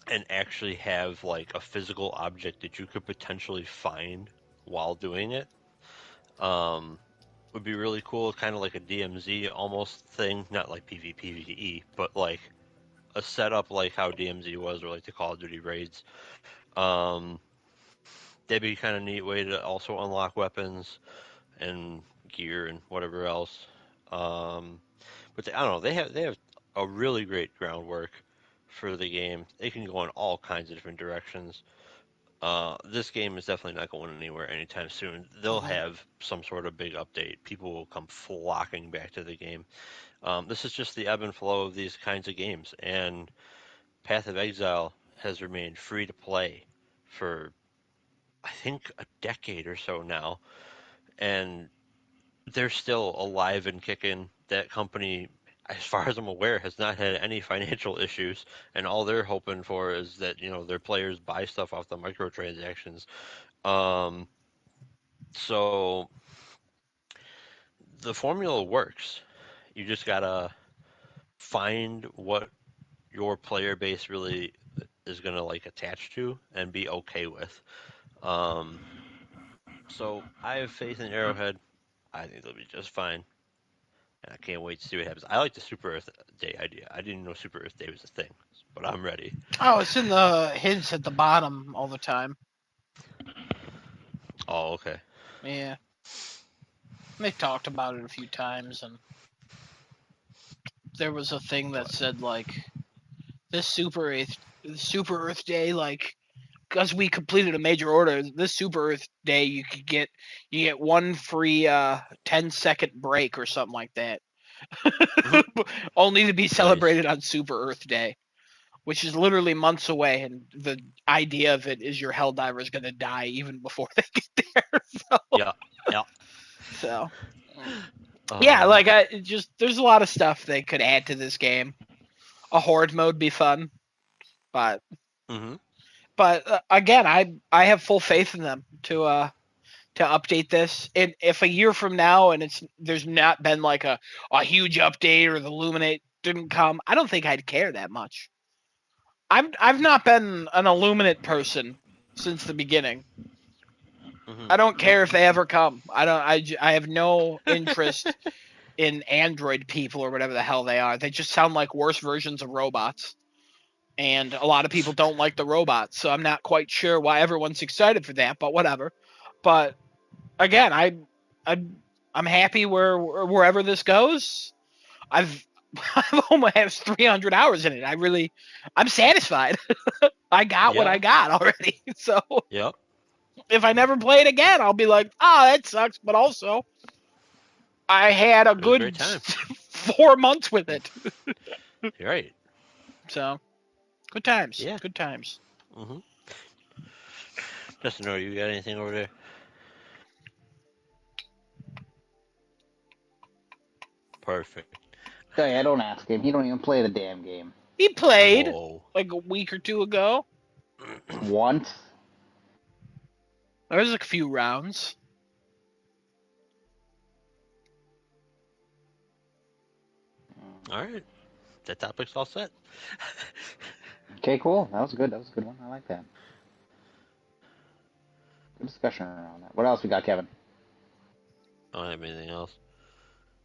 and actually have like a physical object that you could potentially find while doing it. Um, would be really cool, kind of like a DMZ almost thing, not like PvPvE, but like a setup like how DMZ was, or like the Call of Duty raids. Um, that'd be kind of neat way to also unlock weapons and gear and whatever else. Um, but I don't know, they have a really great groundwork for the game. They can go in all kinds of different directions. This game is definitely not going anywhere anytime soon. They'll Hmm. have some sort of big update. People will come flocking back to the game. This is just the ebb and flow of these kinds of games, and Path of Exile has remained free to play for I think a decade or so now, and they're still alive and kicking. That company, as far as I'm aware, has not had any financial issues, and all they're hoping for is that their players buy stuff off the microtransactions. Um, so the formula works. You just gotta find what your player base really is gonna like attach to and be okay with. Um, so I have faith in Arrowhead. I think they'll be just fine, and I can't wait to see what happens. I like the Super Earth Day idea. I didn't know Super Earth Day was a thing, but I'm ready. Oh, it's in the hints at the bottom all the time. Oh, okay. Yeah. They talked about it a few times, and there was a thing that But said like this Super Earth Day, like because we completed a major order. This Super Earth Day, you get one free 10-second break or something like that, mhm, only to be nice. celebrated on Super Earth Day, which is literally months away. And the idea of it is your Helldiver is going to die even before they get there. Yeah, yeah. So yeah, Uh, like there's a lot of stuff they could add to this game. A horde mode be fun, but mhm. But again, I have full faith in them to update this. And if a year from now and there's not been like a huge update or the Illuminate didn't come, I don't think I'd care that much. I've not been an Illuminate person since the beginning. I don't care if they ever come. I have no interest in android people or whatever the hell they are. They just sound like worse versions of robots. And a lot of people don't like the robots, so I'm not quite sure why everyone's excited for that, but whatever. But again, I'm happy wherever this goes. I've almost 300 hours in it. I'm satisfied. I got what I Yeah. got already. So Yep. if I never play it again, I'll be like, oh, that sucks. But also, I had a It was a great good time. 4 months with it. You're right. So good times. Yeah. Good times. Mm-hmm. Justin, you got anything over there? Perfect. Oh, yeah, don't ask him. He don't even play the damn game. He played Whoa. like a week or two ago. Once. There was a few rounds. All right. That topic's all set. Okay, cool. That was good. That was a good one. I like that. Good discussion around that. What else we got, Kevin? I don't have anything else.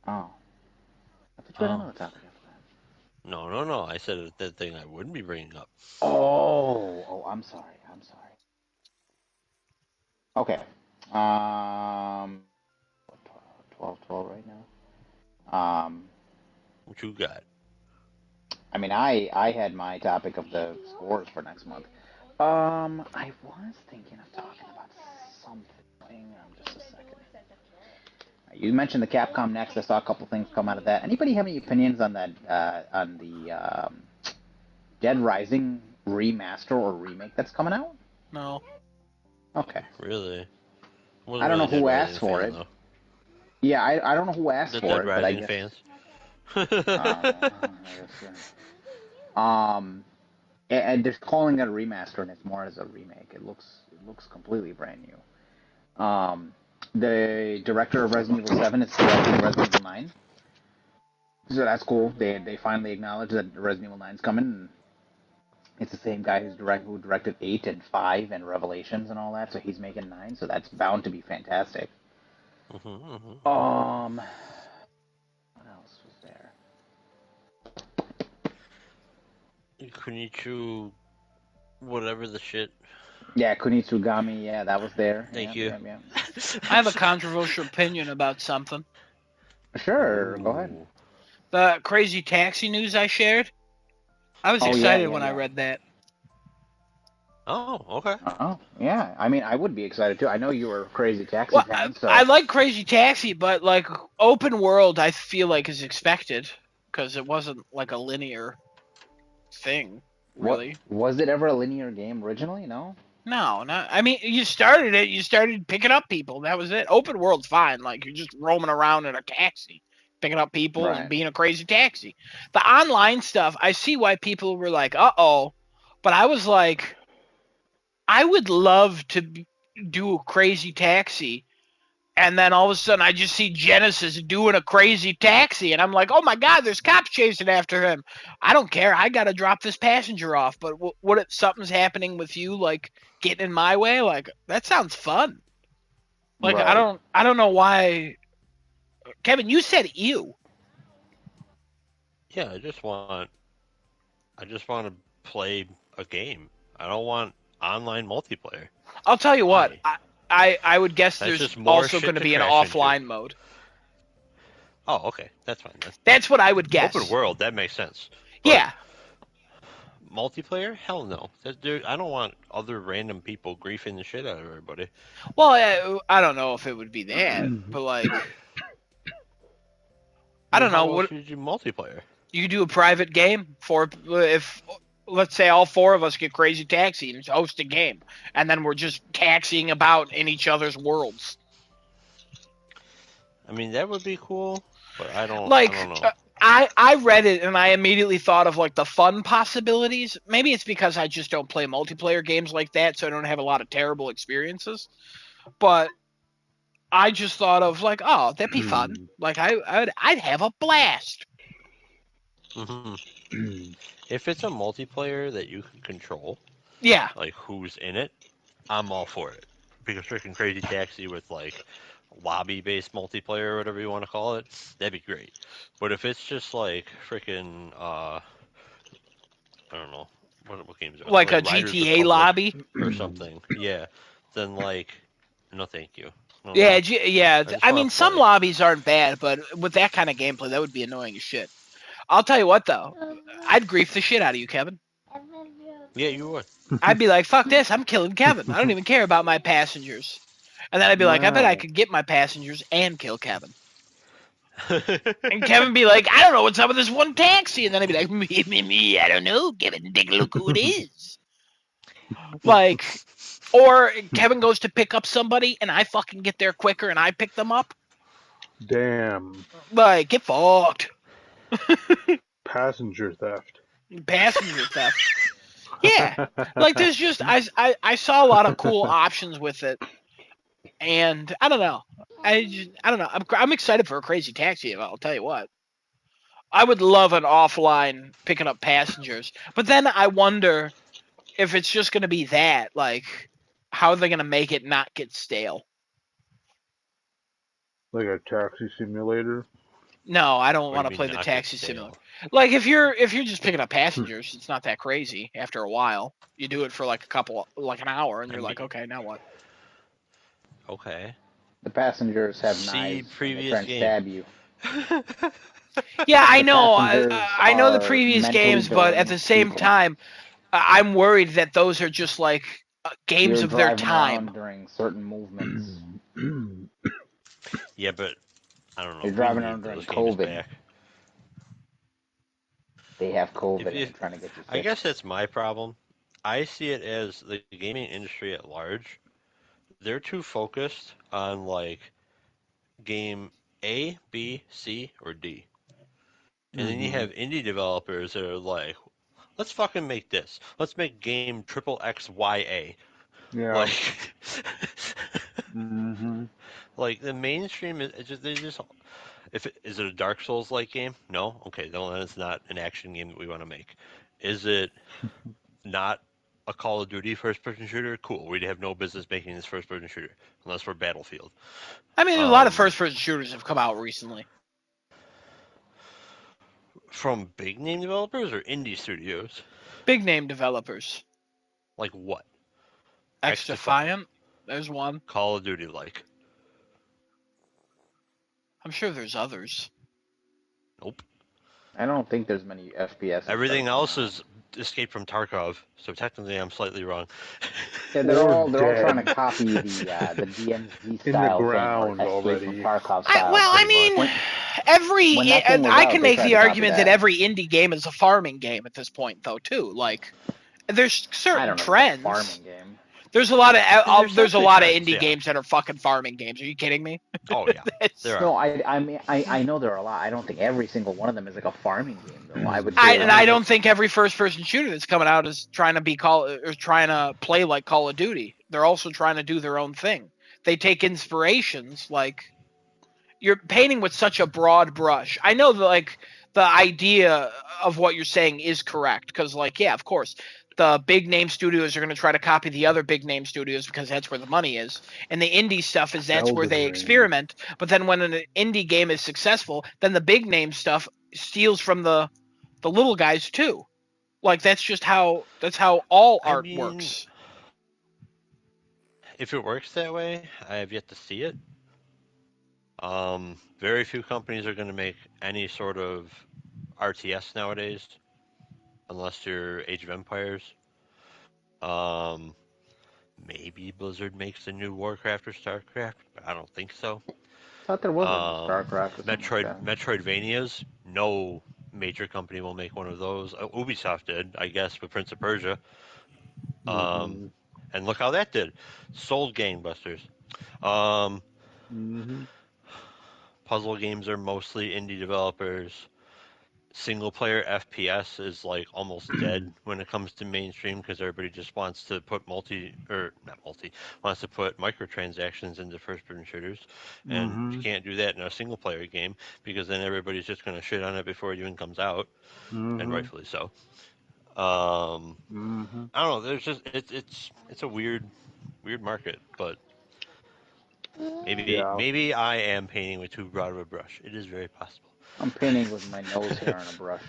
Oh. I thought you had another topic after that. No. I said that thing I wouldn't be bringing up. Oh, I'm sorry. Okay. 12 right now. What you got? I mean, I had my topic of the scores for next month. I was thinking of talking about something. Just a second. You mentioned the Capcom Next. I saw a couple things come out of that. Anybody have any opinions on that? On the Dead Rising remaster or remake that's coming out? No. Okay. Really? I don't know who asked for it. Though. Yeah, I don't know who asked The for Dead it, but I Rising guess. fans. And they're calling it a remaster, and it's more as a remake. It looks completely brand new. The director of Resident Evil 7 is directing Resident Evil 9, so that's cool. They finally acknowledged that Resident Evil 9 is coming. And it's the same guy who directed 8 and 5 and Revelations and all that, so he's making 9. So that's bound to be fantastic. What else was there? Kunichu, whatever the shit. Yeah, Kunitsugami. Yeah, that was there. Thank yeah, you. Yeah. I have a controversial opinion about something. Sure, go ahead. The Crazy Taxi news I shared. I was excited when I read that. Oh, okay. Oh, yeah. I mean, I would be excited too. I know you were a Crazy Taxi fan, so I like Crazy Taxi, but like open world, I feel like is expected because it wasn't like a linear thing, really. Was it ever a linear game originally? No. No, not. I mean, you started it. You started picking up people. That was it. Open world's fine. Like you're just roaming around in a taxi, picking up people and being a crazy taxi. The online stuff, I see why people were like, "Uh-oh," but I was like, I would love to do a crazy taxi, and then all of a sudden I just see Genesis doing a crazy taxi, and I'm like, oh my god, there's cops chasing after him. I don't care. I gotta drop this passenger off. But what if something's happening with you, like getting in my way? Like that sounds fun. Like I don't know why. Kevin, you said ew. Yeah, I just want to play a game. I don't want online multiplayer. I'll tell you what. I would guess That's there's also going to be an offline mode. Oh, okay. That's fine then. That's what I would guess. Open world, that makes sense. But yeah. Multiplayer? Hell no. I don't want other random people griefing the shit out of everybody. Well, I don't know if it would be that, but like, I don't know. What would you do multiplayer? You could do a private game for if, let's say, all four of us get Crazy Taxi and host a game, and then we're just taxiing about in each other's worlds. I mean, that would be cool, but I don't. Like, I don't know. I read it and I immediately thought of like the fun possibilities. Maybe it's because I just don't play multiplayer games like that, so I don't have a lot of terrible experiences. But I just thought of like, oh, that'd be fun. Like I'd have a blast. Hmm. If it's a multiplayer that you can control, Yeah. like who's in it, I'm all for it. Because freaking Crazy Taxi with like lobby-based multiplayer or whatever you want to call it, that'd be great. But if it's just like freaking, I don't know, what games are there? Like Like a Riders GTA Republic lobby. or something, yeah. Then like, no, thank you. No, Yeah, no. yeah. I just I want mean, to some play. lobbies aren't bad, but with that kind of gameplay, that would be annoying as shit. I'll tell you what, though, I'd grief the shit out of you, Kevin. Yeah, you would. I'd be like, fuck this, I'm killing Kevin. I don't even care about my passengers. And then I'd be like, I bet I Wow. could get my passengers and kill Kevin. And Kevin be like, I don't know what's up with this one taxi. And then I'd be like, me, I don't know. Kevin, take a look who it is. Like, or Kevin goes to pick up somebody and I fucking get there quicker and I pick them up. Damn. Like, get fucked. Passenger theft. Passenger theft. Yeah. Like, there's just, I saw a lot of cool options with it. And I don't know. I don't know. I'm excited for a Crazy Taxi. I'll tell you what. I would love an offline picking up passengers, but then I wonder if it's just going to be that. Like, how are they going to make it not get stale? Like a taxi simulator. No, I don't What do want you to mean play the not get taxi simulator. stale? Like, if you're just picking up passengers, it's not that crazy. After a while, you do it for like an hour, and I you're like, mean, okay, now what? okay. The passengers have See knives and they try previous and game. stab you. Yeah, I The know. passengers I know the are previous mentally games, but at the deranged same people. time, I'm worried that those are just like games You're of their driving time. around during certain movements. Yeah, but I don't know. You're We driving need around during those games COVID. back. They have If, COVID and they're if trying to get you I guess fixed. that's my problem. I see it as the gaming industry at large. They're too focused on like game A, B, C, or D. And then you Mm-hmm. have indie developers that are like, let's fucking make this. Let's make game triple XYA. Yeah. Like, Mm-hmm. like the mainstream is just they just is it a Dark Souls like game? No. Okay, then it's not an action game that we want to make. Is it not a Call of Duty first person shooter? Cool. We'd have no business making this first person shooter unless we're Battlefield. I mean, a lot of Um, first-person shooters have come out recently. from big name developers or indie studios? Big name developers. Like what? X X Defiant, Defiant, there's one. Call of Duty like. I'm sure there's others. Nope. I don't think there's many FPSs that have Everything come else out. is Escape from Tarkov, so technically I'm slightly wrong. Yeah, Or they're all trying to dead. copy the DMZ In the style thing or ground Escape from already. Tarkov style. I Pretty mean, much. When when every that thing was I out, can they make tried the to copy argument that that. every indie game is a farming game at this point, though, too. Like, there's I certain don't know if it's a trends. farming game. There's a lot And of there's there's a definitely lot of trends, indie yeah. games that are fucking farming games. Are you kidding me? Oh yeah, It's- there are. No, I mean I know there are a lot. I don't think every single one of them is like a farming game though. I would Some say of I them don't are. think every first-person shooter that's coming out is trying to be trying to play like Call of Duty. They're also trying to do their own thing. They take inspirations like you're painting with such a broad brush. I know that like the idea of what you're saying is correct because like yeah, of course, the big name studios are going to try to copy the other big name studios because that's where the money is. And the indie stuff is that's where Elden they Ring. experiment. But then when an indie game is successful, then the big name stuff steals from the little guys too. Like that's how all I art mean, works. if it works that way, I have yet to see it. Very few companies are going to make any sort of RTS nowadays, unless you're Age of Empires. Um, maybe Blizzard makes a new Warcraft or Starcraft, but I don't think so. I thought there was a new StarCraft or something like that. Metroidvanias, no major company will make one of those. Ubisoft did, I guess, with Prince of Persia. Um, Mm-hmm. and look how that did. Sold gangbusters. Um, Mm-hmm. puzzle games are mostly indie developers. single player FPS is like almost dead when it comes to mainstream because everybody just wants to put wants to put microtransactions into first person shooters, and you Mm-hmm. can't do that in a single player game because then everybody's just going to shit on it before it even comes out, and Mm-hmm. rightfully so. Um, Mm-hmm. I don't know. There's just it's a weird market, but Yeah. maybe I am painting with too broad of a brush. It is very possible. I'm painting with my nose hair on a brush.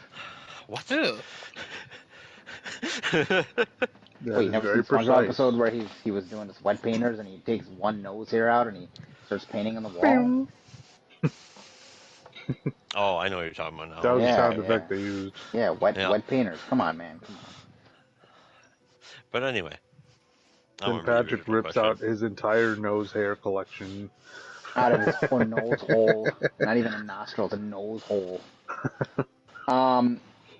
What? Ew. That Wait, you is never seen very SpongeBob precise. episode where he was doing this wet painters and he takes one nose hair out and he starts painting on the wall? Bing. Oh, I know what you're talking about now. That was the Okay. Yeah, sound yeah. effect they used. Yeah, Yeah. wet painters. Come on, man. Come on. But anyway, I Then won't read the Patrick original rips question. out his entire nose hair collection. Out of his whole nose hole. Not even a nostril, it's a nose hole.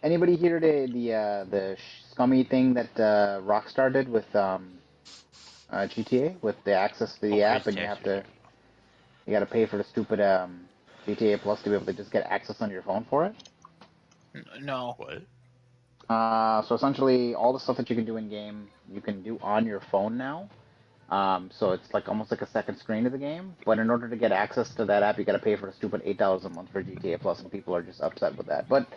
Anybody hear the scummy thing that Rockstar did with GTA with the access to the Oh, app crazy and taxi. you got to pay for the stupid GTA Plus to be able to just get access on your phone for it? No. What? So essentially, all the stuff that you can do in game, you can do on your phone now. So it's like almost like a second screen of the game. But in order to get access to that app, you got to pay for a stupid $8 a month for GTA Plus, and people are just upset with that. But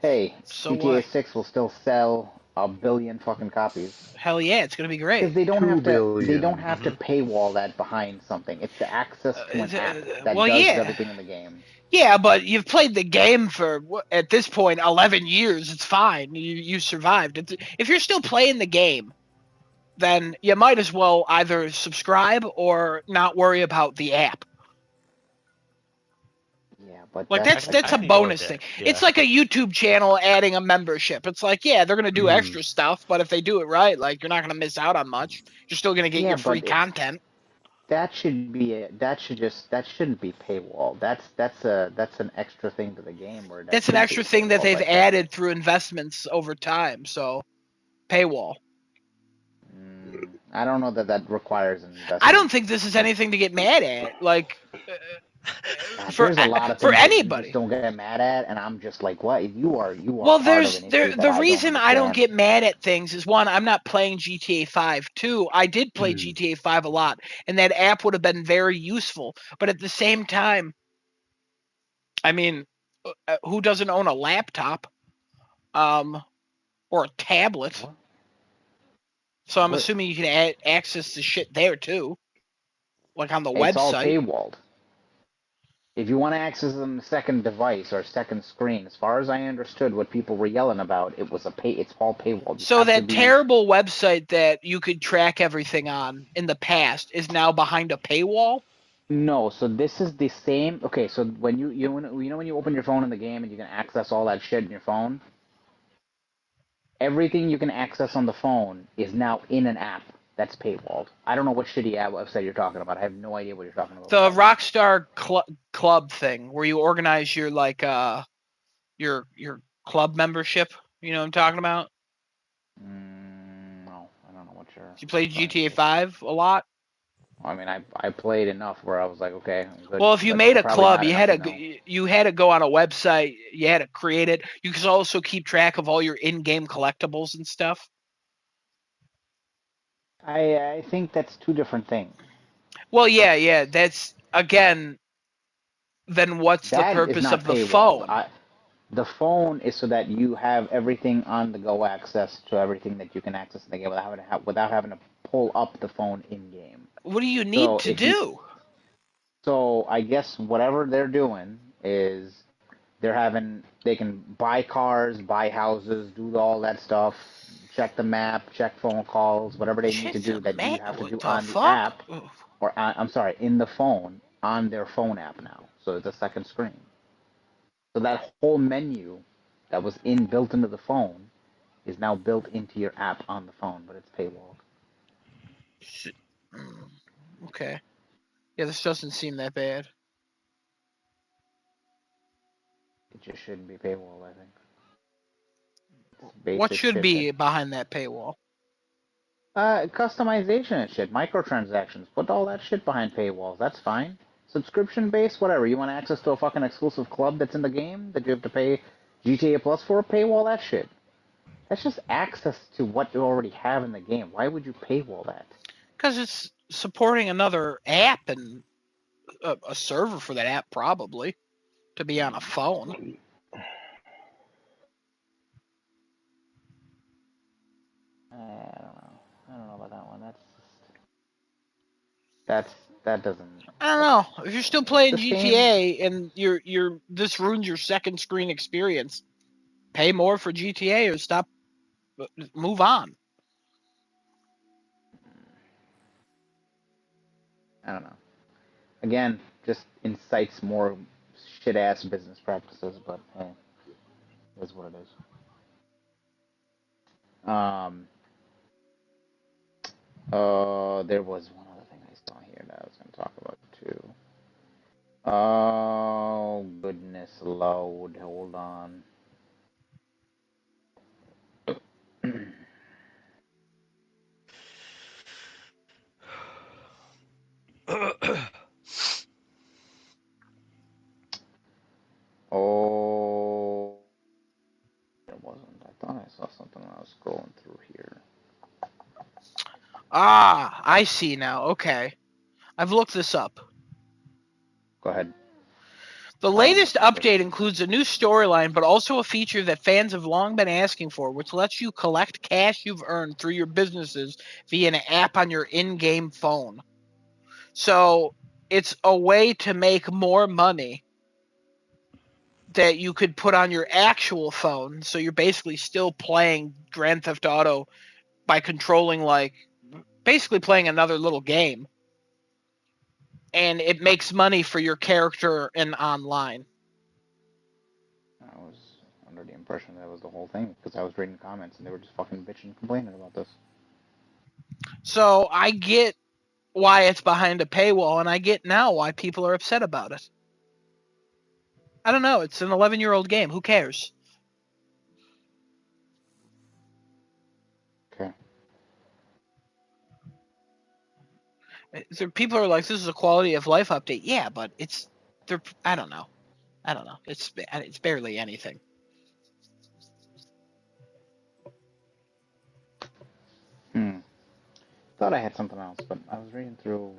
hey, So GTA what? 6 will still sell a billion fucking copies Hell yeah, it's gonna be because great. Two they don't billion. have to paywall that behind something. It's the access to an app that Well, does yeah. everything in the game. Yeah, but you've played the game for at this point 11 years. It's fine. You survived. If you're still playing the game, then you might as well either subscribe or not worry about the app. Yeah, but Like that's that's I a can go with bonus thing. that. Yeah. It's like a YouTube channel adding a membership. It's like, yeah, they're gonna do Mm. extra stuff, but if they do it right, like you're not gonna miss out on much. You're still gonna get yeah, your free but it's content. that shouldn't be paywall. That's an extra thing to the game where that That's an shouldn't be extra a thing that paywall. they've But added through investments over time. So paywall. I don't know that that requires an I don't investment. think this is Like anything to get mad at. Like for there's a lot of for things that you just anybody. don't get mad at, and I'm just like, what? You are Well, part of an issue that the I don't reason I don't understand. get mad at things is one, I'm not playing GTA 5. Two, I did play Mm. GTA 5 a lot, and that app would have been very useful. But at the same time, I mean, who doesn't own a laptop, or a tablet? What? So I'm What? assuming you can access the shit there too, like on the It's all website. paywalled. If you want to access them a second device or a second screen, as far as I understood what people were yelling about, it's all paywalled. You So have to that be terrible website that you could track everything on in the past is now behind a paywall. No, so this is the same. Okay, so when you know when you open your phone in the game and you can access all that shit in your phone, everything you can access on the phone is now in an app that's paywalled. I don't know what shitty app website you're talking about. I have no idea what you're talking about with The that one. Rockstar Club thing, where you organize your your club membership. You know what I'm talking about? No, I don't know what you're You played referring GTA to. 5 a lot. I mean, I played enough where I was like, okay, I'm good, Well, if you but made a probably club, not enough to know. you had to go on a website. You had to create it. You could also keep track of all your in-game collectibles and stuff. I think that's two different things. Well, yeah. That's again. Then what's the That is purpose not of the paywalled. phone? The phone is so that you have everything on the go access to everything that you can access in the game without having to pull up the phone in game. What do you need So to do? I guess whatever they're doing is they can buy cars, buy houses, do all that stuff, check the map, check phone calls, whatever they need to Shit's a do that you man. have to What do the on the fuck? app or I'm sorry, in the phone on their phone app now. So it's a second screen. So that whole menu that was built into the phone is now built into your app on the phone, but it's paywalled. Okay. Yeah, this doesn't seem that bad. It just shouldn't be paywalled, I think. It's What basic should shit that be behind that paywall? customization and shit, microtransactions. Put all that shit behind paywalls. That's fine. Subscription based, whatever. You want access to a fucking exclusive club that's in the game that you have to pay GTA Plus for a paywall? That shit. That's just access to what you already have in the game. Why would you paywall that? Because it's supporting another app and a server for that app, probably, to be on a phone. I don't know about that one. That doesn't. I don't know. If you're still playing The same. GTA and you're this ruins your second screen experience, pay more for GTA or stop. Move on. I don't know. Again, just incites more shit ass business practices, but hey, it is what it is. There was one other thing I saw here that I was going to talk about too. Oh goodness, load. Hold on. Oh, it wasn't. I thought I saw something when I was scrolling through here. Ah, I see now. Okay. I've looked this up. Go ahead. The I don't latest remember. update includes a new storyline, but also a feature that fans have long been asking for, which lets you collect cash you've earned through your businesses via an app on your in-game phone. So it's a way to make more money that you could put on your actual phone. So you're basically still playing Grand Theft Auto by controlling, like, basically playing another little game. And it makes money for your character in online. I was under the impression that was the whole thing because I was reading comments and they were just fucking bitching and complaining about this. So I get why it's behind a paywall, and I get now why people are upset about it. I don't know. It's an 11-year-old game. Who cares? Okay. So people are like, "This is a quality of life update." Yeah, but I don't know. It's barely anything. Thought I had something else, but I was reading through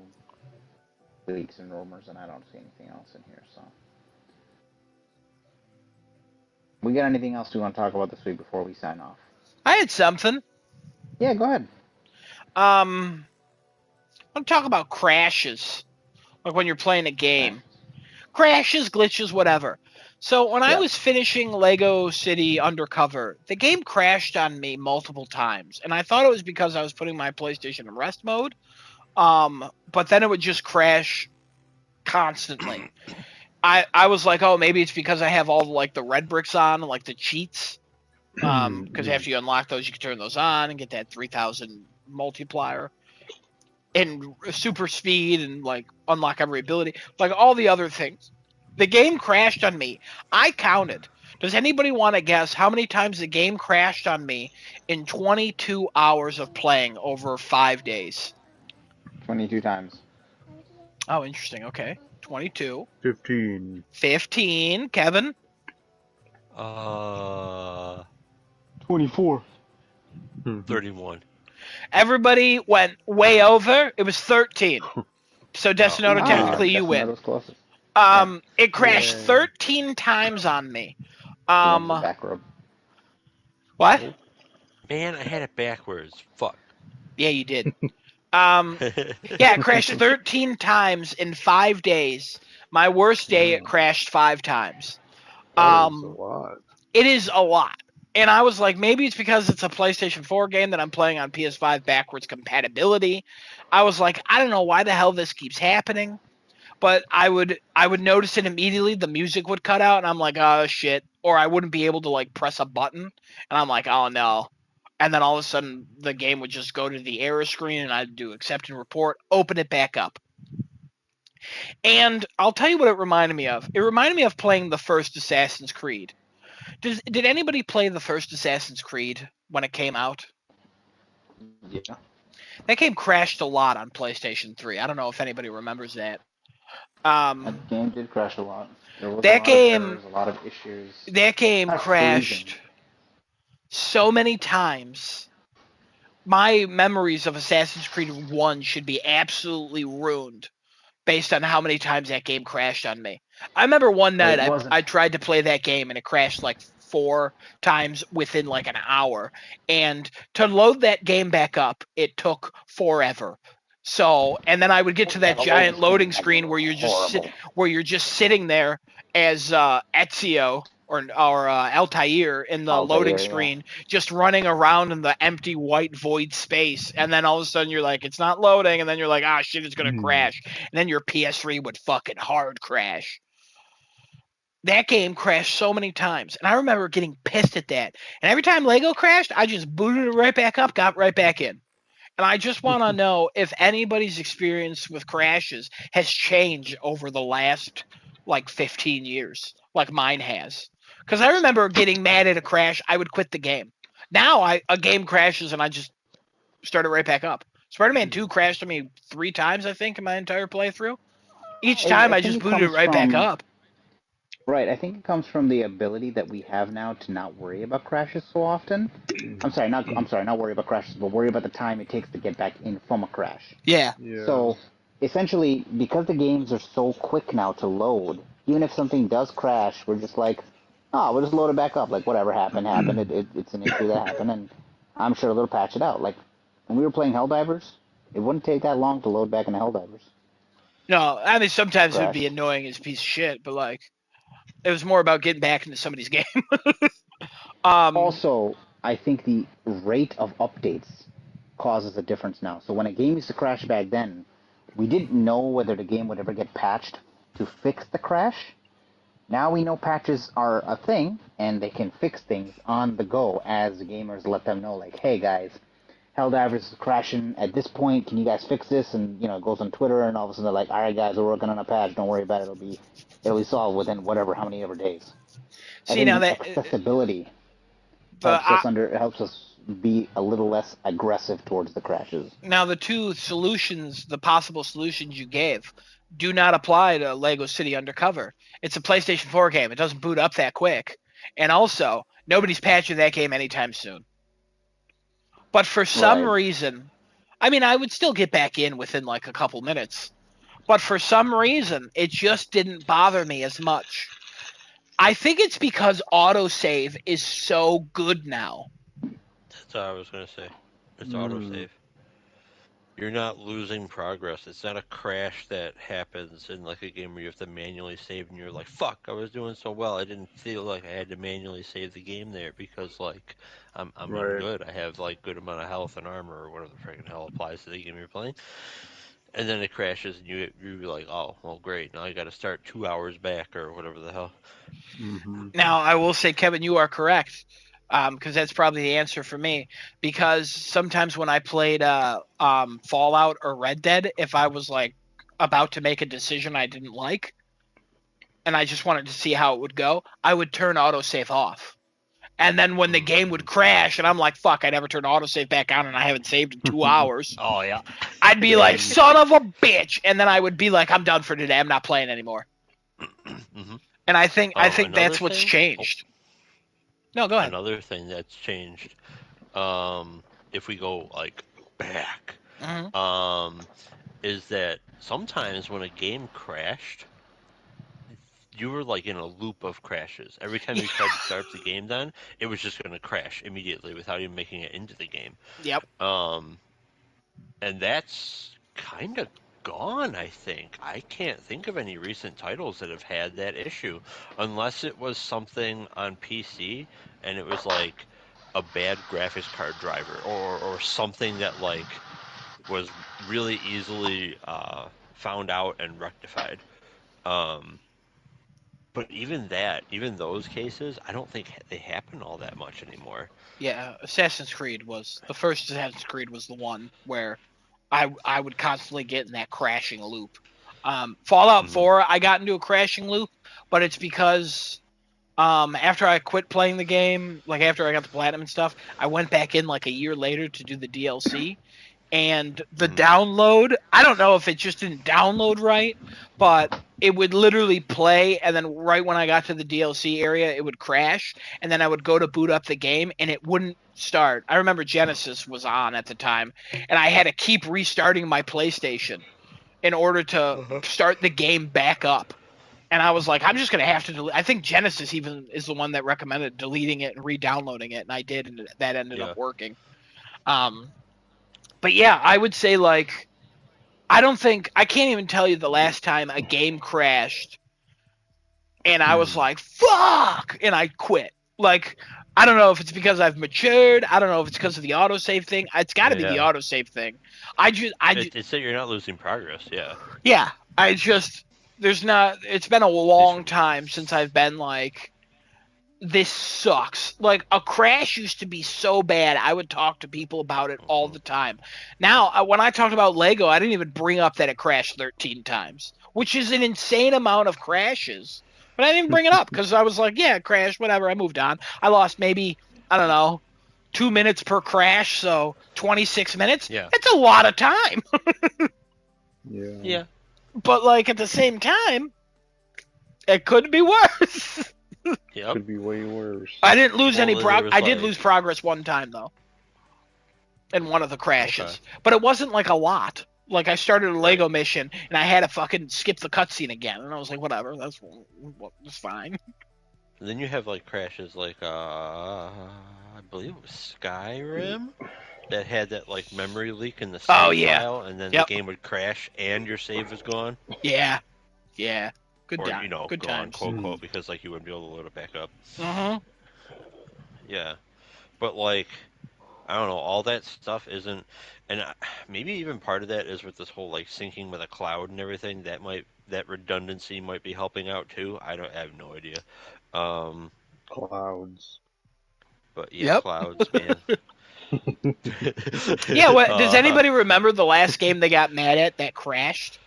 leaks and rumors and I don't see anything else in here, so. We got anything else we want to talk about this week before we sign off? I had something. Yeah, go ahead. I'm talk about crashes, like when you're playing a game. Crashes, glitches, whatever. So when I was finishing Lego City Undercover, the game crashed on me multiple times, and I thought it was because I was putting my PlayStation in rest mode. But then it would just crash constantly. I was like, oh, maybe it's because I have all like the red bricks on, like the cheats. Because after you unlock those, you can turn those on and get that 3,000 multiplier and super speed and like unlock every ability, like all the other things. The game crashed on me. I counted. Does anybody want to guess how many times the game crashed on me in 22 hours of playing over 5 days? 22 times. Oh, interesting. Okay. 22. 15. 15. Kevin? 24. 31. Everybody went way over. It was 13. So, Destinoto, Oh. technically you win. Destinato's closest. It crashed Yay. 13 times on me. He loves the back rub. What? Man, I had it backwards. Fuck. Yeah, you did. Yeah, it crashed 13 times in 5 days. My worst day, it crashed 5 times. That is a lot. It is a lot. And I was like, maybe it's because it's a PlayStation 4 game that I'm playing on PS5 backwards compatibility. I was like, I don't know why the hell this keeps happening. But I would notice it immediately. The music would cut out, and I'm like, oh shit. Or I wouldn't be able to like press a button, and I'm like, oh no. And then all of a sudden, the game would just go to the error screen, and I'd do accept and report, open it back up. And I'll tell you what it reminded me of. It reminded me of playing the first Assassin's Creed. Did anybody play the first Assassin's Creed when it came out? Yeah. That game crashed a lot on PlayStation 3. I don't know if anybody remembers that. That game did crash a lot. There was a That lot of game, errors, a lot of issues. that game A lot of freezing. crashed so many times. My memories of Assassin's Creed 1 should be absolutely ruined based on how many times that game crashed on me. I remember one But night it wasn't. I tried to play that game and it crashed like 4 times within like an hour. And to load that game back up, it took forever. So, and then I would get to Yeah, that the loading giant loading screen back then screen was horrible. where you're just sitting there as Ezio or Altair in the loading Altair, yeah. screen, just running around in the empty white void space, and then all of a sudden you're like, it's not loading, and then you're like, ah, shit, it's gonna crash, and then your PS3 would fucking hard crash. That game crashed so many times, and I remember getting pissed at that. And every time Lego crashed, I just booted it right back up, got right back in. And I just want to know if anybody's experience with crashes has changed over the last like 15 years, like mine has. Because I remember getting mad at a crash, I would quit the game. Now a game crashes and I just start it right back up. Spider-Man 2 crashed on me 3 times, I think, in my entire playthrough. Each time I I think just it booted it comes right back from up. right. I think it comes from the ability that we have now to not worry about crashes so often. Not worry about crashes, but worry about the time it takes to get back in from a crash. Yeah. Yeah. So essentially, because the games are so quick now to load, even if something does crash, we're just like, oh, we'll just load it back up. Like whatever happened, happened. It's an issue that happened, and I'm sure they'll patch it out. Like when we were playing Helldivers, it wouldn't take that long to load back into Helldivers. No, I mean sometimes it would be Crash. annoying as a piece of shit, but like it was more about getting back into somebody's game. Also, I think the rate of updates causes a difference now. So when a game used to crash back then, we didn't know whether the game would ever get patched to fix the crash. Now we know patches are a thing, and they can fix things on the go as the gamers let them know, like, hey guys, Helldivers is crashing at this point, can you guys fix this? And, it goes on Twitter, and all of a sudden they're like, alright guys, we're working on a patch, don't worry about it, it'll be solved within how many ever days. I See think now the that accessibility but helps us be a little less aggressive towards the crashes. now the two solutions, the possible solutions you gave, do not apply to Lego City Undercover. It's a PlayStation 4 game. It doesn't boot up that quick. And also, nobody's patching that game anytime soon. But for some Right. reason, I mean, I would still get back in within like a couple minutes. But for some reason, it just didn't bother me as much. I think it's because autosave is so good now. That's what I was gonna say. It's Mm. autosave. You're not losing progress. It's not a crash that happens in like a game where you have to manually save and you're like, fuck, I was doing so well. I didn't feel like I had to manually save the game there because like I'm Right. good. I have like good amount of health and armor or whatever the freaking hell applies to the game you're playing. And then it crashes and you're like, oh, well great. Now I got to start 2 hours back or whatever the hell. Mm-hmm. Now, I will say, Kevin, you are correct, because that's probably the answer for me. Because sometimes when I played Fallout or Red Dead, if I was like about to make a decision I didn't like, and I just wanted to see how it would go, I would turn autosave off. And then when the game would crash, and I'm like, fuck, I never turned autosave back on, and I haven't saved in 2 hours, Oh yeah. I'd be like, Yeah. son of a bitch, and then I would be like, I'm done for today. I'm not playing anymore. hmm And I think Another that's what's thing. Oh, changed. No, go ahead. another thing that's changed. If we go like back, Mm-hmm. um, is that sometimes when a game crashed, you were like in a loop of crashes. Every time you tried to start the game, then it was just going to crash immediately without even making it into the game. Yep. Um, and that's kind of gone, I think. I can't think of any recent titles that have had that issue, unless it was something on PC and it was like a bad graphics card driver or something that like was really easily found out and rectified. Um, but even those cases, I don't think they happen all that much anymore. Yeah, the first Assassin's Creed was the one where I would constantly get in that crashing loop. Fallout hmm 4, I got into a crashing loop, but it's because after I quit playing the game, like after I got the platinum and stuff, I went back in like a year later to do the DLC, and the download, I don't know if it just didn't download right, but it would literally play, and then right when I got to the DLC area, it would crash, and then I would go to boot up the game, and it wouldn't start. I remember Genesis was on at the time, and I had to keep restarting my PlayStation in order to start the game back up. And I was like, I'm just going to have to delete. I think Genesis even is the one that recommended deleting it and re-downloading it, and I did, and that ended up working. But yeah, I would say, like, I can't even tell you the last time a game crashed and I was like, fuck, and I quit. Like, I don't know if it's because I've matured. I don't know if it's because of the autosave thing. It's got to be the autosave thing. It's that you're not losing progress. Yeah. Yeah. It's been a long time since I've been like, this sucks. Like, a crash used to be so bad, I would talk to people about it all the time. Now, when I talked about Lego, I didn't even bring up that it crashed 13 times, which is an insane amount of crashes. But I didn't bring it up because I was like, yeah, it crashed, whatever, I moved on. I lost maybe, I don't know, 2 minutes per crash, so 26 minutes? Yeah. It's a lot of time. Yeah. But, like, at the same time, it could be worse. Yep. Could be way worse. I didn't lose any there progress. was, I did like- lose progress one time, though, in one of the crashes. Okay. But it wasn't, like, a lot. Like, I started a Lego mission, and I had to fucking skip the cutscene again. And I was like, whatever, that's fine. And then you have, like, crashes like, I believe it was Skyrim that had that, like, memory leak in the save file, and then the game would crash and your save was gone. Yeah. Good Or, time. Good gone, times. quote, because, like, you wouldn't be able to load it back up. Uh-huh. Yeah. But, like, I don't know, all that stuff isn't, and maybe even part of that is with this whole, like, syncing with a cloud and everything, that redundancy might be helping out, too. I have no idea. Clouds. But, yeah, clouds, man. Yeah, does anybody remember the last game they got mad at that crashed?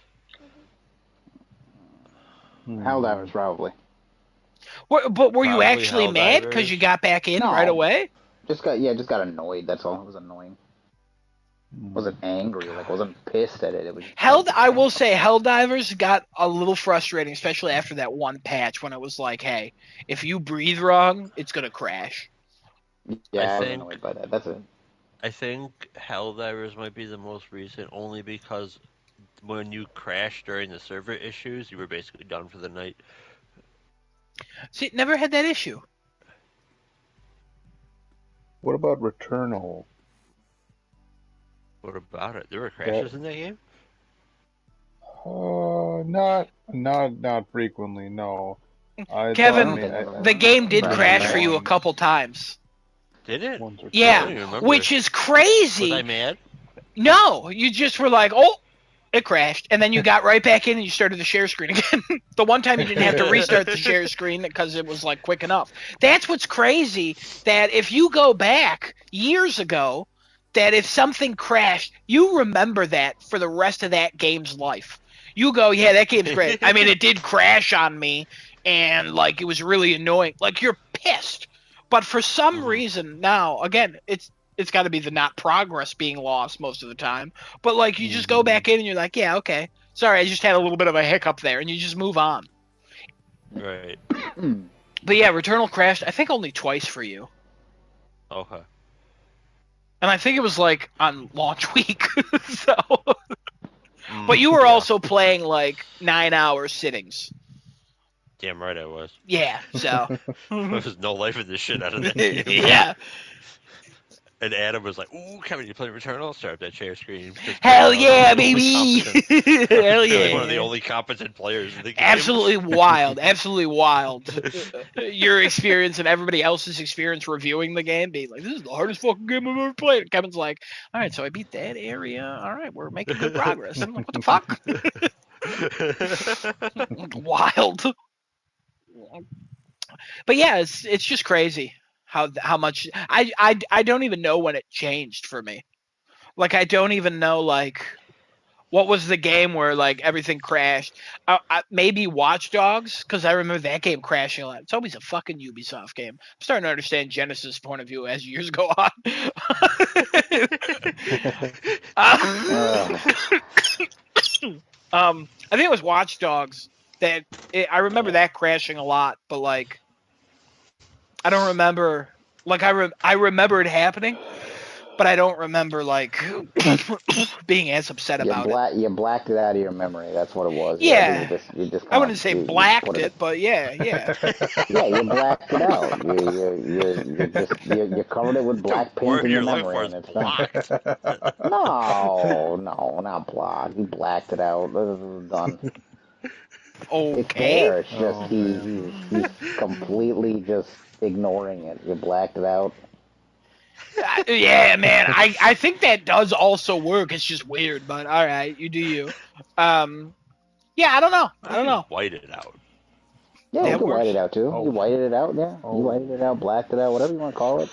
Helldivers, probably. But were you Probably actually mad because Helldivers. you got back in No. right away? Just got annoyed. That's all. It was annoying. Wasn't angry. Like, wasn't pissed at it. It was. I will say, Helldivers got a little frustrating, especially after that one patch when it was like, hey, if you breathe wrong, it's gonna crash. Yeah, I was think- annoyed by that. That's it. I think Helldivers might be the most recent, only because when you crashed during the server issues, you were basically done for the night. See, never had that issue. What about Returnal? What about it? There were crashes in that game? Not frequently. No. Kevin, I the game did Right. crash for you a couple times. Did it? Once or I Yeah, don't even remember. which is crazy. Was I mad? No, you just were like, oh, it crashed. And then you got right back in and you started the share screen again. The one time you didn't have to restart the share screen because it was like quick enough. That's what's crazy, that if you go back years ago, that if something crashed, you remember that for the rest of that game's life. You go, yeah, that game's great. I mean, it did crash on me and like it was really annoying. Like, you're pissed. But for some reason now, again, it's got to be the not progress being lost most of the time. But like, you just go back in and you're like, yeah, okay, sorry, I just had a little bit of a hiccup there, and you just move on. Right. But yeah, Returnal crashed, I think, only twice for you. Okay. And I think it was like on launch week. So, but you were also playing like 9-hour sittings. Damn right I was. Yeah, so There's no life in this shit out of that game. yeah. And Adam was like, "Ooh, Kevin, you play Returnal? Start up that share screen." Hell yeah, One of the baby! only competent- Hell like one of the yeah! only competent players in the game. Absolutely wild, absolutely wild. Your experience and everybody else's experience reviewing the game, being like, "This is the hardest fucking game I've ever played." And Kevin's like, "All right, so I beat that area. All right, we're making good progress." I'm like, "What the fuck?" Wild. But yeah, it's just crazy how much I don't even know when it changed for me. Like, I don't even know, like, what was the game where like everything crashed? Maybe Watch Dogs, because I remember that game crashing a lot. It's always a fucking Ubisoft game. I'm starting to understand Genesis' point of view as years go on. Uh, I think it was Watch Dogs I remember that crashing a lot, but like I don't remember. Like I remember it happening, but I don't remember like being as upset about it. you blacked it out of your memory. That's what it was. I think Yeah, you just I kind wouldn't of say you put blacked it. it, but yeah. Yeah, you blacked it out. You covered it with The black paint word in your you're looking memory, for and is it's done. blocked. No, not blocked. He blacked it out. This is done. It's Okay. there. It's just Oh man. he's completely just ignoring it. You blacked it out. Yeah, man. I think that does also work. It's just weird, but all right, you do you. Yeah, I don't know. I You don't can know. white it out. Yeah, you That can white works. it out too. You Oh. whited it out, yeah. You Oh. whited it out, blacked it out, whatever you want to call it.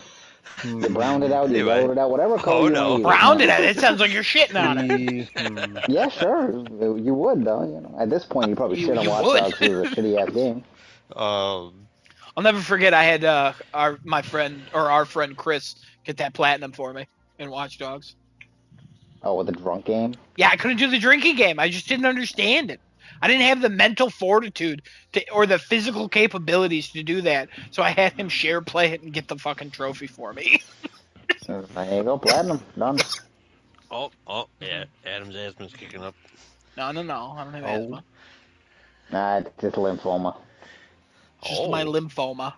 You browned it Hmm. out, you Anyway. yellowed it out, whatever color Oh you want to no. use. Rounded Yeah. it. It sounds like you're shitting on it. Yeah, sure. You would though. You know, at this point, you probably shit on You Watch would. Dogs because it's a shitty ass game. Um. I'll never forget. I had our friend Chris get that platinum for me in Watch Dogs. Oh, with the drunk game. Yeah, I couldn't do the drinking game. I just didn't understand it. I didn't have the mental fortitude or the physical capabilities to do that. So I had him share play it and get the fucking trophy for me. There you go, platinum, done. Oh. Yeah. Adam's asthma's kicking up. No. I don't have Oh. asthma. Nah, it's just lymphoma. It's just my Oh. lymphoma.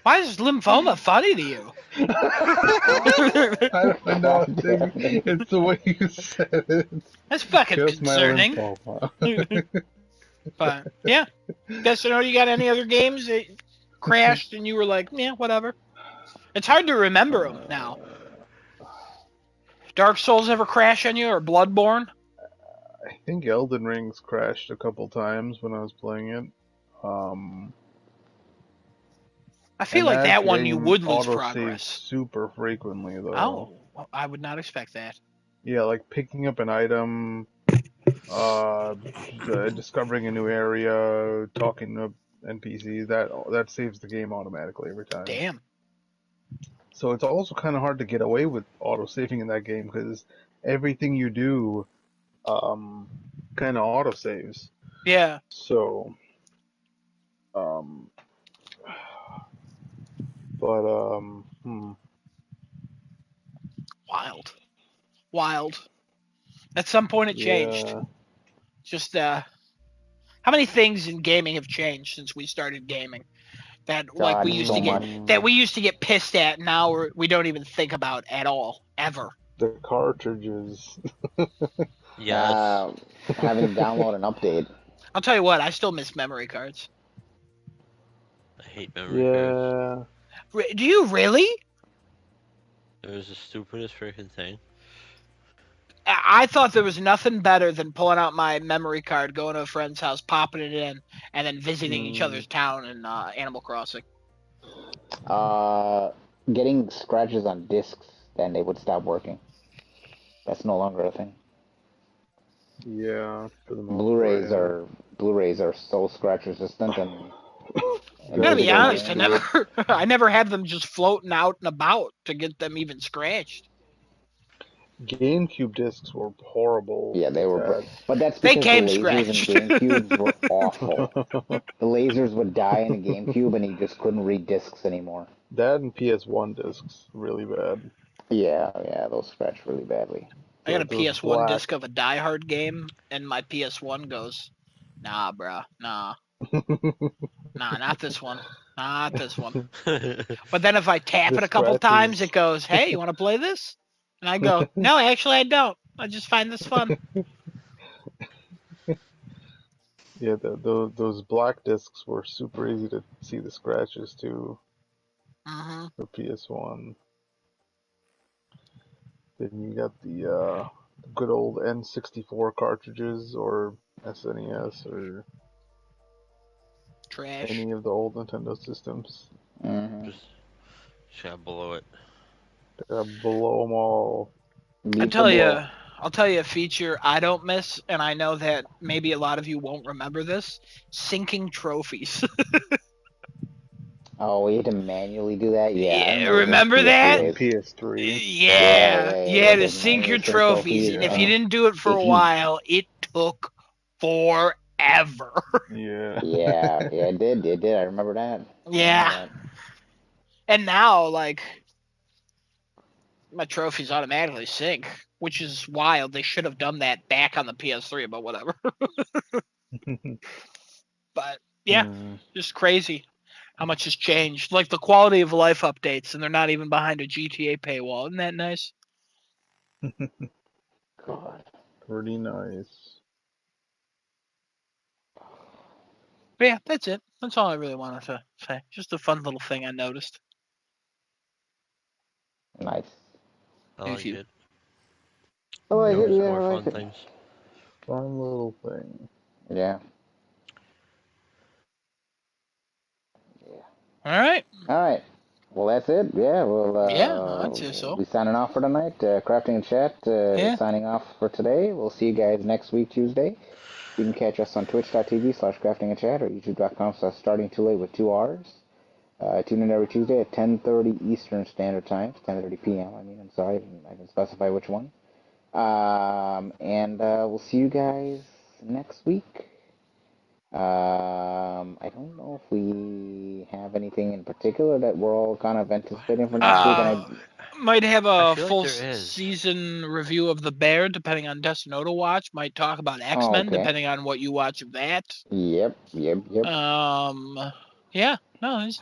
Why is lymphoma funny to you? I don't know. God damn it. It's the way you said it. That's fucking Just my concerning. lymphoma. But yeah. Guess you got any other games that crashed and you were like, yeah, whatever. It's hard to remember them now. Dark Souls ever crash on you or Bloodborne? I think Elden Ring's crashed a couple times when I was playing it. I feel And like that one you game would lose autosaves progress. super frequently though. Oh, well, I would not expect that. Yeah, like picking up an item, discovering a new area, talking to NPCs. That saves the game automatically every time. Damn. So it's also kind of hard to get away with autosaving in that game because everything you do, kind of autosaves. Yeah. So, um, but Wild. At some point it changed. yeah. Just how many things in gaming have changed since we started gaming? That like God, so much. we used to get pissed at, now we don't even think about at all ever. The cartridges. Yes. Having to download an update. I'll tell you what, I still miss memory cards. I hate memory cards. Yeah. Do you really? It was the stupidest freaking thing. I thought there was nothing better than pulling out my memory card, going to a friend's house, popping it in, and then visiting each other's town in Animal Crossing. Getting scratches on discs, then they would stop working. That's no longer a thing. Yeah, for the most Blu-rays part, are so scratch resistant, and I'm gonna be honest, yeah. I never had them just floating out and about to get them even scratched. GameCube discs were horrible. Yeah, they were, bad. but that's They because the came lasers scratched. in GameCubes were awful. The lasers would die in a GameCube, and you just couldn't read discs anymore. That and PS1 discs really bad. Yeah, those scratch really badly. I got a Those PS1 black. disc of a Die Hard game, and my PS1 goes, nah, bruh, nah, not this one, not this one. But then if I tap The it a couple scratches. times, it goes, hey, you want to play this? And I go, no, actually I don't. I just find this fun. Yeah, those black discs were super easy to see the scratches too Mm-hmm. for PS1. Then you got the good old N64 cartridges or SNES or Trash. any of the old Nintendo systems. Mm-hmm. Just gotta blow it. Blow them all. Beat the blow. I'll tell you a feature I don't miss, and I know that maybe a lot of you won't remember this: syncing trophies. Oh, we had to manually do that? Yeah, I Yeah, remember those remember PS3 that? On days. PS3. Yeah, You we had had to to sync your manually sync trophies, trophies. and if you didn't do it for a If you, while, it took forever. Yeah. yeah, it did. I remember that. I remember Yeah, that. and now like my trophies automatically sync, which is wild. They should have done that back on the PS3, but whatever. But yeah, Hmm. just crazy how much has changed. Like the quality of life updates, and they're not even behind a GTA paywall. Isn't that nice? God. Pretty nice. But yeah, that's it. That's all I really wanted to say. Just a fun little thing I noticed. Nice. I Thank like you. it. I like it, Always yeah, more I like fun it. things. Fun little thing. Yeah. All right. All right. Well, that's it. Yeah, Yeah, I'd say we'll so. be signing off for tonight. Crafting and Chat Yeah. signing off for today. We'll see you guys next week, Tuesday. You can catch us on twitch.tv/crafting and Chat or youtube.com/starting too late with 2 R's. Tune in every Tuesday at 10:30 Eastern Standard Time. 10:30 p.m. I mean, I'm sorry, I didn't specify which one. And we'll see you guys next week. I don't know if we have anything in particular that we're all kind of anticipating for next week. And Uh, might have I a feel like full there is. season review of The Bear, depending on Destino to watch. Might talk about X oh, Men, okay. depending on what you watch of that. Yep. Yeah. No, there's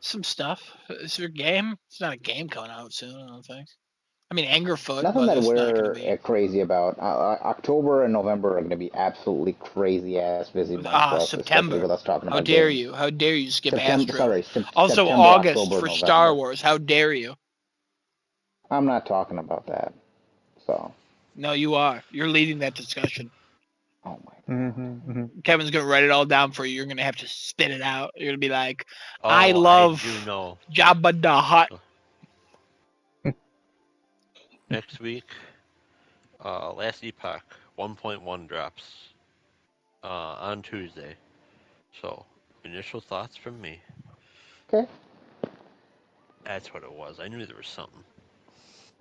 some stuff. Is there a game? It's not a game coming out soon. I don't think. I mean, Angerfoot, Nothing but that it's not going to we're be. crazy about. October and November are going to be absolutely crazy ass busy months for us, especially September. with us talking How about dare games. you? How dare you skip September, Astro? sorry, Also, September, August October, for Star November. Wars. How dare you? I'm not talking about that. So, No, you are. You're leading that discussion. oh my Mm-hmm. Kevin's gonna write it all down for you. You're gonna have to spit it out. You're gonna be like, I Oh, I do love know. Jabba the Hutt. Next week, Last Epoch 1.1 drops on Tuesday. So, initial thoughts from me. Okay. That's what it was. I knew there was something.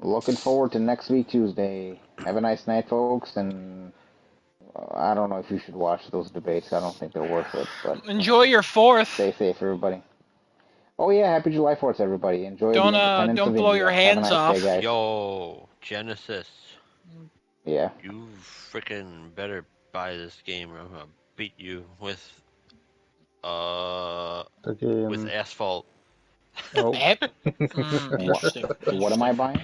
Looking forward to next week, Tuesday. Have a nice night, folks, and I don't know if you should watch those debates. I don't think they're worth it, but Enjoy your fourth. stay safe, everybody. Oh yeah, happy July 4th, everybody. Enjoy the independence Don't of blow your India. Have a hands nice day, off. guys. Yo, Genesis, Yeah. you freaking better buy this game or I'm gonna beat you uh The with game. asphalt. Oh. Eh? What? Interesting. What am I Interesting. buying?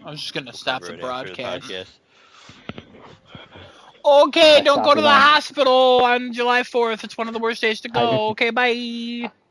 I was just gonna We'll stop cover the it after the broadcast. podcast. Okay, I don't go stopped to it the on. hospital on July 4th. It's one of the worst days to I go. Okay, bye.